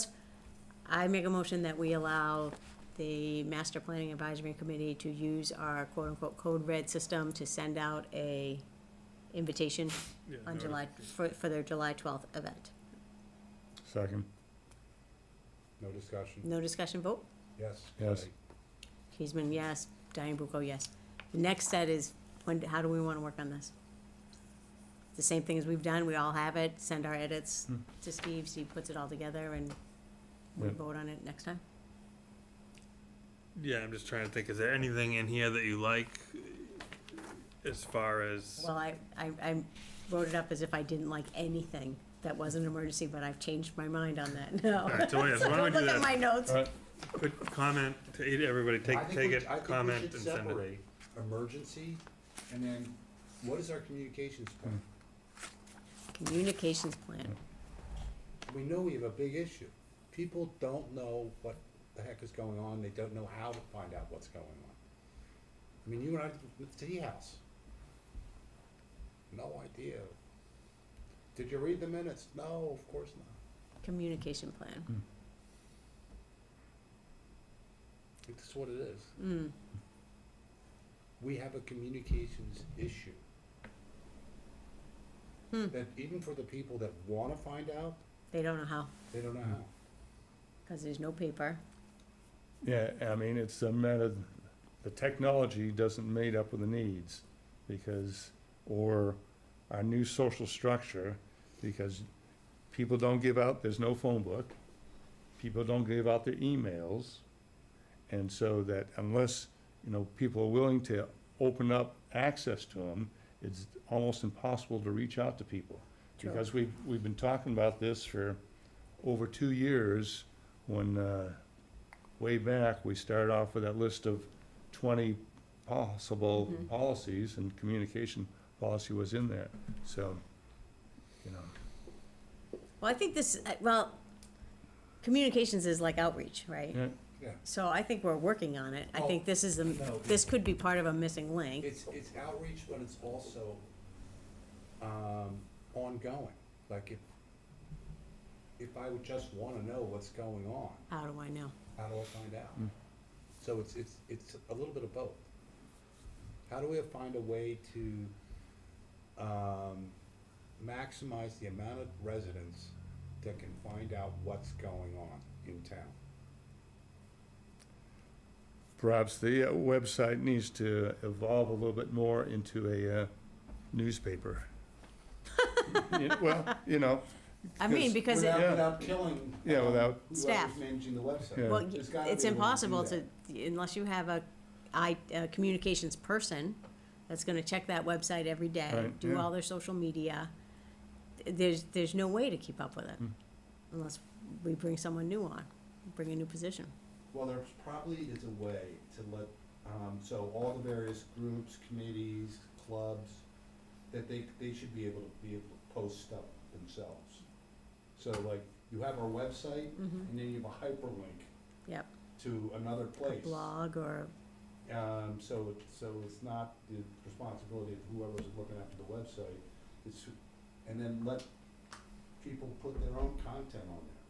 S2: I make a motion that we allow the Master Planning Advisory Committee to use our quote-unquote code red system to send out a invitation
S4: Yeah,
S2: on
S4: notification.
S2: for their July 12th event.
S6: Second,
S5: no discussion,
S2: No discussion vote?
S5: yes.
S6: Yes.
S2: Keesman, yes. Diane Bucco, yes. The next set is, how do we wanna work on this? The same thing as we've done, we all have it, send our edits to Steve, Steve puts it all together, and we
S6: Yeah.
S2: vote on it next time?
S4: Yeah, I'm just trying to think. Is there anything in here that you like, as far as?
S2: Well, I wrote it up as if I didn't like anything that was an emergency, but I've changed my mind on that now.
S4: All right, so yeah, so why
S2: Don't
S4: don't we do
S2: look at my
S4: this?
S2: notes.
S6: all right,
S4: Quick comment to everybody.
S5: I think
S4: Take
S5: we-
S4: it,
S5: I think
S4: comment,
S5: we
S4: and
S5: should
S4: send it.
S5: separate emergency, and then what is our communications plan?
S2: Communications plan.
S5: We know we have a big issue. People don't know what the heck is going on, they don't know how to find out what's going on. I mean, you and I, with the tea house. No idea. Did you read the minutes? No, of course not.
S2: Communication plan.
S5: That's what it is.
S2: Mm.
S5: We have a communications issue. That even for the people that wanna find out,
S2: They don't know how,
S5: they don't know how.
S2: because there's no paper.
S6: yeah, I mean, it's a matter, the technology doesn't mate up with the needs, because, or our new social structure, because people don't give out, there's no phone book, people don't give out their emails, and so that unless, people are willing to open up access to them, it's almost impossible to reach out to people.
S2: True.
S6: Because we've been talking about this for over 2 years, when, way back, we started off with that list of 20 possible
S2: Mhm.
S6: policies, and communication policy was in there, so,
S2: Well, I think this, communications is like outreach, right?
S6: yeah,
S5: Yeah.
S2: So I think we're working on it. I
S5: Oh,
S2: think this is
S5: no.
S2: this could be part of a missing link.
S5: It's outreach, but it's also, ongoing. Like if I would just wanna know what's going on,
S2: How do I know?
S5: how do I find out? So it's a little bit of both. How do we find a way to, maximize the amount of residents that can find out what's going on in town?
S6: perhaps the website needs to evolve a little bit more into a newspaper. Well,
S2: I mean, because
S5: Without,
S6: Yeah.
S5: without killing.
S6: Yeah, without-
S5: whoever's
S2: Staff.
S5: managing the website.
S6: Yeah.
S2: well,
S5: There's gotta
S2: it's
S5: be a way to do
S2: impossible
S5: that.
S2: to, unless you have a communications person that's gonna check that website every day,
S6: Right,
S2: do
S6: yeah.
S2: all their social media. There's no way to keep up with it, unless we bring someone new on, bring a new position.
S5: Well, there probably is a way to let, so all the various groups, committees, clubs, that they should be able to post stuff themselves. So like, you have our website,
S2: Mhm.
S5: and then you have a hyperlink
S2: Yep,
S5: to another
S2: a
S5: place.
S2: blog or,
S5: So it's not the responsibility of whoever's looking after the website, and then let people put their own content on there.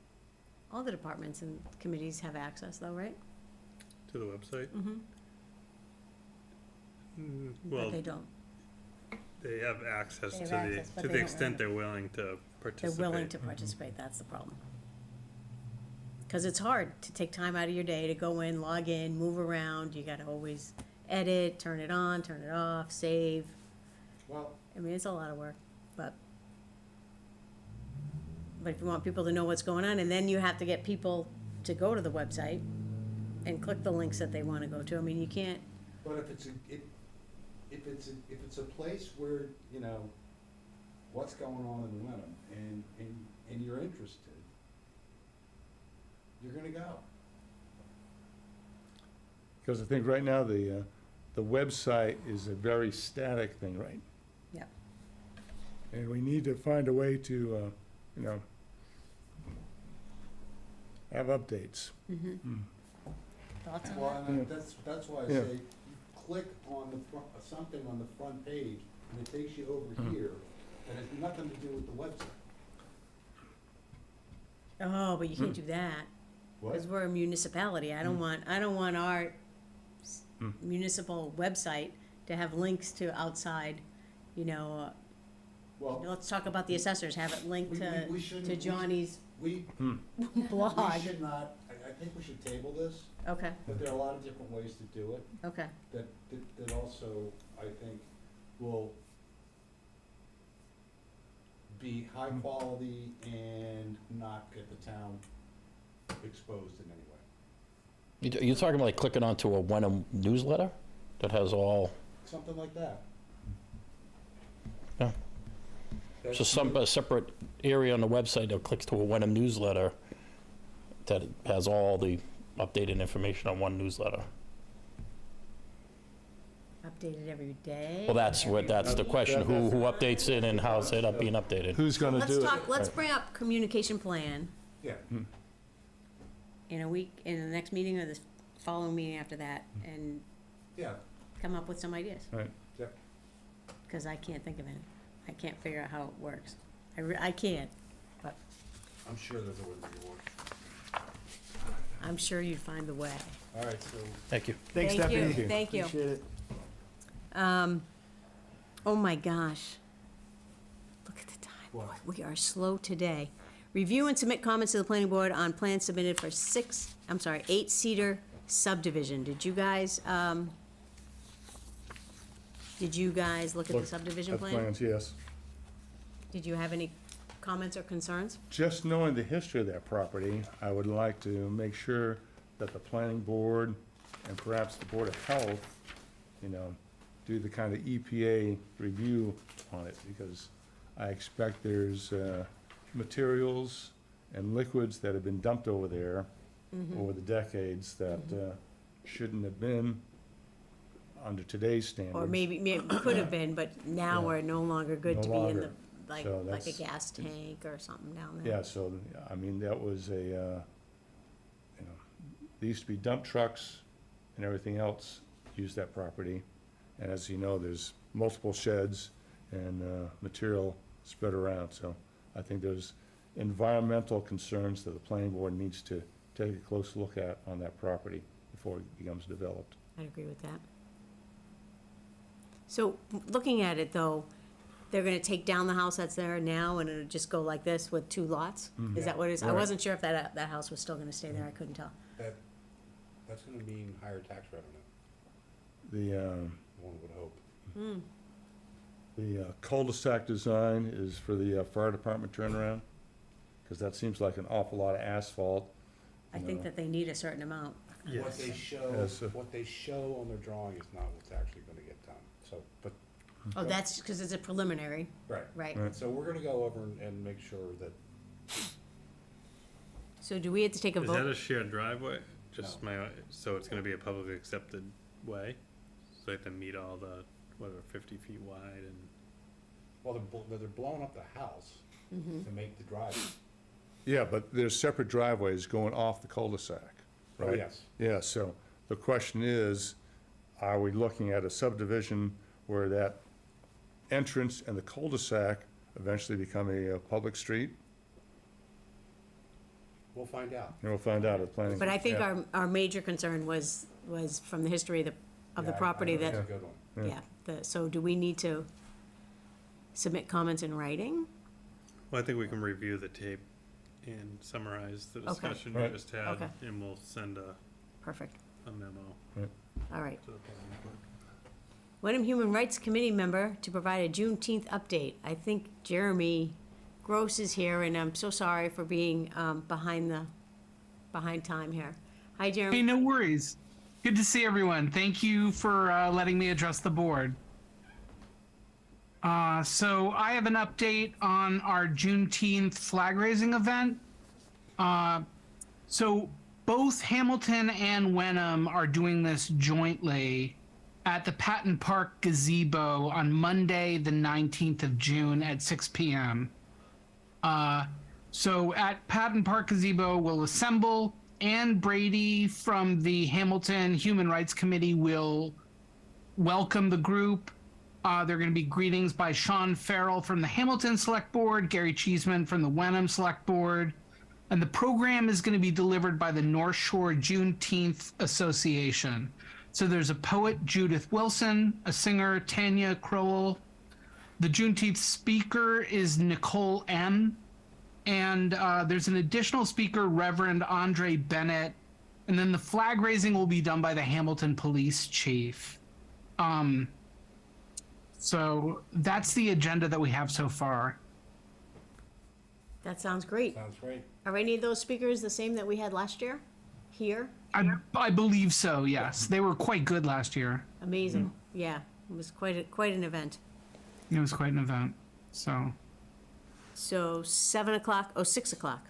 S2: all the departments and committees have access though, right?
S4: To the website?
S2: Mm-hmm. But
S4: Well,
S2: they don't.
S4: they have access
S2: They
S4: to
S2: have
S4: the,
S2: access, but
S4: to
S2: they
S4: the
S2: don't
S4: extent
S2: really-
S4: they're willing to
S2: They're
S4: participate.
S2: willing to participate, that's the problem. Because it's hard to take time out of your day to go in, log in, move around, you gotta always edit, turn it on, turn it off, save.
S5: Well,
S2: I mean, it's a lot of work, but if you want people to know what's going on, and then you have to get people to go to the website and click the links that they wanna go to, I mean, you can't,
S5: but if it's a place where, you know, what's going on in Wenham and you're interested, you're gonna go.
S6: Because I think right now, the website is a very static thing, right?
S2: Yep.
S6: And we need to find a way to, you know, have updates.
S2: thoughts on
S5: Well,
S2: that?
S5: and that's why I
S6: Yeah.
S5: say, you click on the front, something on the front page, and it takes you over here, and it's nothing to do with the website.
S2: Oh, but you can't do that, because we're a municipality, I don't want our municipal website to have links to outside, you know,
S5: Well,
S2: let's talk about the assessors, have it linked
S5: we shouldn't-
S2: to Johnny's
S5: we
S2: blog.
S5: should not, I think we should table this,
S2: Okay,
S5: but there are a lot of different ways to do it,
S2: okay,
S5: that also, I think, will be high quality and not get the town exposed in any way.
S10: You're talking about like clicking onto a Wenham newsletter that has all,
S5: Something like that.
S10: Yeah. so a separate area on the website that clicks to a Wenham newsletter that has all the updated information on one newsletter.
S2: updated every day.
S10: Well, that's the question, who updates it and how's it up being updated?
S6: Who's gonna
S2: Let's
S6: do it?
S2: talk, let's bring up communication plan
S5: Yeah.
S2: in a week, in the next meeting or the following meeting after that, and
S5: Yeah.
S2: come up with some ideas.
S6: Right.
S5: Yeah.
S2: Because I can't think of any. I can't figure out how it works. I can't, but
S5: I'm sure there's a way to do it.
S2: I'm sure you'd find the way.
S5: All right, so
S10: Thank you.
S1: Thanks,
S2: Thank you,
S1: Stephanie.
S2: thank you.
S1: Appreciate it.
S2: Oh my gosh. Look at the time.
S5: What?
S2: Boy, we are slow today. Review and submit comments to the planning board on plans submitted for 8 Cedar subdivision. Did you guys look at the subdivision
S6: At
S2: plan?
S6: plans, yes.
S2: Did you have any comments or concerns?
S6: Just knowing the history of that property, I would like to make sure that the planning board and perhaps the Board of Health, you know, do the kind of EPA review on it, because I expect there's materials and liquids that have been dumped over there over the decades that shouldn't have been under today's standards.
S2: Or maybe could have been, but now
S6: Yeah.
S2: are no longer good
S6: No
S2: to be in the,
S6: longer.
S2: like
S6: So
S2: a
S6: that's-
S2: gas tank or something down there.
S6: Yeah, so, I mean, that was a, you know, there used to be dump trucks and everything else used that property. And as you know, there's multiple sheds and material spread around. So I think there's environmental concerns that the planning board needs to take a close look at on that property before it becomes developed.
S2: I'd agree with that. So, looking at it though, they're gonna take down the house that's there now and it'll just go like this with 2 lots? Is that what it is? I
S6: Right.
S2: wasn't sure if that house was still gonna stay there, I couldn't tell.
S5: that's gonna mean higher tax revenue,
S6: The,
S5: one would hope.
S6: the cul-de-sac design is for the fire department turnaround, because that seems like an awful lot of asphalt.
S2: I think that they need a certain amount.
S5: What they show,
S6: Yes, sir.
S5: what they show on their drawing is not what's actually gonna get done, so, but,
S2: Oh, that's because it's a preliminary,
S5: right.
S2: right?
S6: Right.
S5: So we're gonna go over and make sure that,
S2: So do we have to take a
S4: Is that
S2: vote?
S4: a shared driveway? Just so it's gonna be a publicly accepted way? So they have to meet all the, 50 feet wide and,
S5: well, they're blowing up the house to make the driveway.
S6: Yeah, but there's separate driveways going off the cul-de-sac,
S5: Oh,
S6: right?
S5: yes.
S6: Yeah, so the question is, are we looking at a subdivision where that entrance and the cul-de-sac eventually become a public street?
S5: We'll find out.
S6: And we'll find out at planning.
S2: But I think
S6: Yeah.
S2: our major concern was from the history of the
S5: Yeah, I
S2: property
S5: know
S2: that,
S5: that's a good one.
S6: Yeah.
S2: so do we need to submit comments in writing?
S4: Well, I think we can review the tape and summarize the
S2: Okay.
S4: discussion we
S6: Right.
S4: just had,
S2: Okay.
S4: and we'll send a
S2: Perfect,
S4: memo
S2: all right.
S4: to the planning board.
S2: Wenham Human Rights Committee member to provide a Juneteenth update. I think Jeremy Gross is here, and I'm so sorry for being behind time here. Hi,
S11: Hey,
S2: Jeremy.
S11: no worries. Good to see everyone. Thank you for letting me address the board. So I have an update on our Juneteenth flag raising event. So both Hamilton and Wenham are doing this jointly at the Patton Park gazebo on Monday, the 19th of June at 6 p.m. So at Patton Park gazebo, we'll assemble. Ann Brady from the Hamilton Human Rights Committee will welcome the group. There are going to be greetings by Sean Farrell from the Hamilton Select Board, Gary Cheeseman from the Wenham Select Board, and the program is going to be delivered by the North Shore Juneteenth Association. So there's a poet, Judith Wilson, a singer, Tanya Crowell. The Juneteenth speaker is Nicole M. And there's an additional speaker, Reverend Andre Bennett. And then the flag raising will be done by the Hamilton Police Chief. So that's the agenda that we have so far.
S2: That sounds great.
S5: Sounds great.
S2: Are any of those speakers the same that we had last year? Here?
S11: I believe so, yes. They were quite good last year.
S2: Amazing. Yeah, it was quite an event.
S11: It was quite an event.
S2: So 7 o'clock, 6 o'clock.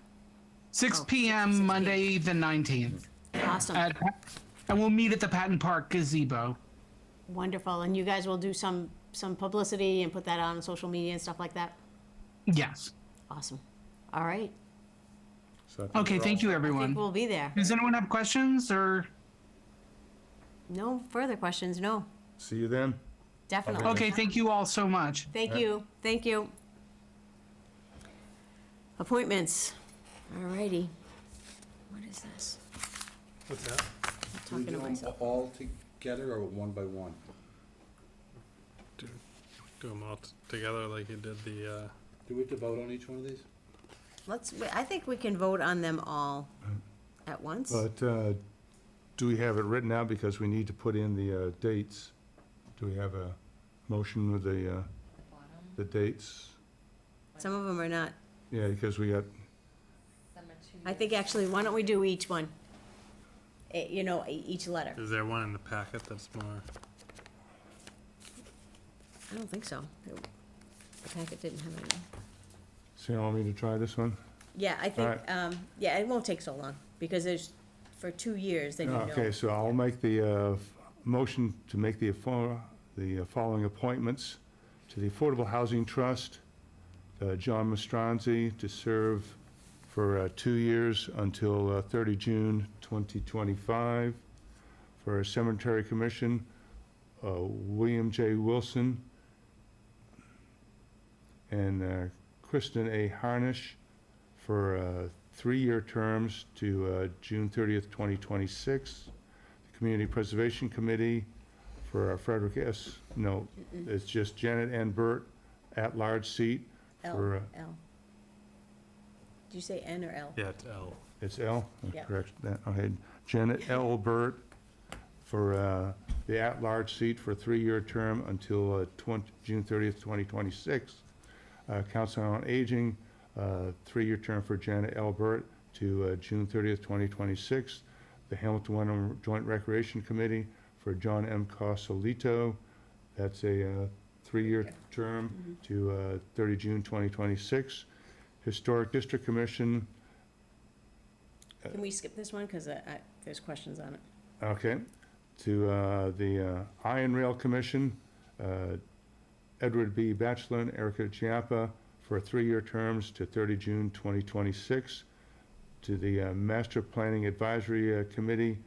S11: 6
S2: Oh,
S11: p.m.
S2: 6 p.m.
S11: Monday the 19th.
S2: Awesome.
S11: And we'll meet at the Patton Park gazebo.
S2: Wonderful. And you guys will do some publicity and put that on social media and stuff like that?
S11: Yes.
S2: Awesome. All right.
S6: So I think
S11: Okay,
S6: we're
S11: thank
S6: all-
S11: you,
S2: I think
S11: everyone.
S2: we'll be there.
S11: Does anyone have questions or?
S2: No further questions, no.
S6: See you then.
S2: Definitely.
S11: Okay, thank you all so much.
S2: Thank you. Thank you. Appointments. All righty. What is this?
S4: What's that?
S2: I'm
S5: Do we
S2: talking to
S5: do them
S2: myself.
S5: all together or one by one?
S4: Do them all together like you did the,
S5: Do we have to vote on each one of these?
S2: I think we can vote on them all at once.
S6: But do we have it written out because we need to put in the dates? Do we have a motion with the dates?
S2: Some of them are not.
S6: Yeah, because we got,
S2: I think actually, why don't we do each one? Each letter.
S4: is there one in the packet that's more?
S2: I don't think so. The packet didn't have any.
S6: so you want me to try this one?
S2: Yeah, I think,
S6: Alright.
S2: yeah, it won't take so long, because for 2 years, then you know.
S6: Okay, so I'll make the motion to make the following appointments to the Affordable Housing Trust. John Mastranzi to serve for 2 years until 30 June 2025. For a Cemetery Commission, William J. Wilson and Kristen A. Harnish for 3-year terms to June 30th, 2026. The Community Preservation Committee for Frederick S. No, it's just Janet N. Burt, at-large seat
S2: L,
S6: for,
S2: L. Did you say N or L?
S4: Yeah, it's L.
S6: it's L?
S2: Yeah.
S6: Correct that, okay. Janet L. Burt for the at-large seat for a 3-year term until June 30th, 2026. Council on Aging, 3-year term for Janet L. Burt to June 30th, 2026. The Hamilton Wenham Joint Recreation Committee for John M. Cosolito. That's a 3-year term to 30 June 2026. Historic District Commission,
S2: Can we skip this one, because there's questions on it?
S6: okay, to the Iron Rail Commission, Edward B. Batchelor and Erica Chiappa for 3-year terms to 30 June 2026. To the Master Planning Advisory Committee,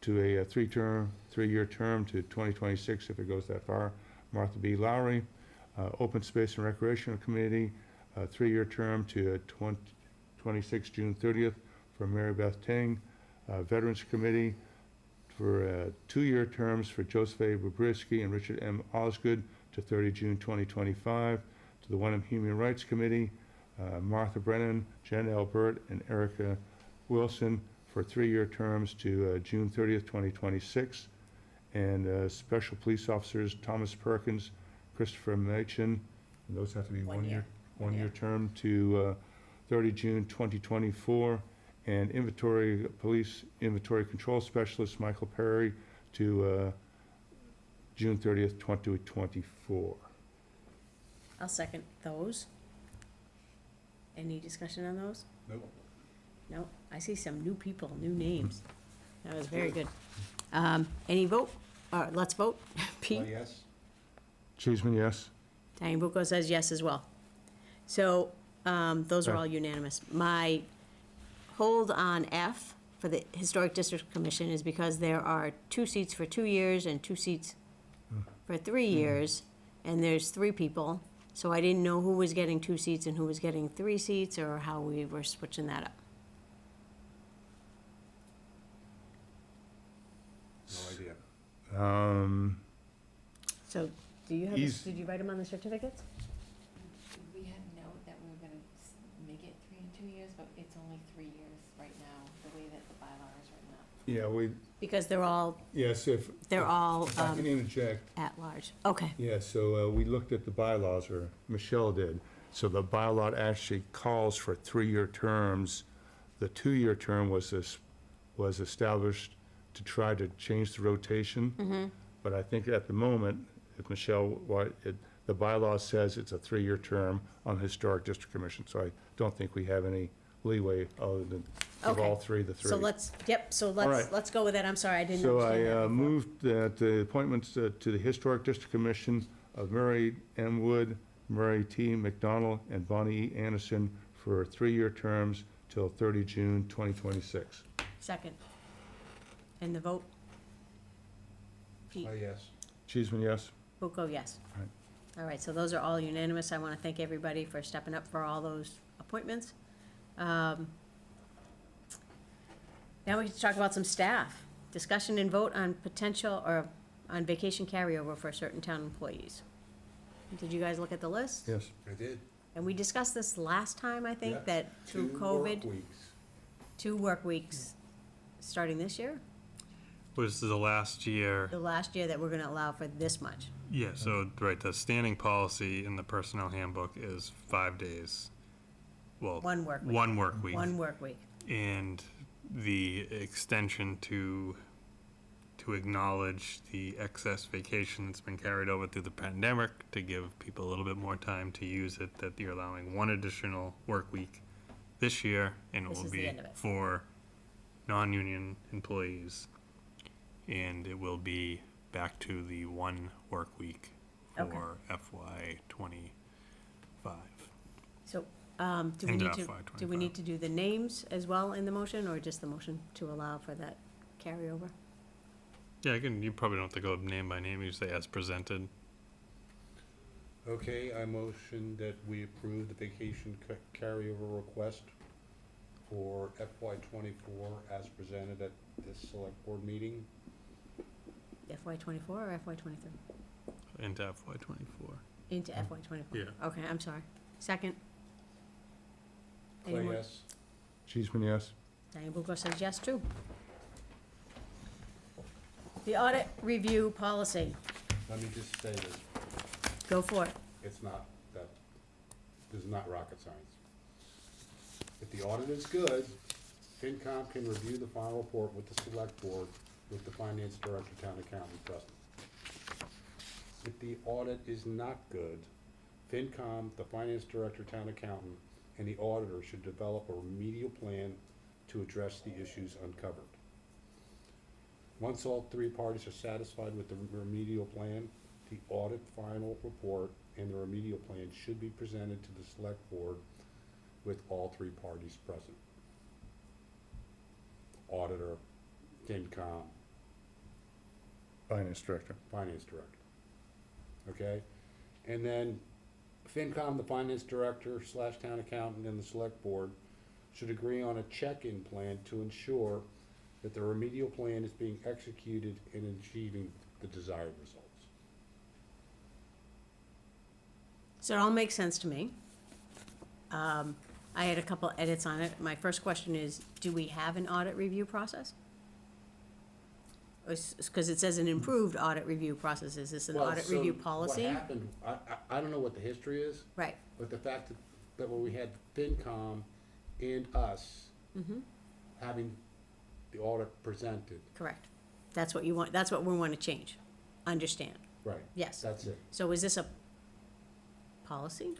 S6: to a 3-year term to 2026 if it goes that far, Martha B. Lowry. Open Space and Recreation Committee, 3-year term to 26, June 30th, for Mary Beth Ting. Veterans Committee for 2-year terms for Joseph A. Bobrisky and Richard M. Osgood to 30 June 2025. To the Wenham Human Rights Committee, Martha Brennan, Jen Albert, and Erica Wilson for 3-year terms to June 30th, 2026. And Special Police Officers Thomas Perkins, Christopher Machin, and those have to be
S2: 1 year.
S6: one-year term to 30 June 2024. And Police Inventory Control Specialist Michael Perry to June 30th, 2024.
S2: I'll second those. Any discussion on those?
S5: Nope.
S2: No, I see some new people, new names. That was very good. Any vote? Let's vote. Pete?
S5: Yes?
S6: Cheeseman, yes?
S2: Diane Bucco says yes as well. So, those are
S6: Okay.
S2: all unanimous. My hold on F for the Historic District Commission is because there are 2 seats for 2 years and 2 seats for 3 years, and there's 3 people. So I didn't know who was getting 2 seats and who was getting 3 seats, or how we were switching that up.
S5: No idea.
S2: So, do you have,
S6: He's-
S2: did you write them on the certificates?
S12: We had note that we were gonna make it 3 and 2 years, but it's only 3 years right now, the way that the bylaw is written up.
S6: Yeah,
S2: Because they're all
S6: yes, if
S2: They're all,
S6: if I can interject.
S2: at large. Okay.
S6: Yeah, so we looked at the bylaws, or Michelle did. So the bylaw actually calls for 3-year terms. The 2-year term was established to try to change the rotation. But I think at the moment, if Michelle, the bylaw says it's a 3-year term on the Historic District Commission. So I don't think we have any leeway other than give all
S2: Okay.
S6: 3 the 3.
S2: So let's
S6: right.
S2: let's go with that. I'm sorry, I didn't
S6: So
S2: understand that
S6: I
S2: before.
S6: moved that the appointments to the Historic District Commission of Murray M. Wood, Murray T. McDonald, and Bonnie E. Anderson for 3-year terms till 30 June 2026.
S2: Second. And the vote? Pete?
S5: Yes.
S6: Cheeseman, yes?
S2: Bucco, yes.
S6: Right.
S2: All right, so those are all unanimous. I want to thank everybody for stepping up for all those appointments. Now we can talk about some staff. Discussion and vote on potential, or on vacation carryover for certain town employees. Did you guys look at the list?
S6: Yes.
S5: I did.
S2: And we discussed this last time, I think,
S5: Yeah.
S2: that through
S5: 2
S2: COVID,
S5: work weeks.
S2: 2 work weeks starting this year,
S4: Was the last year.
S2: the last year that we're gonna allow for this much.
S4: Yeah, so, right, the standing policy in the personnel handbook is 5 days. Well,
S2: 1 work week.
S4: 1 work week.
S2: 1 work week.
S4: And the extension to acknowledge the excess vacation that's been carried over through the pandemic, to give people a little bit more time to use it, that you're allowing 1 additional work week this year, and it
S2: This
S4: will
S2: is the
S4: be
S2: end of it.
S4: for non-union employees. And it will be back to the 1 work week
S2: Okay.
S4: for FY '25.
S2: So, do we
S4: Into
S2: need to,
S4: FY
S2: do we need to do the names as well in the motion, or just the motion to allow for that carryover?
S4: Yeah, you probably don't have to go name by name, you just say as presented.
S5: Okay, I motion that we approve the vacation carryover request for FY '24 as presented at this select board meeting.
S2: FY '24 or FY '23?
S4: Into FY '24.
S2: Into FY '24?
S4: Yeah.
S2: Okay, I'm sorry. Second?
S5: Clay,
S2: Anyone?
S5: yes?
S6: Cheeseman, yes?
S2: Diane Bucco says yes, too. The audit review policy,
S5: Let me just say this,
S2: go for it.
S5: it's not that, this is not rocket science. If the audit is good, FinCom can review the final report with the select board with the finance director, town accountant present. If the audit is not good, FinCom, the finance director, town accountant, and the auditor should develop a remedial plan to address the issues uncovered. Once all 3 parties are satisfied with the remedial plan, the audit final report and the remedial plan should be presented to the select board with all 3 parties present. Auditor, FinCom,
S6: Finance Director.
S5: finance director. Okay? And then FinCom, the finance director / town accountant, and the select board should agree on a check-in plan to ensure that the remedial plan is being executed in achieving the desired results.
S2: So it all makes sense to me. I had a couple edits on it. My first question is, do we have an audit review process? Because it says an improved audit review process. Is this an
S5: Well,
S2: audit
S5: so
S2: review policy?
S5: What happened, I don't know what the history is,
S2: Right.
S5: but the fact that when we had FinCom and us
S2: Mm-hmm.
S5: having the audit presented,
S2: Correct. That's what you want, that's what we want to change. Understand.
S5: right,
S2: Yes.
S5: that's it.
S2: So is this a policy?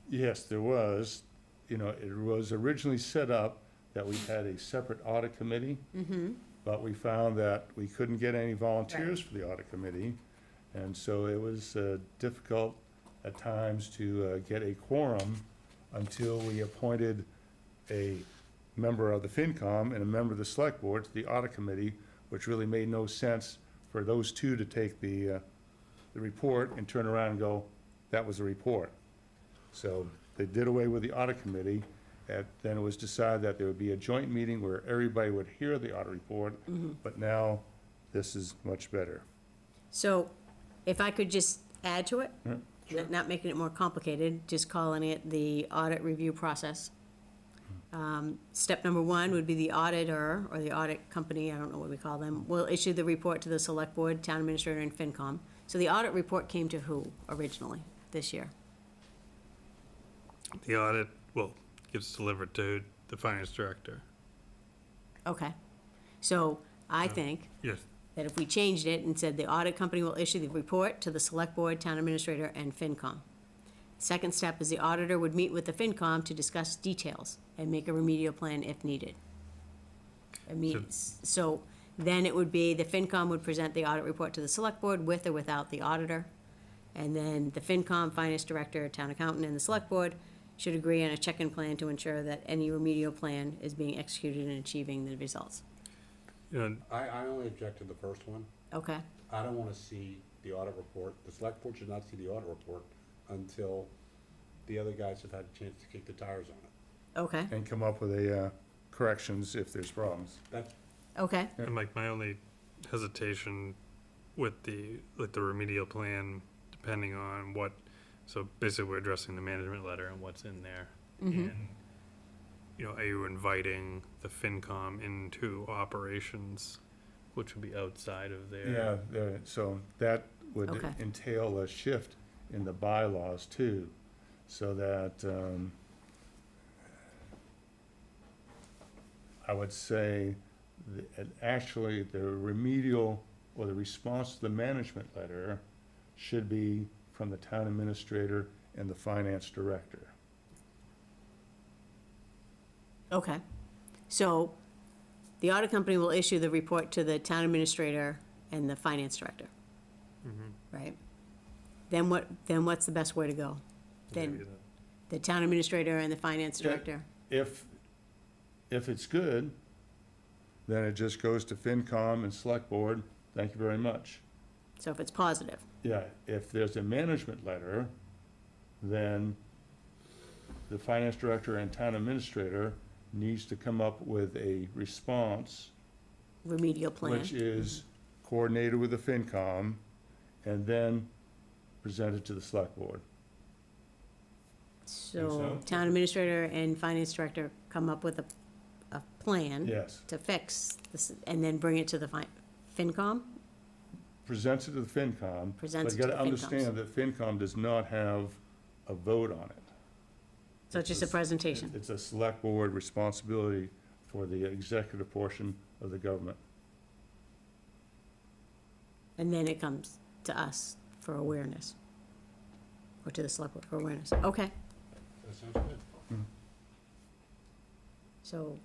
S6: Yes, there was. You know, it was originally set up that we had a separate audit committee,
S2: Mm-hmm.
S6: but we found that we couldn't get any volunteers for the audit committee. And so it was difficult at times to get a quorum until we appointed a member of the FinCom and a member of the Select Board to the audit committee, which really made no sense for those two to take the report and turn around and go, that was a report. So they did away with the audit committee, and then it was decided that there would be a joint meeting where everybody would hear the audit report, but now this is much better.
S2: So if I could just add to it,
S6: Yeah,
S2: not making it more complicated, just calling it the audit review process. Step number one would be the auditor, or the audit company, I don't know what we call them, will issue the report to the select board, town administrator, and FinCom. So the audit report came to who originally this year?
S4: The audit, well, gets delivered to the finance director.
S2: Okay. So I think
S4: Yes,
S2: that if we changed it and said the audit company will issue the report to the select board, town administrator, and FinCom. Second step is the auditor would meet with the FinCom to discuss details and make a remedial plan if needed. I mean, so then it would be, the FinCom would present the audit report to the select board with or without the auditor. And then the FinCom, finance director, town accountant, and the select board should agree on a check-in plan to ensure that any remedial plan is being executed and achieving the results.
S4: you know,
S5: I only object to the first one.
S2: Okay?
S5: I don't wanna see the audit report, the select board should not see the audit report until the other guys have had a chance to kick the tires on it.
S2: Okay?
S6: and come up with a corrections if there's problems.
S5: That's,
S2: Okay?
S4: and like my only hesitation with the remedial plan, depending on what, so basically we're addressing the management letter and what's in there.
S2: Mhm.
S4: And, you know, are you inviting the FinCom into operations, which would be outside of their?
S6: Yeah, so that would
S2: Okay.
S6: entail a shift in the bylaws too, so that, I would say, actually, the remedial or the response to the management letter should be from the town administrator and the finance director.
S2: Okay. So the audit company will issue the report to the town administrator and the finance director,
S4: Mhm.
S2: right? Then what's the best way to go?
S4: Maybe
S2: Then
S4: that-
S2: the town administrator and the finance
S6: Yeah.
S2: director?
S6: If it's good, then it just goes to FinCom and Select Board, thank you very much.
S2: So if it's positive,
S6: Yeah, if there's a management letter, then the finance director and town administrator needs to come up with a response,
S2: remedial plan.
S6: which is coordinated with the FinCom, and then presented to the select board.
S2: So
S6: so?
S2: town administrator and finance director come up with a plan
S6: Yes,
S2: to fix this, and then bring it to the FinCom?
S6: presents it to the FinCom.
S2: Presents it
S6: But
S2: to
S6: you gotta
S2: the FinComs.
S6: understand that FinCom does not have a vote on it.
S2: So it's just a presentation?
S6: It's a select board responsibility for the executive portion of the government.
S2: And then it comes to us for awareness? Or to the select board for awareness? Okay,
S5: that sounds good.
S2: so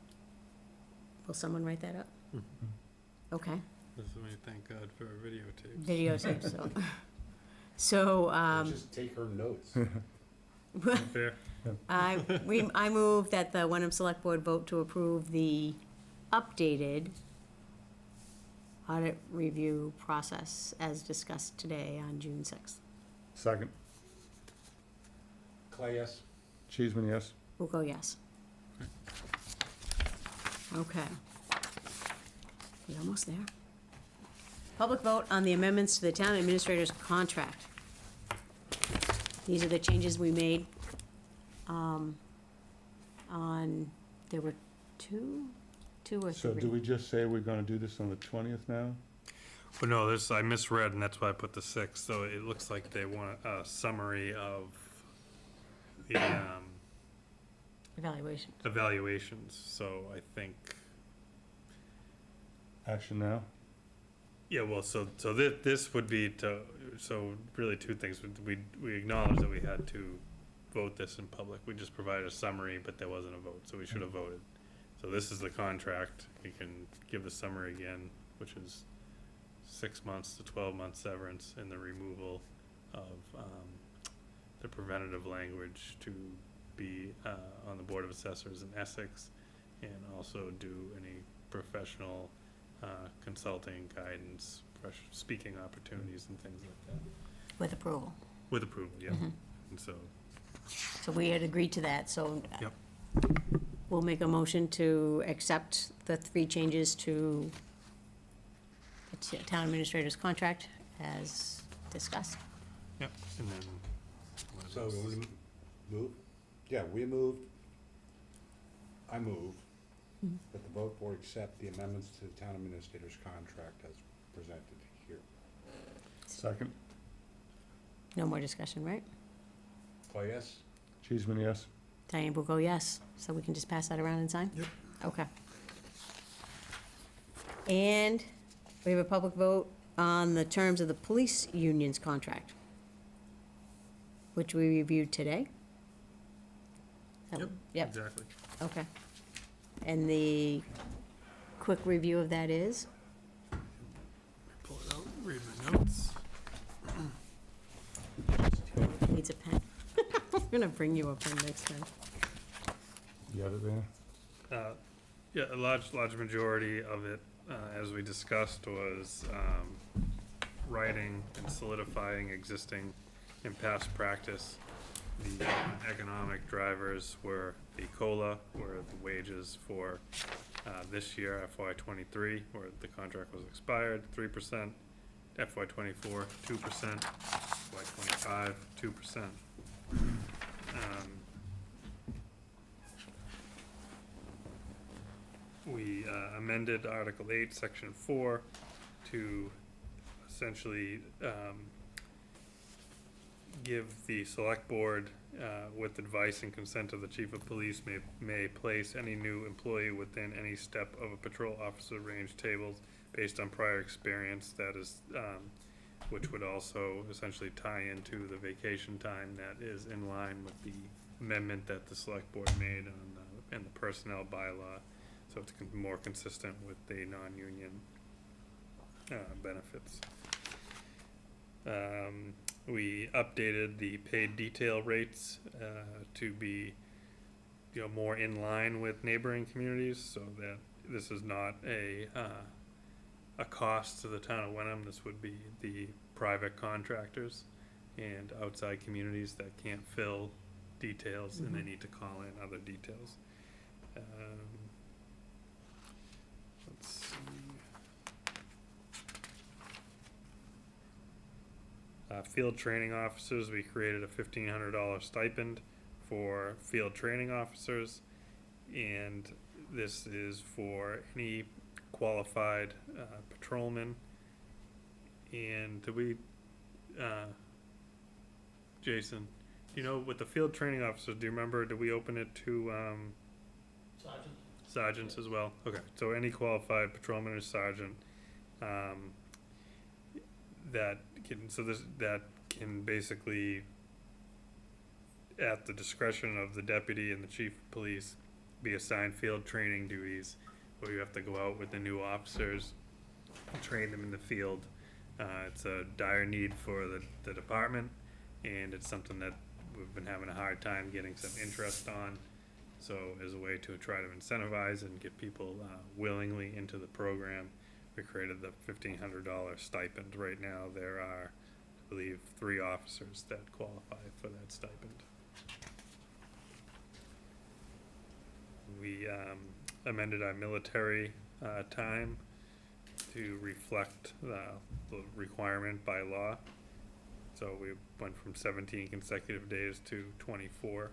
S2: will someone write that up? Okay,
S4: This is me, thank God for videotapes.
S2: videotape, so. So,
S5: Just take her notes.
S4: Fair.
S2: I move that the Wenham Select Board vote to approve the updated audit review process as discussed today on June 6th.
S6: Second,
S5: Clay, yes?
S6: Cheeseman, yes?
S2: We'll go yes. Okay. We're almost there. Public vote on the amendments to the town administrator's contract. These are the changes we made, there were two or
S6: So do
S2: three.
S6: we just say we're gonna do this on the 20th now?
S4: But no, this, I misread, and that's why I put the 6th, so it looks like they want a summary of the,
S2: Evaluation.
S4: evaluations, so I think,
S6: Action now?
S4: yeah, well, so this would be to, so really two things. We acknowledge that we had to vote this in public. We just provided a summary, but there wasn't a vote, so we should have voted. So this is the contract. We can give the summary again, which is 6 months to 12 month severance and the removal of the preventative language to be on the Board of Assessors in Essex, and also do any professional consulting, guidance, speaking opportunities and things like that.
S2: With approval.
S4: With approval, yeah. And so,
S2: So we had agreed to that, so.
S4: Yep.
S2: We'll make a motion to accept the 3 changes to the town administrator's contract as discussed.
S4: yeah, and then. what
S5: So,
S4: else?
S5: we move? Yeah, we moved. I move that the vote board accept the amendments to the town administrator's contract as presented here.
S6: Second?
S2: No more discussion, right?
S5: Oh, yes?
S6: Cheeseman, yes?
S2: Diane will go yes, so we can just pass that around and sign? Yep. Okay. And we have a public vote on the terms of the police union's contract, which we reviewed today. Yep,
S4: Exactly.
S2: okay. And the quick review of that is?
S4: Pull it out, read my notes.
S2: Needs a pen. I'm gonna bring you a pen next time.
S6: You got it there?
S4: Yeah, a large majority of it, as we discussed, was writing and solidifying existing and past practice. The economic drivers were the COLA, were the wages for this year, FY '23, where the contract was expired, 3%, FY '24, 2%, FY '25, 2%. We amended Article 8, Section 4 to essentially give the select board, with advice and consent of the chief of police, may place any new employee within any step of a patrol officer range tables based on prior experience. That is, which would also essentially tie into the vacation time that is in line with the amendment that the select board made on in the personnel bylaw. So it's more consistent with the non-union benefits. We updated the paid detail rates to be, more in line with neighboring communities, so that this is not a cost to the town of Wenham. This would be the private contractors and outside communities that can't fill details and they need to call in other details. Let's see. Field training officers, we created a $1,500 stipend for field training officers, and this is for any qualified patrolman. And do we, Jason, do you know, with the field training officers, do you remember, did we open it to sergeants as well? Okay, so any qualified patrolman or sergeant that can basically, at the discretion of the deputy and the chief of police, be assigned field training duties where you have to go out with the new officers and train them in the field. It's a dire need for the department, and it's something that we've been having a hard time getting some interest on. So as a way to try to incentivize and get people willingly into the program, we created the $1,500 stipend. Right now there are, I believe, 3 officers that qualify for that stipend. We amended our military time to reflect the requirement by law. So we went from 17 consecutive days to 24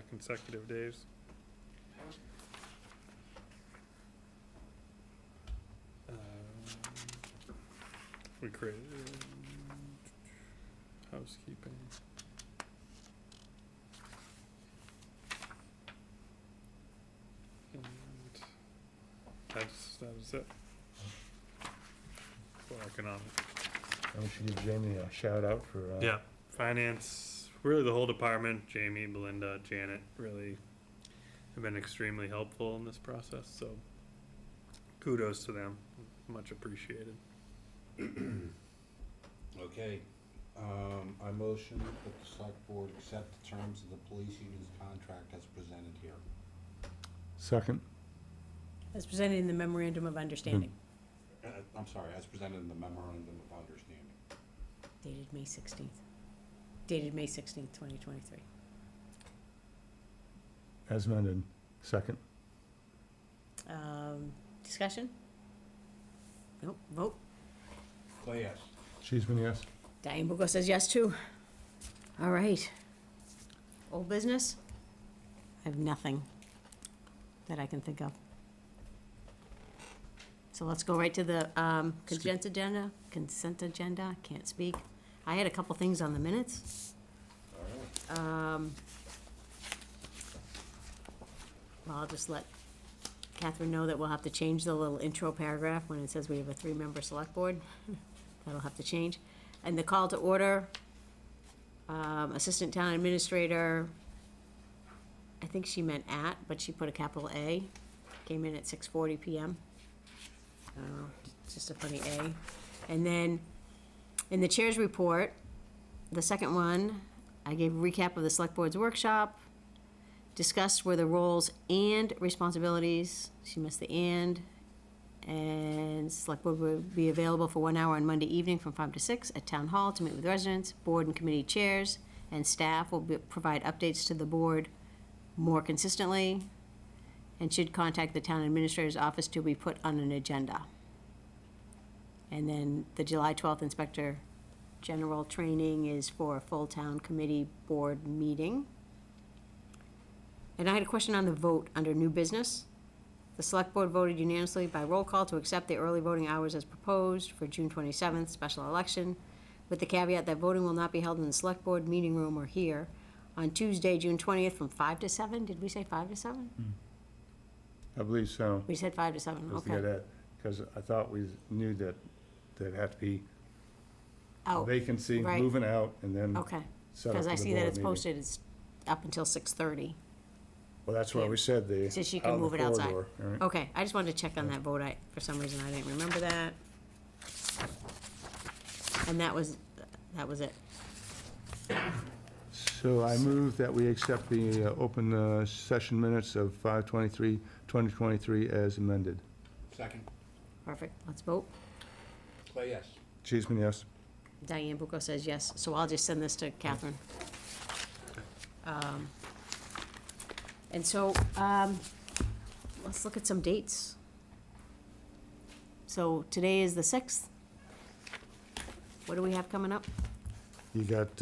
S4: consecutive days. We created housekeeping. And that was it. For economic.
S6: We should give Jamie a shout out for.
S4: Yeah, finance, really the whole department, Jamie, Belinda, Janet, really have been extremely helpful in this process, so kudos to them, much appreciated.
S5: Okay, I motion that the select board accept the terms of the police union's contract as presented here.
S6: Second.
S2: As presented in the memorandum of understanding,
S5: I'm sorry, as presented in the memorandum of understanding.
S2: dated May 16th. Dated May 16th, 2023.
S6: As amended. Second.
S2: Discussion? Nope, vote.
S5: Clay, yes.
S6: Cheeseman, yes.
S2: Diane Bucco says yes too. All right. Old business? I have nothing that I can think of. So let's go right to the consent agenda. Consent agenda, can't speak. I had a couple things on the minutes. Well, I'll just let Catherine know that we'll have to change the little intro paragraph when it says we have a 3-member select board. That'll have to change. And the call to order, Assistant Town Administrator, I think she meant at, but she put a capital A, came in at 6:40 PM. It's just a funny A. And then, in the chair's report, the second one, I gave a recap of the select board's workshop, discussed were the roles and responsibilities, she missed the and select board will be available for 1 hour on Monday evening from 5 to 6 at Town Hall to meet with residents, board and committee chairs, and staff will provide updates to the board more consistently, and should contact the town administrator's office to be put on an agenda. And then the July 12th Inspector General training is for a full town committee board meeting. And I had a question on the vote under new business. The select board voted unanimously by roll call to accept the early voting hours as proposed for June 27th special election, with the caveat that voting will not be held in the select board meeting room or here on Tuesday, June 20th from 5 to 7. Did we say 5 to 7?
S6: I believe so.
S2: We said 5 to 7, okay.
S6: Because I thought we knew that there'd have to be
S2: Out,
S6: vacancy,
S2: right.
S6: moving out, and then
S2: Okay,
S6: set up
S2: because
S6: for
S2: I
S6: the
S2: see that
S6: board
S2: it's
S6: meeting.
S2: posted, it's up until 6:30.
S6: Well, that's why we said the.
S2: So she can
S6: out in the
S2: move it outside.
S6: corridor, all right?
S2: Okay, I just wanted to check on that vote. For some reason, I didn't remember that. And that was it.
S6: So I move that we accept the open session minutes of 5/23/2023 as amended.
S5: Second.
S2: Perfect, let's vote.
S5: Clay, yes.
S6: Cheeseman, yes.
S2: Diane Bucco says yes, so I'll just send this to Catherine. And so, let's look at some dates. So today is the 6th. What do we have coming up?
S6: You got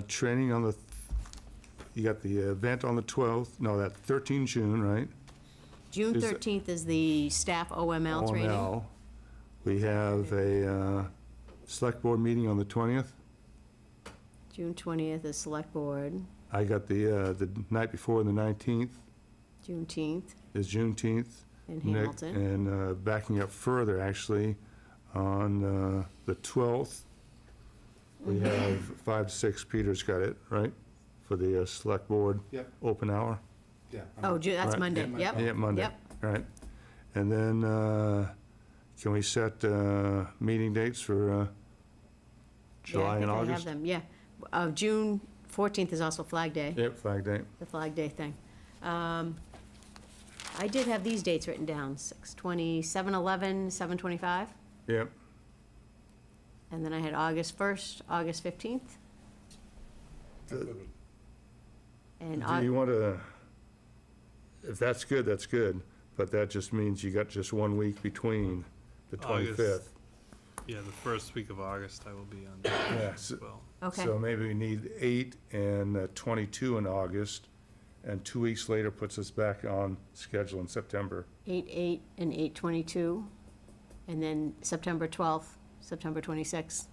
S6: training on you got the event on the 12th, no, that's 13 June, right?
S2: June
S6: Is it-
S2: 13th is the staff OML training.
S6: OML. We have a select board meeting on the 20th.
S2: June 20th is select board.
S6: I got the night before, the 19th,
S2: Juneteenth
S6: is Juneteenth.
S2: in
S6: Nick,
S2: Hamilton.
S6: and backing up further, actually, on the 12th, we have 5 to 6, Peter's got it, right? For the select board
S5: Yep.
S6: open hour.
S5: Yeah.
S2: Oh, that's
S6: Right.
S2: Monday,
S5: Yeah,
S2: yep.
S6: Yeah, Monday,
S2: Yep.
S6: right. And then, can we set meeting dates for July and
S2: Yeah, I think I have
S6: August?
S2: them, yeah. June 14th is also Flag Day,
S6: Yep, Flag Day.
S2: the Flag Day thing. I did have these dates written down, 6/20, 7/11, 7/25,
S6: Yep.
S2: and then I had August 1st, August 15th, and
S6: Do you want to, if that's good, that's good. but that just means you got just 1 week between the
S4: August.
S6: 25th.
S4: Yeah, the first week of August I will be on
S6: Yeah,
S4: as
S6: so-
S4: well.
S2: Okay.
S6: So maybe we need 8 and 22 in August, and 2 weeks later puts us back on schedule in September.
S2: 8/8 and 8/22, and then September 12th, September 26th,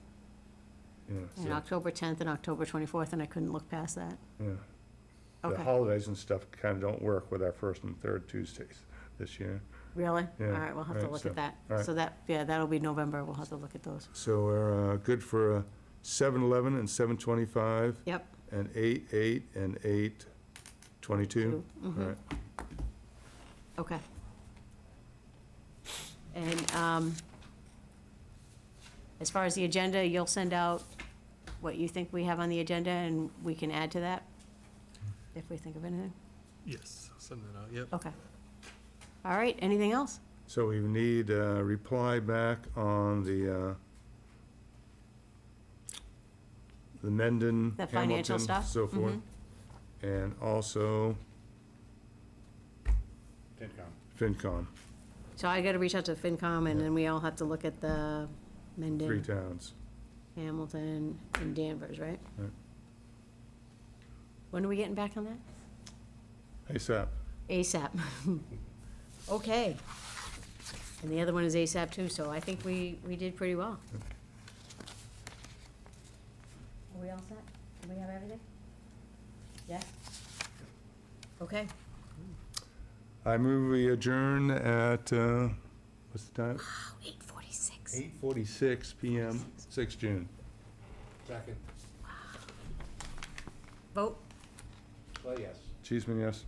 S6: Yeah,
S2: and
S6: so,
S2: October 10th and October 24th, and I couldn't look past that.
S6: yeah. The
S2: Okay,
S6: holidays and stuff kind of don't work with our first and third Tuesdays this year.
S2: really? All
S6: Yeah,
S2: right, we'll have to
S6: right,
S2: look
S6: so-
S2: at that.
S6: all right.
S2: So that, yeah, that'll be November, we'll have to look at those.
S6: So we're good for 7/11 and 7/25,
S2: Yep.
S6: and 8/8 and 8/22. All
S2: Mhm.
S6: right.
S2: Okay. And as far as the agenda, you'll send out what you think we have on the agenda, and we can add to that if we think of anything?
S4: Yes, I'll send it out, yep.
S2: Okay. All right, anything else?
S6: So we need a reply back on the Mendon,
S2: The financial
S6: Hamilton,
S2: stuff?
S6: so forth. And also FinCom,
S2: So I gotta reach out to FinCom, and then we all have to look at the
S6: 3
S2: Mendon,
S6: towns.
S2: Hamilton, and Danvers, right?
S6: Right.
S2: When are we getting back on that?
S6: ASAP.
S2: ASAP. Okay. And the other one is ASAP too, so I think we did pretty well. Are we all set? Do we have everything? Yeah? Okay.
S6: I move we adjourn at, what's the time?
S2: 8:46.
S6: 8:46 PM, 6 June.
S5: Second.
S2: Vote?
S5: Well, yes.
S6: Cheeseman, yes.